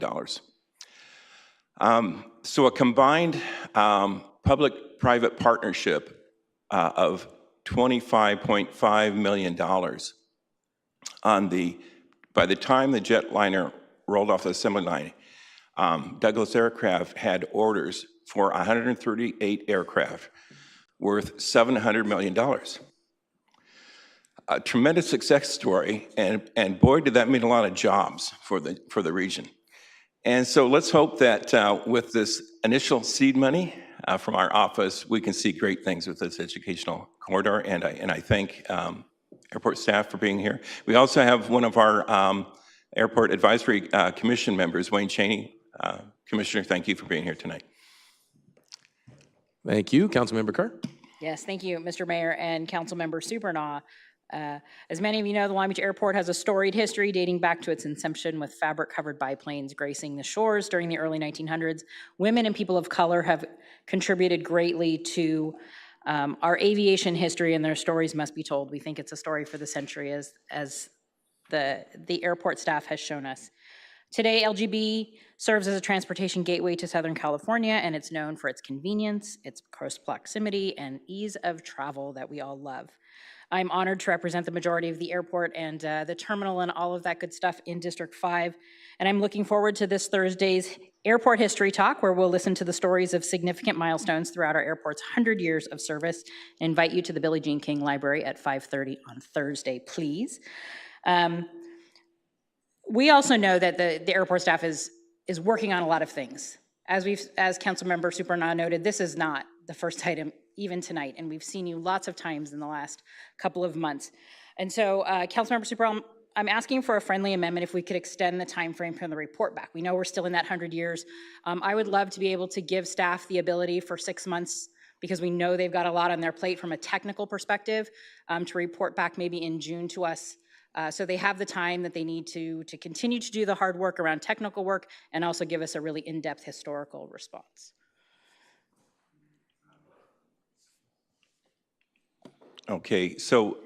So a combined public-private partnership of $25.5 million by the time the jetliner rolled off the assembly line, Douglas Aircraft had orders for 138 aircraft worth $700 million. A tremendous success story, and boy, did that mean a lot of jobs for the region. And so let's hope that with this initial seed money from our office, we can see great things with this educational corridor, and I thank airport staff for being here. We also have one of our Airport Advisory Commission members, Wayne Cheney. Commissioner, thank you for being here tonight. Thank you. Councilmember Kerr. Yes, thank you, Mr. Mayor and Councilmember Supernaw. As many of you know, the Long Beach Airport has a storied history dating back to its inception with fabric-covered biplanes gracing the shores during the early 1900s. Women and people of color have contributed greatly to our aviation history, and their stories must be told. We think it's a story for the century, as the airport staff has shown us. Today, LGB serves as a transportation gateway to Southern California, and it's known for its convenience, its close proximity, and ease of travel that we all love. I'm honored to represent the majority of the airport and the terminal and all of that good stuff in District 5. And I'm looking forward to this Thursday's Airport History Talk, where we'll listen to the stories of significant milestones throughout our airport's 100 years of service. I invite you to the Billie Jean King Library at 5:30 on Thursday, please. We also know that the airport staff is working on a lot of things. As Councilmember Supernaw noted, this is not the first item even tonight, and we've seen you lots of times in the last couple of months. And so, Councilmember Supernaw, I'm asking for a friendly amendment if we could extend the time frame from the report back. We know we're still in that 100 years. I would love to be able to give staff the ability for 6 months, because we know they've got a lot on their plate from a technical perspective, to report back maybe in June to us. So they have the time that they need to continue to do the hard work around technical work and also give us a really in-depth historical response. Okay, so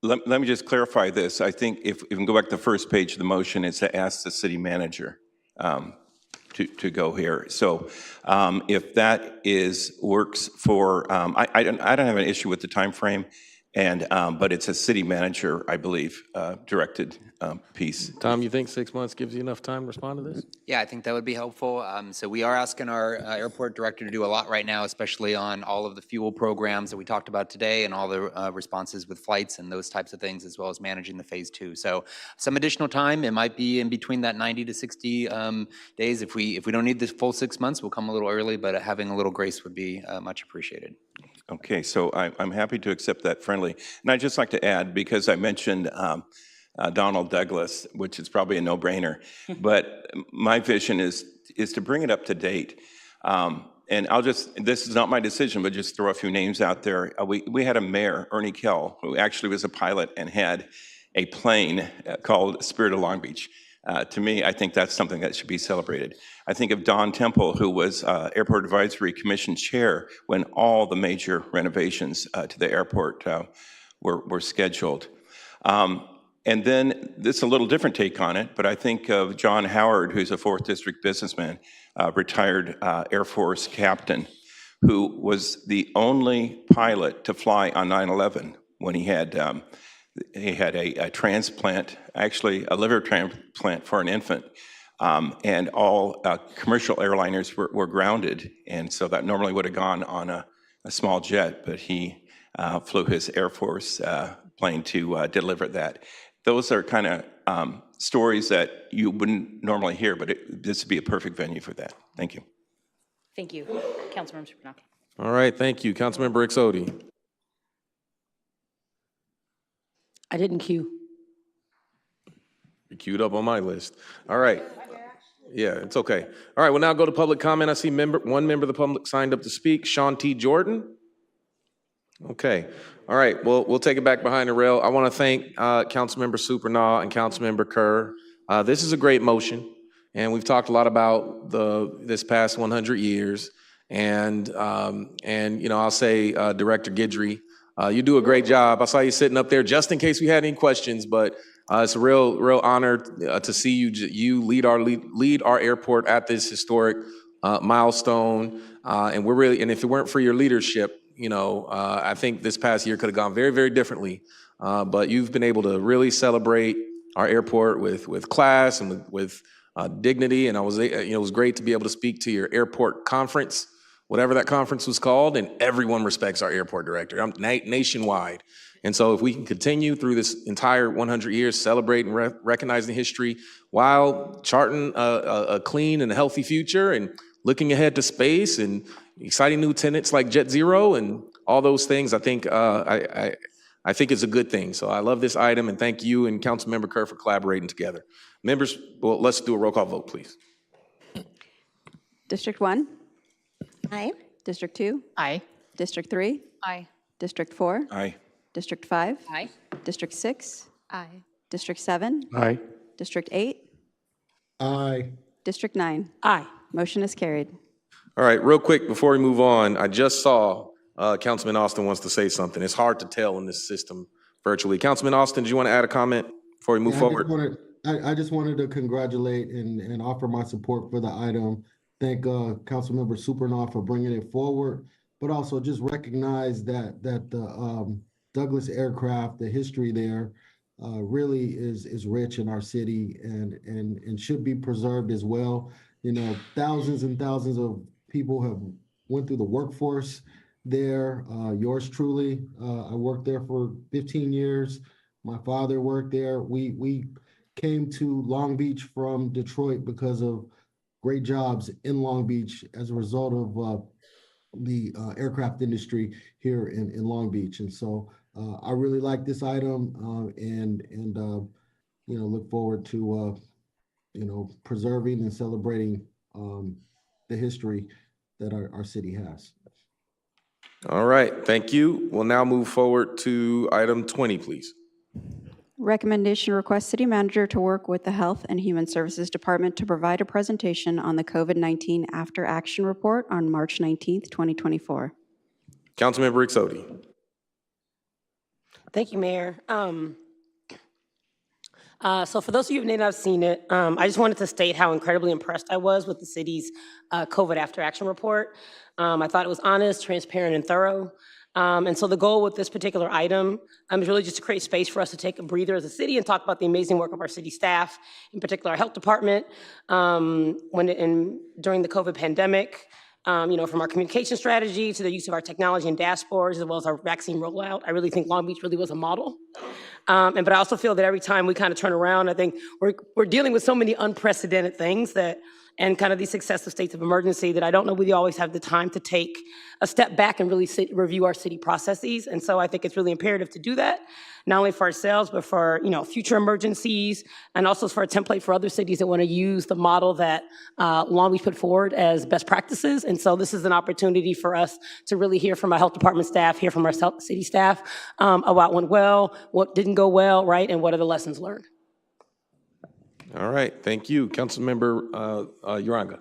let me just clarify this. I think if we can go back to the first page of the motion, it's to ask the city manager to go here. So if that works for, I don't have an issue with the time frame. But it's a city manager, I believe, directed piece. Tom, you think 6 months gives you enough time to respond to this? Yeah, I think that would be helpful. So we are asking our airport director to do a lot right now, especially on all of the fuel programs that we talked about today and all the responses with flights and those types of things, as well as managing the phase 2. So some additional time, it might be in between that 90 to 60 days. If we don't need the full 6 months, we'll come a little early, but having a little grace would be much appreciated. Okay, so I'm happy to accept that friendly. And I'd just like to add, because I mentioned Donald Douglas, which is probably a no-brainer, but my vision is to bring it up to date. And this is not my decision, but just throw a few names out there. We had a mayor, Ernie Kell, who actually was a pilot and had a plane called Spirit of Long Beach. To me, I think that's something that should be celebrated. I think of Don Temple, who was Airport Advisory Commission Chair when all the major renovations to the airport were scheduled. And then this is a little different take on it, but I think of John Howard, who's a 4th District businessman, retired Air Force captain, who was the only pilot to fly on 9/11 when he had a transplant, actually a liver transplant for an infant, and all commercial airliners were grounded, and so that normally would have gone on a small jet, but he flew his Air Force plane to deliver that. Those are kind of stories that you wouldn't normally hear, but this would be a perfect venue for that. Thank you. Thank you. Councilmember Supranowski. All right, thank you. Councilmember Exodi. I didn't queue. You're queued up on my list. All right. Yeah, it's okay. All right, we'll now go to public comment. I see one member of the public signed up to speak, Sean T. Jordan. Okay. All right, well, we'll take it back behind the rail. I want to thank Councilmember Supernaw and Councilmember Kerr. This is a great motion, and we've talked a lot about this past 100 years. And you know, I'll say, Director Guidry, you do a great job. I saw you sitting up there just in case we had any questions, but it's a real honor to see you lead our airport at this historic milestone. And if it weren't for your leadership, you know, I think this past year could have gone very, very differently. But you've been able to really celebrate our airport with class and with dignity. And it was great to be able to speak to your airport conference, whatever that conference was called, and everyone respects our airport director. I'm nationwide. And so if we can continue through this entire 100 years, celebrating, recognizing history, while charting a clean and healthy future and looking ahead to space and exciting new tenants like Jet Zero and all those things, I think I think it's a good thing. So I love this item, and thank you and Councilmember Kerr for collaborating together. Members, well, let's do a roll call vote, please. District 1? Aye. District 2? Aye. District 3? Aye. District 4? Aye. District 5? Aye. District 6? Aye. District 7? Aye. District 8? Aye. District 9? Aye. Motion is carried. All right, real quick before we move on, I just saw Councilman Austin wants to say something. It's hard to tell in this system virtually. Councilman Austin, do you want to add a comment before we move forward? I just wanted to congratulate and offer my support for the item. Thank Councilmember Supernaw for bringing it forward, but also just recognize that the Douglas aircraft, the history there, really is rich in our city and should be preserved as well. You know, thousands and thousands of people have went through the workforce there. Yours truly, I worked there for 15 years. My father worked there. We came to Long Beach from Detroit because of great jobs in Long Beach as a result of the aircraft industry here in Long Beach. And so I really like this item and you know, look forward to you know, preserving and celebrating the history that our city has. All right, thank you. We'll now move forward to item 20, please. Recommendation request city manager to work with the Health and Human Services Department to provide a presentation on the COVID-19 after action report on March 19th, 2024. Councilmember Exodi. Thank you, Mayor. So for those of you who may not have seen it, I just wanted to state how incredibly impressed I was with the city's COVID after action report. I thought it was honest, transparent, and thorough. And so the goal with this particular item is really just to create space for us to take a breather as a city and talk about the amazing work of our city staff, in particular our health department, during the COVID pandemic. You know, from our communication strategy to the use of our technology and dashboards, as well as our vaccine rollout. I really think Long Beach really was a model. But I also feel that every time we kind of turn around, I think we're dealing with so many unprecedented things and kind of these successive states of emergency that I don't know we always have the time to take a step back and really review our city processes. And so I think it's really imperative to do that, not only for ourselves, but for, you know, future emergencies, and also for a template for other cities that want to use the model that Long Beach put forward as best practices. And so this is an opportunity for us to really hear from our health department staff, hear from our city staff about what went well, what didn't go well, right, and what are the lessons learned. All right, thank you. Councilmember Uranga.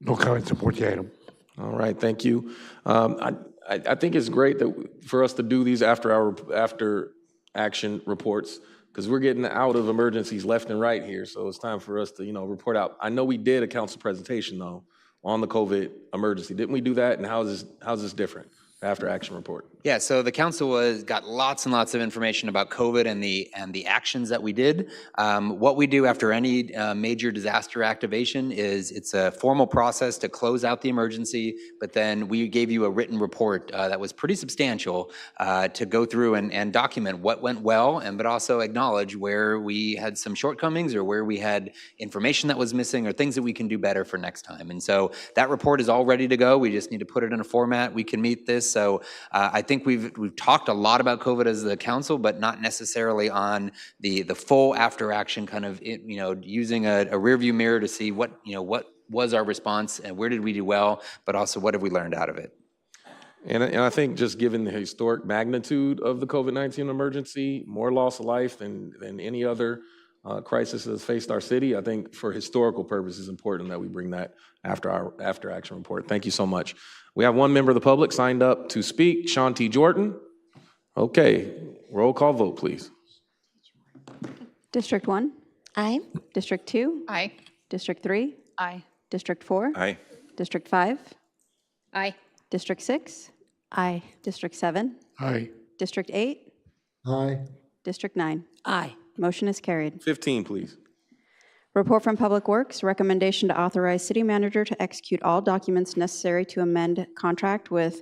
No comment, support the item. All right, thank you. I think it's great that for us to do these after action reports, because we're getting out of emergencies left and right here. So it's time for us to, report out. I know we did a council presentation though on the COVID emergency. Didn't we do that? And how's this different? After action report. Yeah, so the council got lots and lots of information about COVID and the actions that we did. What we do after any major disaster activation is it's a formal process to close out the emergency, but then we gave you a written report that was pretty substantial to go through and document what went well, but also acknowledge where we had some shortcomings or where we had information that was missing or things that we can do better for next time. And so that report is all ready to go. We just need to put it in a format we can meet this. So I think we've talked a lot about COVID as the council, but not necessarily on the full after action kind of, using a rearview mirror to see what was our response and where did we do well, but also what have we learned out of it. And I think just given the historic magnitude of the COVID-19 emergency, more loss of life than any other crisis that has faced our city, I think for historical purposes, it's important that we bring that after action report. Thank you so much. We have one member of the public signed up to speak, Sean T. Jordan. Okay, roll call vote, please. District 1? Aye. District 2? Aye. District 3? Aye. District 4? Aye. District 5? Aye. District 6? Aye. District 7? Aye. District 8? Aye. District 9? Aye. Motion is carried. 15, please. Report from Public Works, recommendation to authorize city manager to execute all documents necessary to amend contract with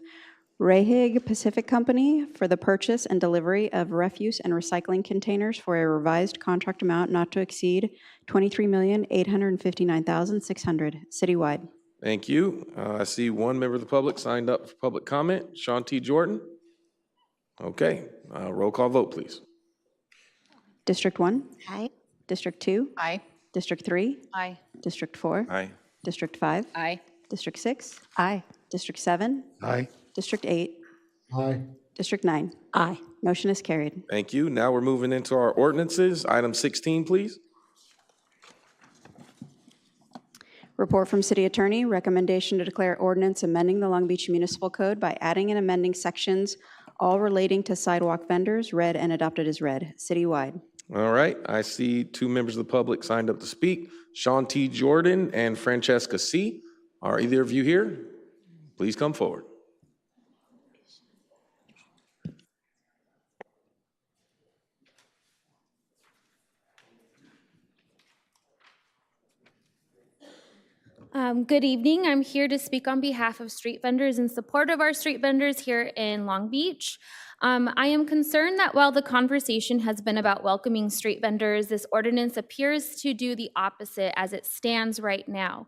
Rahig Pacific Company for the purchase and delivery of refuse and recycling containers for a revised contract amount not to exceed $23,859,600 citywide. Thank you. I see one member of the public signed up for public comment, Sean T. Jordan. Okay, roll call vote, please. District 1? Aye. District 2? Aye. District 3? Aye. District 4? Aye. District 5? Aye. District 6? Aye. District 7? Aye. District 8? Aye. District 9? Aye. Motion is carried. Thank you. Now we're moving into our ordinances. Item 16, please. Report from City Attorney, recommendation to declare ordinance amending the Long Beach Municipal Code by adding and amending sections all relating to sidewalk vendors, read and adopted as read, citywide. All right, I see two members of the public signed up to speak, Sean T. Jordan and Francesca C. Are either of you here? Please come forward. Good evening. I'm here to speak on behalf of street vendors in support of our street vendors here in Long Beach. I am concerned that while the conversation has been about welcoming street vendors, this ordinance appears to do the opposite as it stands right now.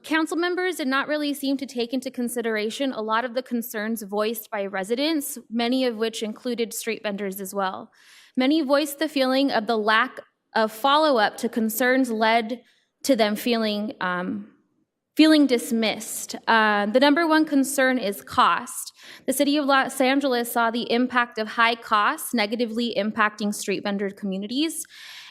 Council members did not really seem to take into consideration a lot of the concerns voiced by residents, many of which included street vendors as well. Many voiced the feeling of the lack of follow-up to concerns led to them feeling dismissed. The number one concern is cost. The city of Los Angeles saw the impact of high costs negatively impacting street vendor communities,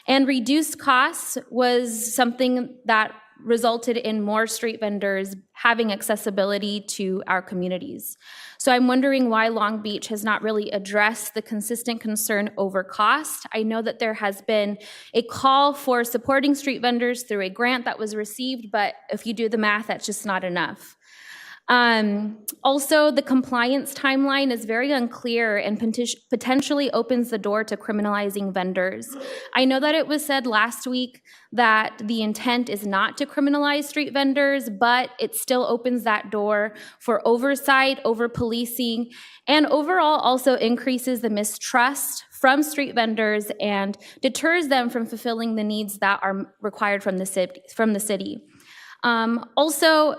and reduced costs was something that resulted in more street vendors having accessibility to our communities. So I'm wondering why Long Beach has not really addressed the consistent concern over cost. I know that there has been a call for supporting street vendors through a grant that was received, but if you do the math, that's just not enough. Also, the compliance timeline is very unclear and potentially opens the door to criminalizing vendors. I know that it was said last week that the intent is not to criminalize street vendors, but it still opens that door for oversight, over policing, and overall also increases the mistrust from street vendors and deters them from fulfilling the needs that are required from the city. Also,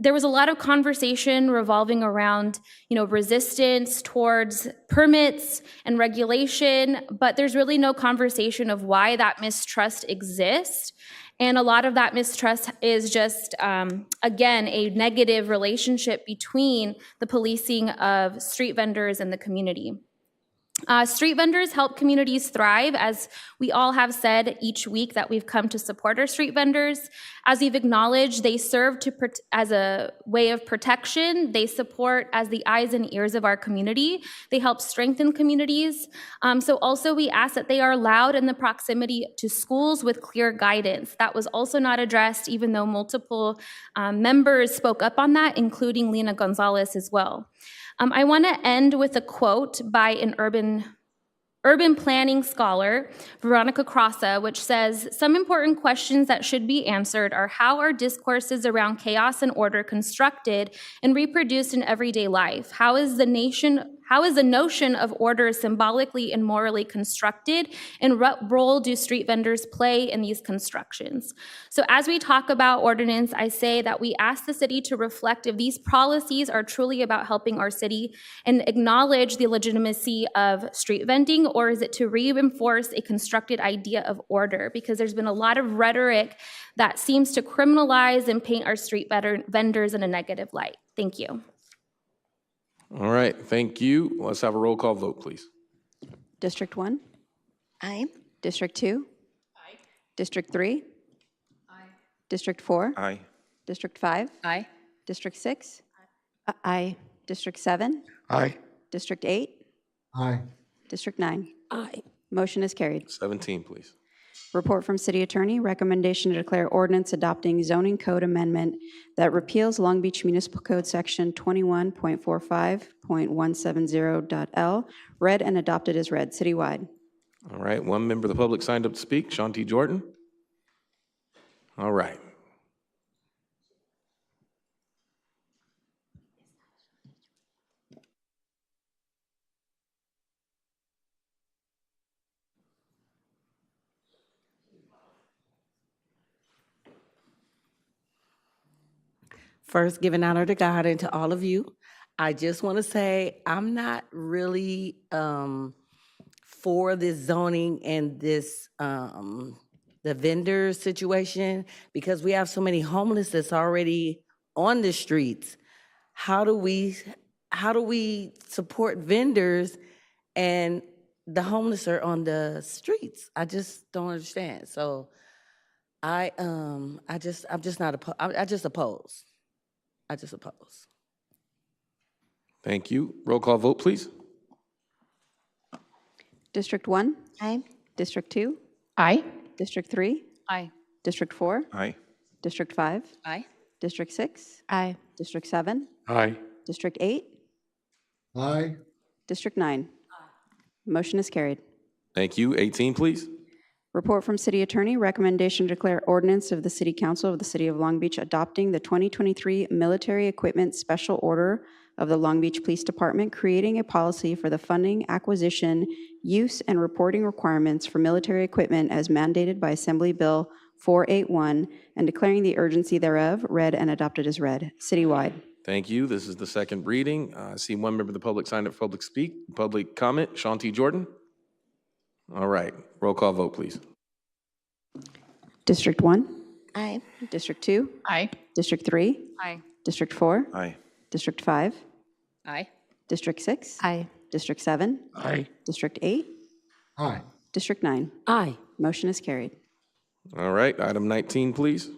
there was a lot of conversation revolving around, resistance towards permits and regulation, but there's really no conversation of why that mistrust exists. And a lot of that mistrust is just, again, a negative relationship between the policing of street vendors and the community. Street vendors help communities thrive, as we all have said each week that we've come to support our street vendors. As we've acknowledged, they serve as a way of protection. They support as the eyes and ears of our community. They help strengthen communities. So also we ask that they are allowed in the proximity to schools with clear guidance. That was also not addressed, even though multiple members spoke up on that, including Lena Gonzalez as well. I want to end with a quote by an urban planning scholar, Veronica Crossa, which says, "Some important questions that should be answered are how are discourses around chaos and order constructed and reproduced in everyday life? How is the notion of order symbolically and morally constructed? And what role do street vendors play in these constructions?" So as we talk about ordinance, I say that we ask the city to reflect if these policies are truly about helping our city and acknowledge the legitimacy of street vending, or is it to reinforce a constructed idea of order? Because there's been a lot of rhetoric that seems to criminalize and paint our street vendors in a negative light. Thank you. All right, thank you. Let's have a roll call vote, please. District 1? Aye. District 2? Aye. District 3? Aye. District 4? Aye. District 5? Aye. District 6? Aye. District 7? Aye. District 8? Aye. District 9? Aye. Motion is carried. 17, please. Report from City Attorney, recommendation to declare ordinance adopting zoning code amendment that repeals Long Beach Municipal Code Section 21.45.170.L, read and adopted as read, citywide. All right, one member of the public signed up to speak, Shanti Jordan. All right. First, giving honor to God and to all of you. I just want to say I'm not really for this zoning and this the vendor situation, because we have so many homeless that's already on the streets. How do we support vendors and the homeless are on the streets? I just don't understand. So I'm just not opposed. I just oppose. Thank you. Roll call vote, please. District 1? Aye. District 2? Aye. District 3? Aye. District 4? Aye. District 5? Aye. District 6? Aye. District 7? Aye. District 8? Aye. District 9? Motion is carried. Thank you. 18, please. Report from City Attorney, recommendation to declare ordinance of the City Council of the City of Long Beach adopting the 2023 Military Equipment Special Order of the Long Beach Police Department, creating a policy for the funding, acquisition, use, and reporting requirements for military equipment as mandated by Assembly Bill 481, and declaring the urgency thereof, read and adopted as read, citywide. Thank you. This is the second reading. I see one member of the public signed up for public comment, Shanti Jordan. All right, roll call vote, please. District 1? Aye. District 2? Aye. District 3? Aye. District 4? Aye. District 5? Aye. District 6? Aye. District 7? Aye. District 8? Aye. District 9? Aye. Motion is carried. All right, item 19, please.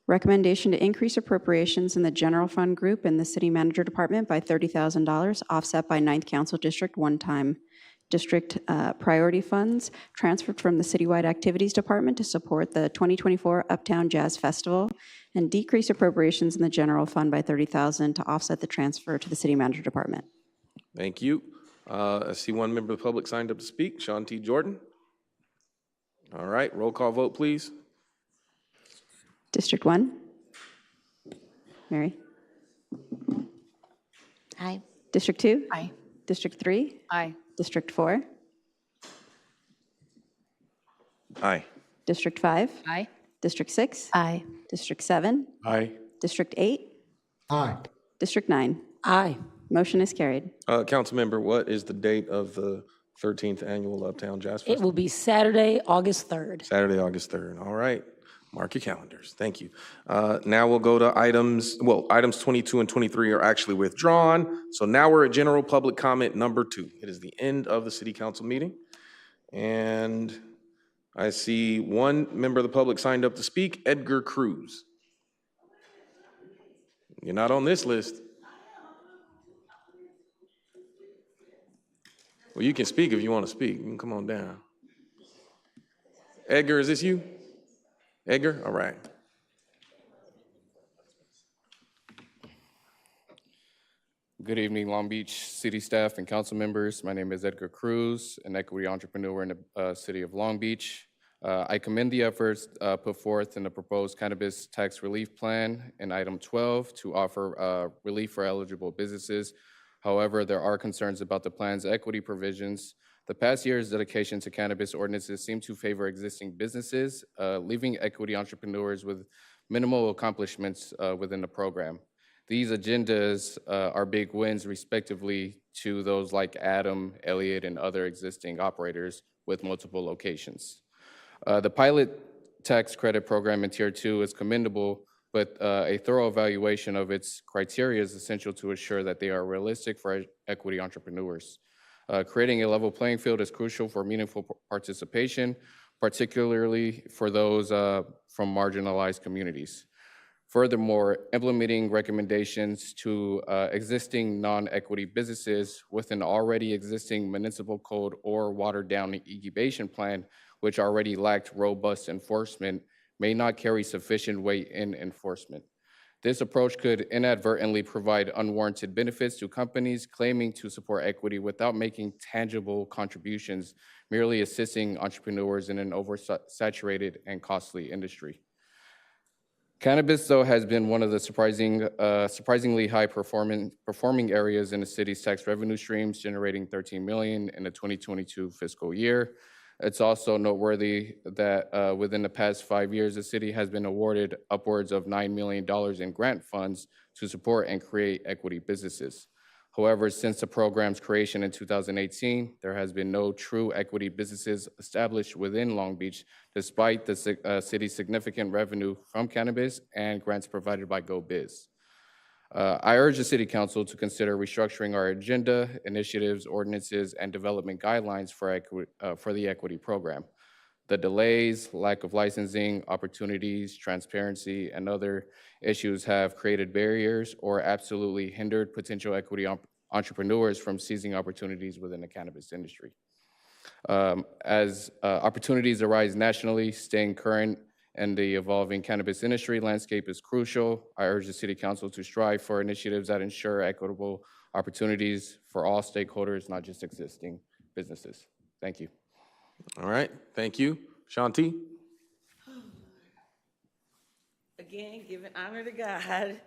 Recommendation to increase appropriations in the general fund group in the city manager department by $30,000, offset by 9th Council District one-time district priority funds transferred from the citywide activities department to support the 2024 Uptown Jazz Festival, and decrease appropriations in the general fund by $30,000 to offset the transfer to the city manager department. Thank you. I see one member of the public signed up to speak, Shanti Jordan. All right, roll call vote, please. District 1? Mary? Aye. District 2? Aye. District 3? Aye. District 4? Aye. District 5? Aye. District 6? Aye. District 7? Aye. District 8? Aye. District 9? Aye. Motion is carried. Council member, what is the date of the 13th Annual Uptown Jazz It Festival? will be Saturday, August 3rd. Saturday, August 3rd. All right. Mark your calendars. Thank you. Now we'll go to items 22 and 23 are actually withdrawn. So now we're at general public comment number 2. It is the end of the city council meeting. And I see one member of the public signed up to speak, Edgar Cruz. You're not on this list. Well, you can speak if you want to speak. You can come on down. Edgar, is this you? Edgar? All right. Good evening, Long Beach City staff and council members. My name is Edgar Cruz, an equity entrepreneur in the city of Long Beach. I commend the efforts put forth in the proposed cannabis tax relief plan in item 12 to offer relief for eligible businesses. However, there are concerns about the plan's equity provisions. The past year's dedication to cannabis ordinances seem to favor existing businesses, leaving equity entrepreneurs with minimal accomplishments within the program. These agendas are big wins, respectively, to those like Adam, Elliott, and other existing operators with multiple locations. The pilot tax credit program in Tier 2 is commendable, but a thorough evaluation of its criteria is essential to assure that they are realistic for equity entrepreneurs. Creating a level playing field is crucial for meaningful participation, particularly for those from marginalized communities. Furthermore, implementing recommendations to existing non-equity businesses with an already existing municipal code or watered-down incubation plan, which already lacked robust enforcement, may not carry sufficient weight in enforcement. This approach could inadvertently provide unwarranted benefits to companies claiming to support equity without making tangible contributions, merely assisting entrepreneurs in an oversaturated and costly industry. Cannabis, though, has been one of the surprisingly high performing areas in the city's tax revenue streams, generating $13 million in the 2022 fiscal year. It's also noteworthy that within the past 5 years, the city has been awarded upwards of $9 million in grant funds to support and create equity businesses. However, since the program's creation in 2018, there has been no true equity businesses established within Long Beach, despite the city's significant revenue from cannabis and grants provided by GoBiz. I urge the City Council to consider restructuring our agenda, initiatives, ordinances, and development guidelines for the equity program. The delays, lack of licensing, opportunities, transparency, and other issues have created barriers or absolutely hindered potential equity entrepreneurs from seizing opportunities within the cannabis industry. As opportunities arise nationally, staying current in the evolving cannabis industry landscape is crucial. I urge the City Council to strive for initiatives that ensure equitable opportunities for all stakeholders, not just existing businesses. Thank you. All right, thank you. Shanti? Again, giving honor to God.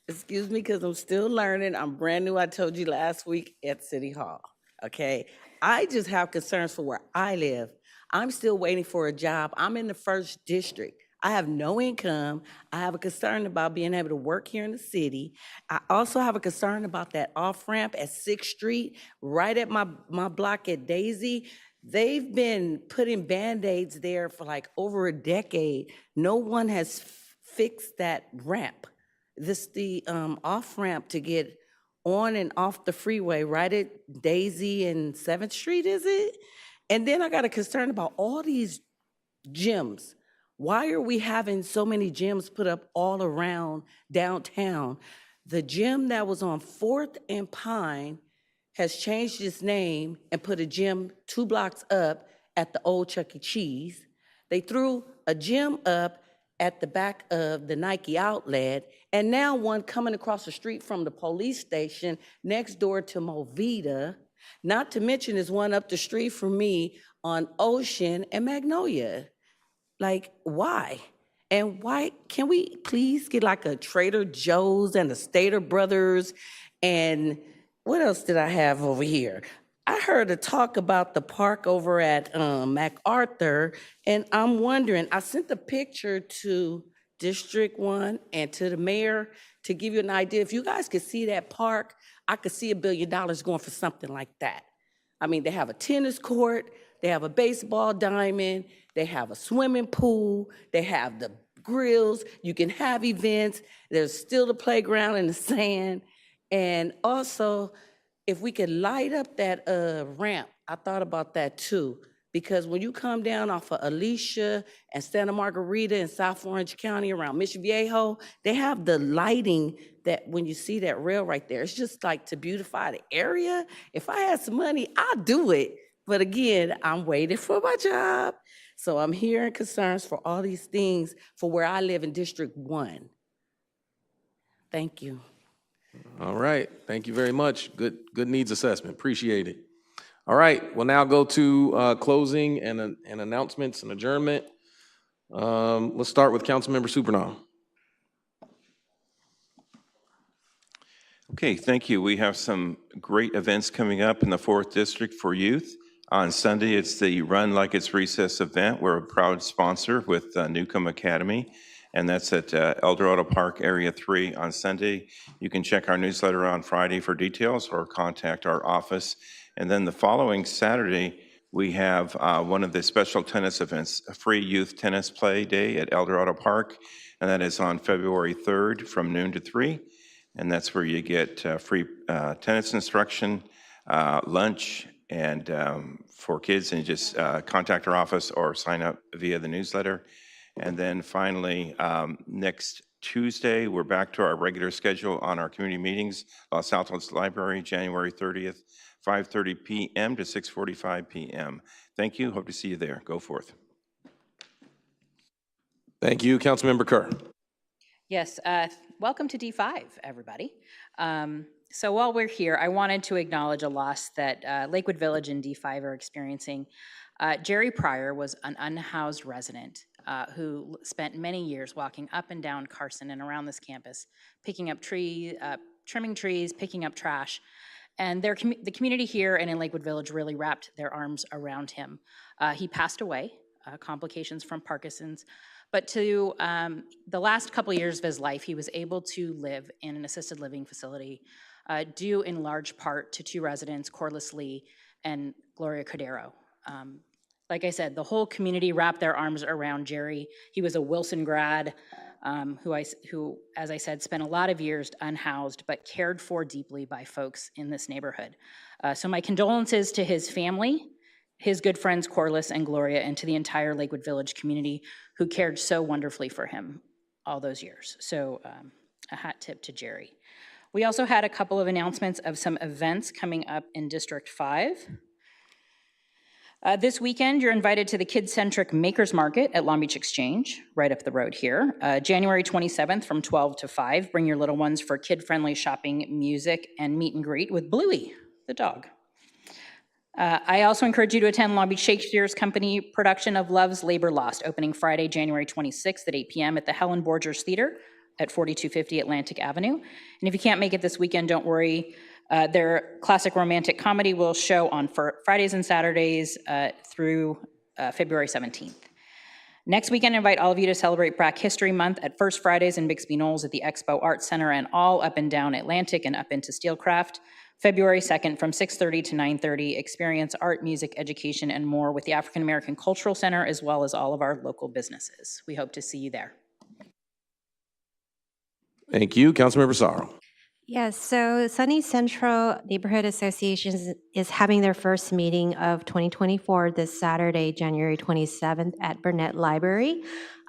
Excuse me, because I'm still learning. I'm brand new, I told you last week at City Hall, okay? I just have concerns for where I live. I'm still waiting for a job. I'm in the 1st district. I have no income. I have a concern about being able to work here in the city. I also have a concern about that off-ramp at 6th Street, right at my block at Daisy. They've been putting Band-Aids there for like over a decade. No one has fixed that ramp. This the off-ramp to get on and off the freeway right at Daisy and 7th Street, is it? And then I got a concern about all these gyms. Why are we having so many gyms put up all around downtown? The gym that was on 4th and Pine has changed its name and put a gym 2 blocks up at the old Chuck E. Cheese. They threw a gym up at the back of the Nike outlet, and now one coming across the street from the police station next door to Movida. Not to mention there's one up the street from me on Ocean and Magnolia. Like, why? And why can we please get like a Trader Joe's and a Stater Brothers? And what else did I have over here? I heard a talk about the park over at MacArthur, and I'm wondering, I sent a picture to District 1 and to the mayor to give you an idea. If you guys could see that park, I could see $1 billion going for something like that. I mean, they have a tennis court, they have a baseball diamond, they have a swimming pool, they have the grills, you can have events, there's still the playground and the sand. And also, if we could light up that ramp, I thought about that too. Because when you come down off of Alicia and Santa Margarita in South Orange County around Mission Viejo, they have the lighting that when you see that rail right there, it's just like to beautify the area. If I had some money, I'd do it. But again, I'm waiting for my job. So I'm hearing concerns for all these things for where I live in District 1. Thank you. All right, thank you very much. Good needs assessment, appreciate it. All right, we'll now go to closing and announcements and adjournment. Let's start with Councilmember Supernaw. Okay, thank you. We have some great events coming up in the 4th District for youth. On Sunday, it's the Run Like It's Recess event. We're a proud sponsor with Newcomb Academy, and that's at El Dorado Park, Area 3 on Sunday. You can check our newsletter on Friday for details or contact our office. And then the following Saturday, we have one of the special tennis events, a free youth tennis play day at El Dorado Park, and that is on February 3rd from noon to 3. And that's where you get free tennis instruction, lunch, and for kids, and you just contact our office or sign up via the newsletter. And then finally, next Tuesday, we're back to our regular schedule on our community meetings, Los Altos Library, January 30th, 5:30 p.m. to 6:45 p.m. Thank you. Hope to see you there. Go forth. Thank you, Councilmember Kerr. Yes, welcome to D5, everybody. So while we're here, I wanted to acknowledge a loss that Lakewood Village and D5 are experiencing. Jerry Pryor was an unhoused resident who spent many years walking up and down Carson and around this campus, picking up trees, trimming trees, picking up trash. And the community here and in Lakewood Village really wrapped their arms around him. He passed away, complications from Parkinson's. But to the last couple of years of his life, he was able to live in an assisted living facility, due in large part to 2 residents, Corliss Lee and Gloria Cordero. Like I said, the whole community wrapped their arms around Jerry. He was a Wilson grad who, as I said, spent a lot of years unhoused, but cared for deeply by folks in this neighborhood. So my condolences to his family, his good friends Corliss and Gloria, and to the entire Lakewood Village community who cared so wonderfully for him all those years. So a hat tip to Jerry. We also had a couple of announcements of some events coming up in District 5. This weekend, you're invited to the kid-centric Makers Market at Long Beach Exchange, right up the road here. January 27th from 12 to 5. Bring your little ones for kid-friendly shopping, music, and meet and greet with Bluey, the dog. I also encourage you to attend Long Beach Shakespeare's Company production of Love's Labor Lost, opening Friday, January 26th at 8 p.m. at the Helen Borgers Theater at 4250 Atlantic Avenue. And if you can't make it this weekend, don't worry. Their classic romantic comedy will show on Fridays and Saturdays through February 17th. Next weekend, I invite all of you to celebrate Black History Month at First Fridays in Bixby Knolls at the Expo Arts Center and all up and down Atlantic and up into Steelcraft. February 2nd from 6:30 to 9:30, experience art, music, education, and more with the African American Cultural Center, as well as all of our local businesses. We hope to see you there. Thank you, Councilmember Sorrow. Yes, so Sunny Central Neighborhood Association is having their first meeting of 2024 this Saturday, January 27th at Burnett Library.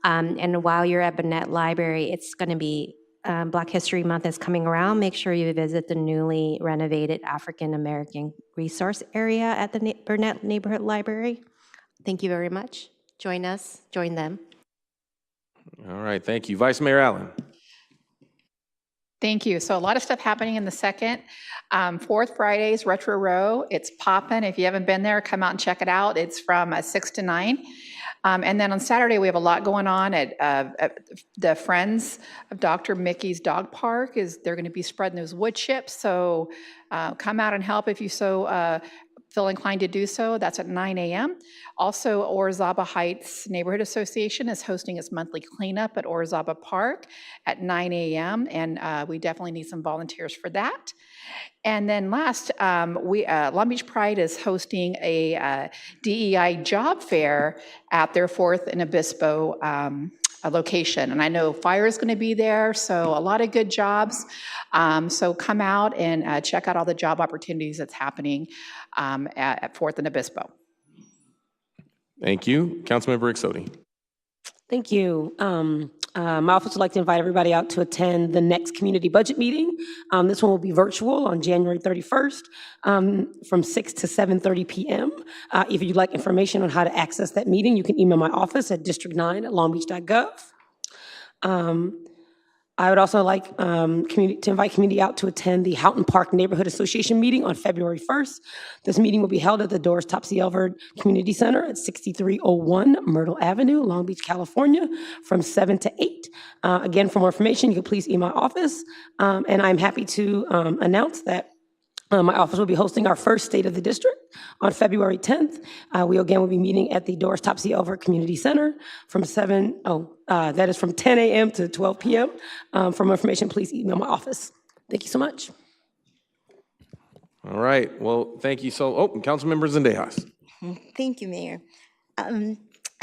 And while you're at Burnett Library, it's going to be Black History Month is coming around. Make sure you visit the newly renovated African American Resource Area at the Burnett Neighborhood Library. Thank you very much. Join us, join them. All right, thank you. Vice Mayor Allen. Thank you. So a lot of stuff happening in the second. Fourth Fridays, Retro Row. It's popping. If you haven't been there, come out and check it out. It's from 6 to 9. And then on Saturday, we have a lot going on at the Friends of Dr. Mickey's Dog Park. They're going to be spreading those wood chips. So come out and help if you so feel inclined to do so. That's at 9 a.m. Also, Orizaba Heights Neighborhood Association is hosting its monthly cleanup at Orizaba Park at 9 a.m. And we definitely need some volunteers for that. And then last, Long Beach Pride is hosting a DEI job fair at their 4th and Obispo location. And I know fire is going to be there, so a lot of good jobs. So come out and check out all the job opportunities that's happening at 4th and Obispo. Thank you. Councilmember Exodi. Thank you. My office would like to invite everybody out to attend the next community budget meeting. This one will be virtual on January 31st from 6 to 7:30 p.m. If you'd like information on how to access that meeting, you can email my office at district9@longbeach.gov. I would also like to invite community out to attend the Houghton Park Neighborhood Association meeting on February 1st. This meeting will be held at the Doris Topsy Elver Community Center at 6301 Myrtle Avenue, Long Beach, California, from 7 to 8. Again, for more information, you can please email my office. And I'm happy to announce that my office will be hosting our first State of the District on February 10th. We again will be meeting at the Doris Topsy Elver Community Center from 10 a.m. to 12 p.m. For more information, please email my office. Thank you so much. All right. Well, thank you. Councilmember Zendejas. Thank you, Mayor.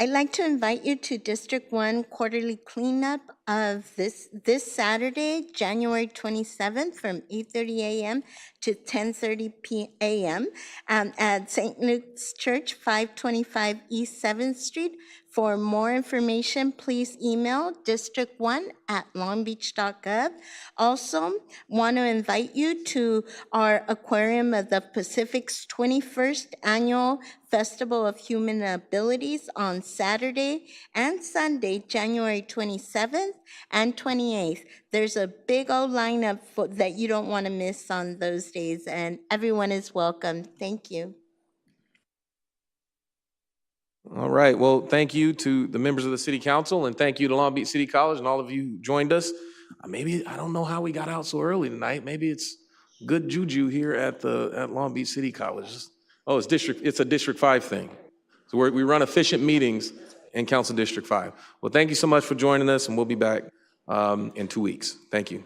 I'd like to invite you to District 1 quarterly cleanup of this Saturday, January 27th from 8:30 a.m. to 10:30 p.m. At St. Luke's Church, 525 East 7th Street. For more information, please email district1@longbeach.gov. Also, want to invite you to our Aquarium of the Pacific's 21st Annual Festival of Human Abilities on Saturday and Sunday, January 27th and 28th. There's a big old lineup that you don't want to miss on those days, and everyone is welcome. Thank you. All right. Well, thank you to the members of the City Council, and thank you to Long Beach City College and all of you who joined us. Maybe, I don't know how we got out so early tonight. Maybe it's good juju here at Long Beach City College. Oh, it's a District 5 thing. So we run efficient meetings in Council District 5. Well, thank you so much for joining us, and we'll be back in 2 weeks. Thank you.